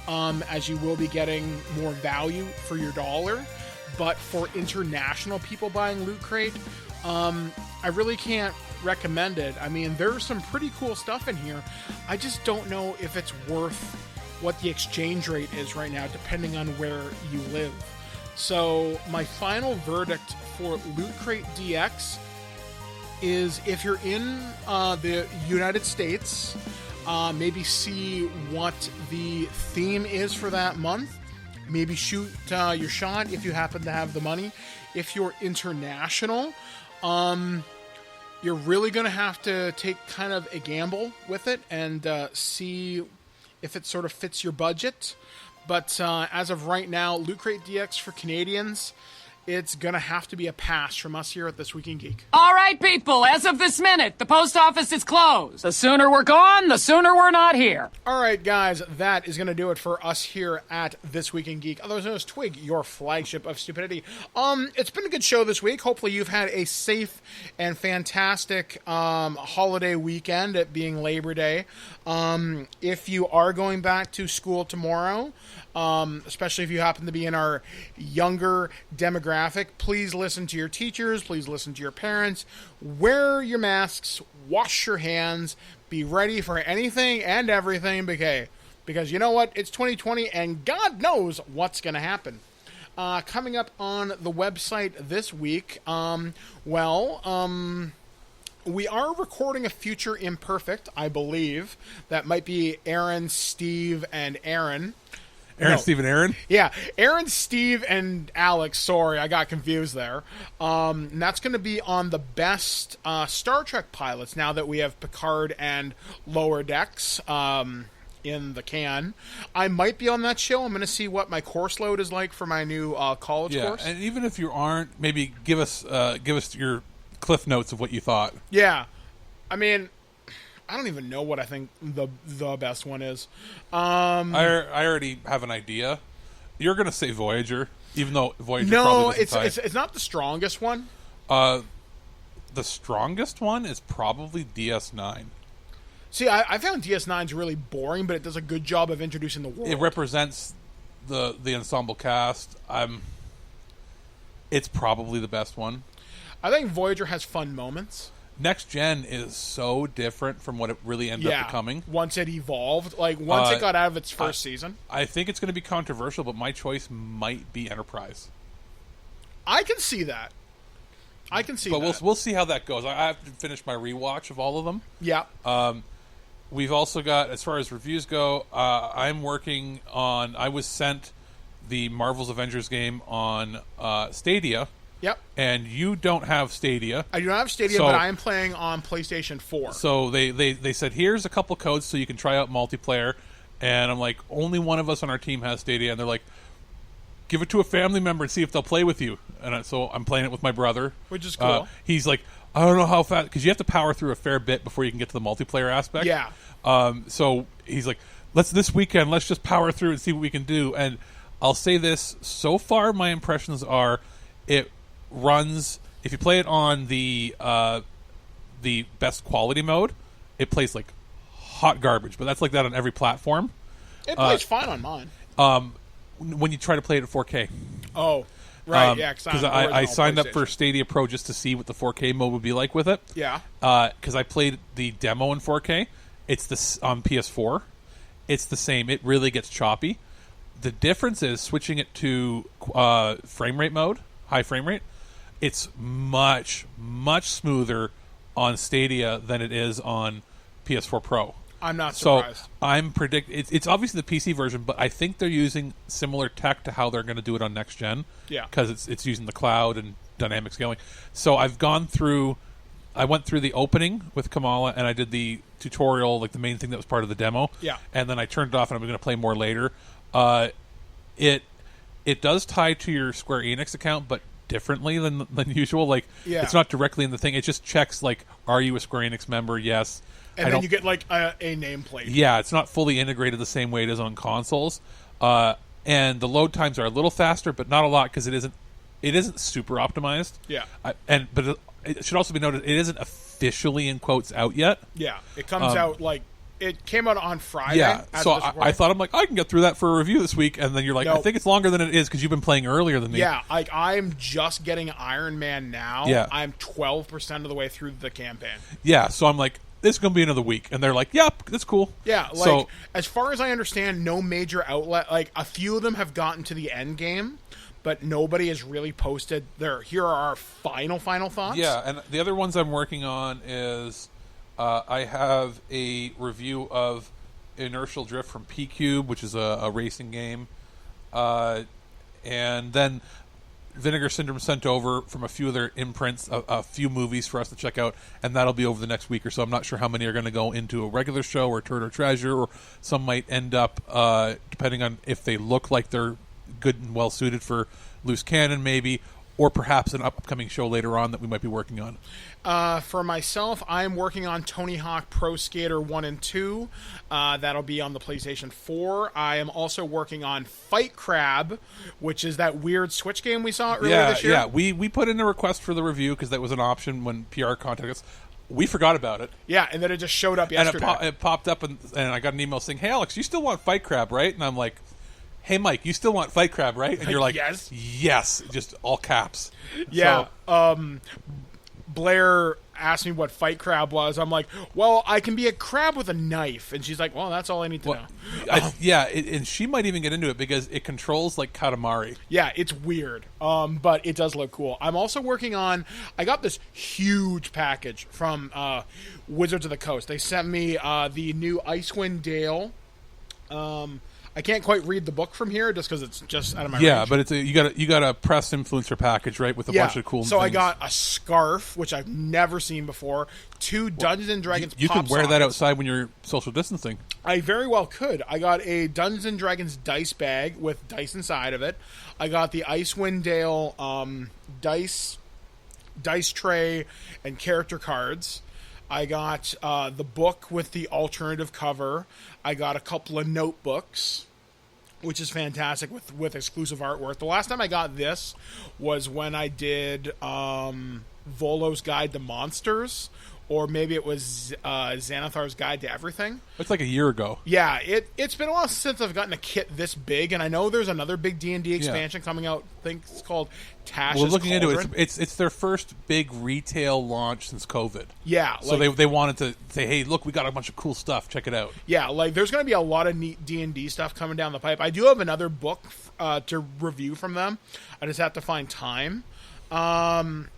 as you will be getting more value for your dollar. But for international people buying Loot Crate, I really can't recommend it. I mean, there's some pretty cool stuff in here. I just don't know if it's worth what the exchange rate is right now, depending on where you live. So my final verdict for Loot Crate DX is, if you're in the United States, maybe see what the theme is for that month. Maybe shoot your shot if you happen to have the money. If you're international, you're really going to have to take kind of a gamble with it and see if it sort of fits your budget. But as of right now, Loot Crate DX for Canadians, it's going to have to be a pass from us here at This Week in Geek. All right, people, as of this minute, the post office is closed. The sooner we're gone, the sooner we're not here. All right, guys, that is going to do it for us here at This Week in Geek, otherwise known as TWIG, your flagship of stupidity. It's been a good show this week. Hopefully you've had a safe and fantastic holiday weekend, it being Labor Day. If you are going back to school tomorrow, especially if you happen to be in our younger demographic, please listen to your teachers, please listen to your parents, wear your masks, wash your hands, be ready for anything and everything, because you know what, it's 2020 and God knows what's going to happen. Coming up on the website this week, we are recording a future imperfect, I believe. That might be Aaron, Steve, and Aaron. Steve, and Aaron? Yeah, Aaron, Steve, and Alex. Sorry, I got confused there. And that's going to be on the best Star Trek pilots now that we have Picard and Lower Decks in the can. I might be on that show. I'm going to see what my course load is like for my new college course. And even if you aren't, maybe give us your cliff notes of what you thought. Yeah. I mean, I don't even know what I think the best one is. I already have an idea. You're going to say Voyager, even though Voyager no, probably it's not the strongest one. The strongest one is probably DS9. See, I found DS9's really boring, but it does a good job of introducing the world. It represents the ensemble cast. It's probably the best one. I think Voyager has fun moments. Next Gen is so different from what it really ended up becoming. Once it evolved, once it got out of its first season. I think it's going to be controversial, but my choice might be Enterprise. I can see that. But we'll see how that goes. I have to finish my rewatch of all of them. Yeah. We've also got, as far as reviews go, I'm working on... I was sent the Marvel's Avengers game on Stadia. Yep. And you don't have Stadia. I do not have Stadia, but I am playing on PlayStation 4. So they said, here's a couple codes so you can try out multiplayer. And I'm like, only one of us on our team has Stadia. And they're like, give it to a family member and see if they'll play with you. And so I'm playing it with my brother. Which is cool. He's like, I don't know how fast... Because you have to power through a fair bit before you can get to the multiplayer aspect. Yeah. So he's like, this weekend, let's just power through and see what we can do. And I'll say this, so far my impressions are it runs... If you play it on the best quality mode, it plays like hot garbage. But that's like that on every platform. It plays fine on mine. When you try to play it at 4K. Oh, right, because I signed up for Stadia Pro just to see what the 4K mode would be like with it. Yeah. Because I played the demo in 4K. It's on PS4. It's the same. It really gets choppy. The difference is switching it to frame rate mode, high frame rate. It's much, much smoother on Stadia than it is on PS4 Pro. I'm not surprised. So I'm it's obviously the PC version, but I think they're using similar tech to how they're going to do it on next gen. Yeah, because it's using the cloud and dynamic scaling. So I went through the opening with Kamala, and I did the tutorial, like the main thing that was part of the demo. Yeah, and then I turned it off, and I'm going to play more later. It does tie to your Square Enix account, but differently than usual. Like, it's not directly in the thing. It just checks, like, are you a Square Enix member? Yes. And then you get, like, a nameplate. Yeah, it's not fully integrated the same way it is on consoles. And the load times are a little faster, but not a lot, because it isn't super optimized. Yeah. But it should also be noted, it isn't officially, in quotes, out yet. Yeah. It comes out, like, it came out on Friday. Yeah, so I thought, I'm like, I can get through that for a review this week, and then you're like, nope. I think it's longer than it is because you've been playing earlier than me. Yeah, like, I'm just getting Iron Man now. Yeah. I'm 12% of the way through the campaign. Yeah, so I'm like, this is going to be another week. And they're like, yep, that's cool. Yeah, like, as far as I understand, no major outlet, like, a few of them have gotten to the end game, but nobody has really posted here are our final thoughts. Yeah, and the other ones I'm working on is I have a review of Inertial Drift from P-Cube, which is a racing game. And then Vinegar Syndrome sent over from a few of their imprints, a few movies for us to check out, and that'll be over the next week or so. I'm not sure how many are going to go into a regular show or Turd or Treasure, or some might end up, depending on if they look like they're good and well suited for loose cannon, maybe, or perhaps an upcoming show later on that we might be working on. For myself, I'm working on Tony Hawk Pro Skater 1 and 2. That'll be on the PlayStation 4. I am also working on Fight Crab, which is that weird Switch game we saw earlier this year. Yeah, we put in a request for the review because that was an option when PR contacted us. We forgot about it. Yeah, and then it just showed up yesterday. And it popped up, and I got an email saying, "Hey, Alex, you still want Fight Crab, right?" And I'm like, "Hey, Mike, you still want Fight Crab, right?" And you're like, yes, just all caps. Yeah. So, Blair asked me what Fight Crab was. I'm like, well, I can be a crab with a knife. And she's like, well, that's all I need to know. And she might even get into it because it controls like Katamari. Yeah, it's weird, but it does look cool. I'm also working on, I got this huge package from Wizards of the Coast. They sent me the new Icewind Dale. I can't quite read the book from here just because it's just out of my range. Yeah, but you got a press influencer package, right, with a bunch of cool so things. I got a scarf, which I've never seen before, 2 Dungeons & Dragons You pop can wear that sockets. outside when you're social distancing. I very well could. I got a Dungeons & Dragons dice bag with dice inside of it. I got the Icewind Dale dice tray and character cards. I got the book with the alternative cover. I got a couple of notebooks, which is fantastic with exclusive artwork. The last time I got this was when I did Volo's Guide to Monsters, or maybe it was Xanathar's Guide to Everything. It's like a year ago. Yeah, it's been a while since I've gotten a kit this big, and I know there's another big D&D expansion coming out. I think it's called Tash's We're looking Cauldron. into it. It's their first big retail launch since COVID. Yeah. So they wanted to say, hey, look, we got a bunch of cool stuff. Check it out. Yeah, like there's going to be a lot of neat D&D stuff coming down the pipe. I do have another book to review from them. I just have to find time. I've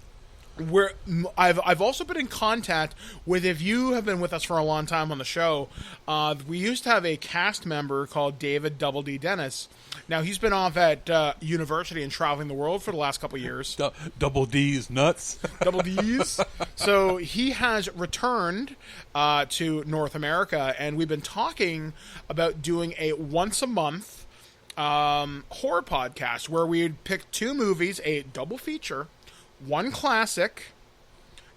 also been in contact with, if you have been with us for a long time on the show, we used to have a cast member called David Double D Dennis. Now, he's been off at university and traveling the world for the last couple of years. Double D's nuts. Double D's. So he has returned to North America, and we've been talking about doing a once-a-month horror podcast where we'd pick 2 movies, a double feature, 1 classic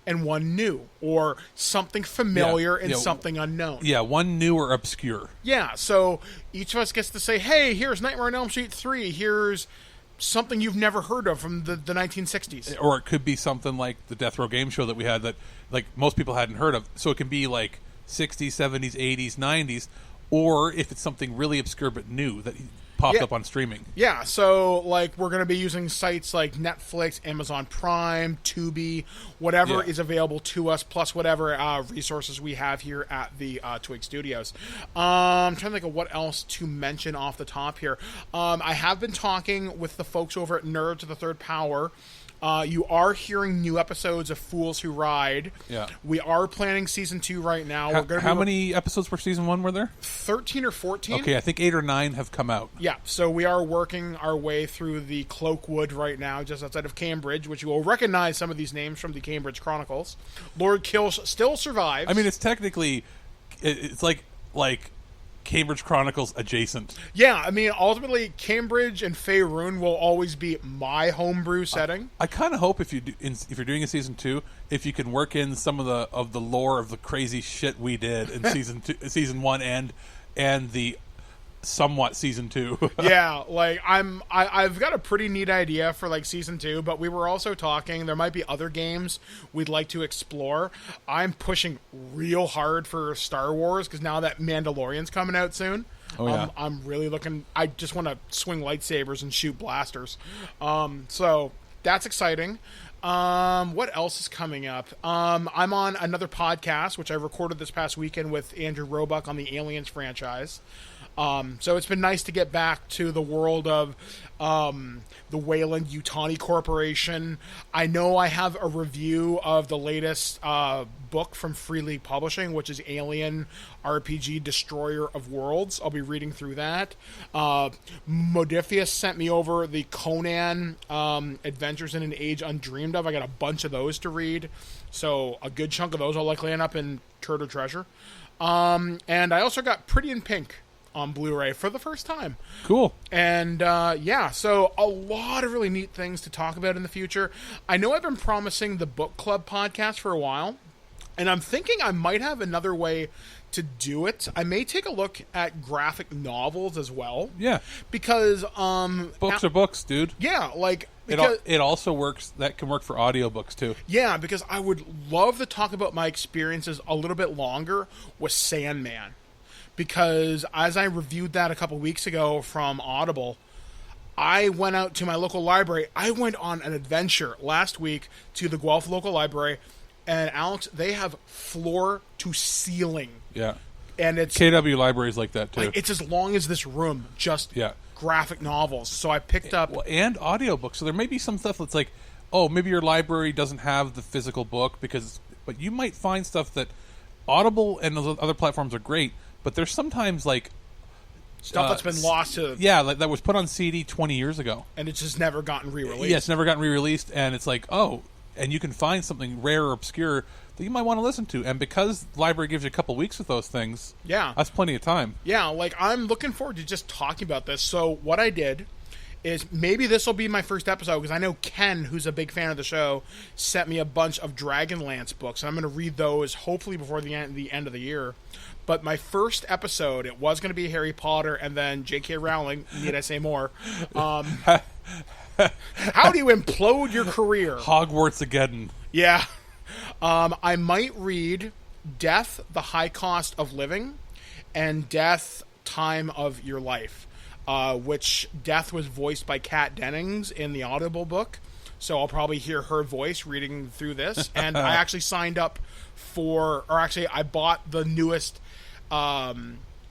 and 1 new, or something familiar and something unknown. Yeah, 1 new or obscure. Yeah, so each of us gets to say, hey, here's Nightmare on Elm Street 3, here's something you've never heard of from the 1960s. Or it could be something like the Death Row Game Show that we had that like most people hadn't heard of. So it can be like 60s, 70s, 80s, 90s, or if it's something really obscure but new that popped up on streaming. Yeah, so like we're going to be using sites like Netflix, Amazon Prime, Tubi, whatever is available to us, plus whatever resources we have here at the TWIG Studios. I'm trying to think of what else to mention off the top here. I have been talking with the folks over at Nerds of the Third Power. You are hearing new episodes of Fools Who Ride. Yeah. We are planning season 2 right now. How many episodes for season 1 were there? 13 or 14. Okay, I think 8 or 9 have come out. Yeah, so we are working our way through the Cloakwood right now, just outside of Cambridge, which you will recognize some of these names from the Cambridge Chronicles. Lord Kills still survives. I mean, it's technically, it's like Cambridge Chronicles adjacent. Yeah, I mean, ultimately, Cambridge and Faerun will always be my homebrew setting. I kind of hope if you're doing a season 2, if you can work in some of the lore of the crazy shit we did in season 1 and the somewhat season 2. Yeah, like I've got a pretty neat idea for like season 2, but we were also talking there might be other games we'd like to explore. I'm pushing real hard for Star Wars because now that Mandalorian's coming out soon. Oh, yeah. I'm really looking. I just want to swing lightsabers and shoot blasters. So that's exciting. What else is coming up? I'm on another podcast, which I recorded this past weekend with Andrew Roebuck on the Aliens franchise. So it's been nice to get back to the world of the Weyland-Yutani Corporation. I know I have a review of the latest book from Free League Publishing, which is Alien RPG Destroyer of Worlds. I'll be reading through that. Modifius sent me over the Conan Adventures in an Age Undreamed Of. I got a bunch of those to read. So a good chunk of those will likely end up in Turtle Treasure. And I also got Pretty in Pink on Blu-ray for the first time. Cool. And so a lot of really neat things to talk about in the future. I know I've been promising the book club podcast for a while, and I'm thinking I might have another way to do it. I may take a look at graphic novels as well. Yeah. Because books are books, dude. Yeah, like it also works. That can work for audiobooks too. Yeah, because I would love to talk about my experiences a little bit longer with Sandman. Because as I reviewed that a couple weeks ago from Audible, I went out to my local library. I went on an adventure last week to the Guelph local library, and Alex, they have floor to ceiling. Yeah. And it's KW libraries like that too. Like, it's as long as this room, just graphic novels. So I picked up and audiobooks. So there may be some stuff that's like, oh, maybe your library doesn't have the physical book but you might find stuff that Audible and those other platforms are great. But there's sometimes, like... stuff that's been lost to... Yeah, like, that was put on CD 20 years ago. And it's just never gotten re-released. Yeah, it's never gotten re-released, and it's like, oh, and you can find something rare or obscure that you might want to listen to. And because the library gives you a couple weeks with those things, that's plenty of time. Yeah, like, I'm looking forward to just talking about this. So what I did is maybe this will be my first episode, because I know Ken, who's a big fan of the show, sent me a bunch of Dragonlance books, and I'm going to read those hopefully before the end of the year. But my first episode, it was going to be Harry Potter and then J.K. Rowling. Need I say more? How do you implode your career? Hogwarts-ageddon. Yeah. I might read Death, The High Cost of Living, and Death, Time of Your Life, which Death was voiced by Kat Dennings in the Audible book. So I'll probably hear her voice reading through this. And I actually signed up I bought the newest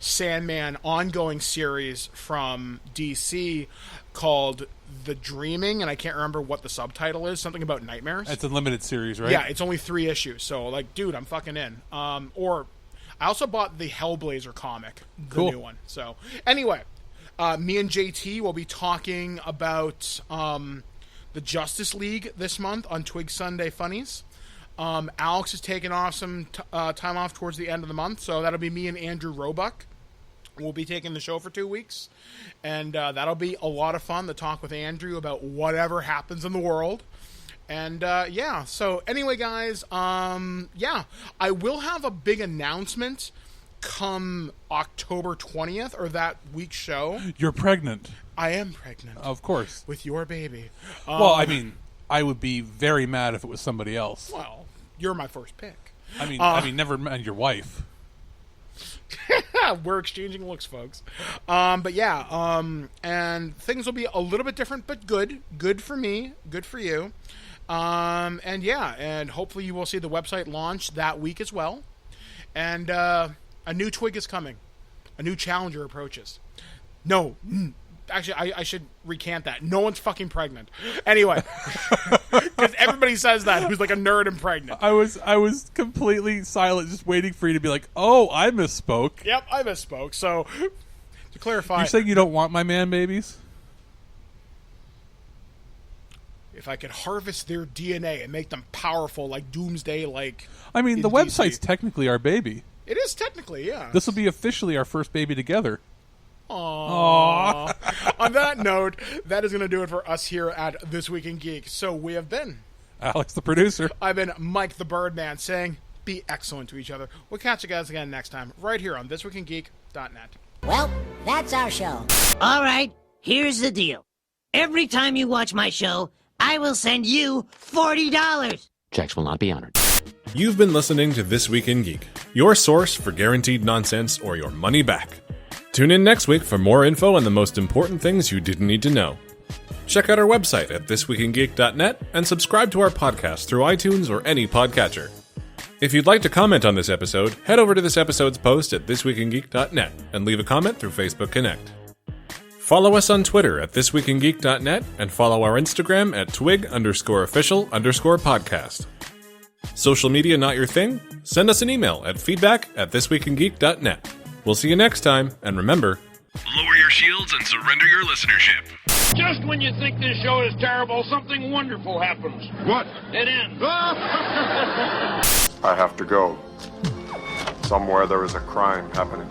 Sandman ongoing series from DC called The Dreaming, and I can't remember what the subtitle is. Something about nightmares. It's a limited series, right? Yeah, it's only 3 issues. So, like, dude, I'm fucking in. Or I also bought the Hellblazer comic, the new one. So, anyway, me and JT will be talking about the Justice League this month on Twig Sunday Funnies. Alex is taking off some time off towards the end of the month, so that'll be me and Andrew Roebuck. We'll be taking the show for 2 weeks, and that'll be a lot of fun to talk with Andrew about whatever happens in the world. And so anyway, guys, I will have a big announcement come October 20th, or that week's show. You're pregnant. I am pregnant. Of course. With your baby. Well, I mean, I would be very mad if it was somebody else. Well, you're my first pick. I mean, never mind your wife. We're exchanging looks, folks. And things will be a little bit different, but good. Good for me. Good for you. And hopefully you will see the website launch that week as well. And a new Twig is coming. A new challenger approaches. No. Actually, I should recant that. No one's fucking pregnant. Anyway, because everybody says that who's like a nerd and pregnant. I was completely silent, just waiting for you to be like, "Oh, I misspoke." Yep, I misspoke. So, to clarify, you're saying you don't want my man babies? If I could harvest their DNA and make them powerful like Doomsday, like I mean, the website's technically our baby. It is technically, yeah. This will be officially our first baby together. Aww. On that note, that is going to do it for us here at This Week in Geek. So we have been Alex, the producer. I've been Mike, the Birdman, saying be excellent to each other. We'll catch you guys again next time, right here on ThisWeekInGeek.net. Well, that's our show. All right, here's the deal. Every time you watch my show, I will send you $40. Checks will not be honored. You've been listening to This Week in Geek, your source for guaranteed nonsense or your money back. Tune in next week for more info on the most important things you didn't need to know. Check out our website at ThisWeekInGeek.net and subscribe to our podcast through iTunes or any podcatcher. If you'd like to comment on this episode, head over to this episode's post at ThisWeekInGeek.net and leave a comment through Facebook Connect. Follow us on Twitter at ThisWeekInGeek.net and follow our Instagram at twig_official_podcast. Social media not your thing? Send us an email at feedback@ThisWeekInGeek.net. We'll see you next time, and remember, Lower your shields and surrender your listenership. Just when you think this show is terrible, something wonderful happens. What? It ends. I have to go. Somewhere there is a crime happening.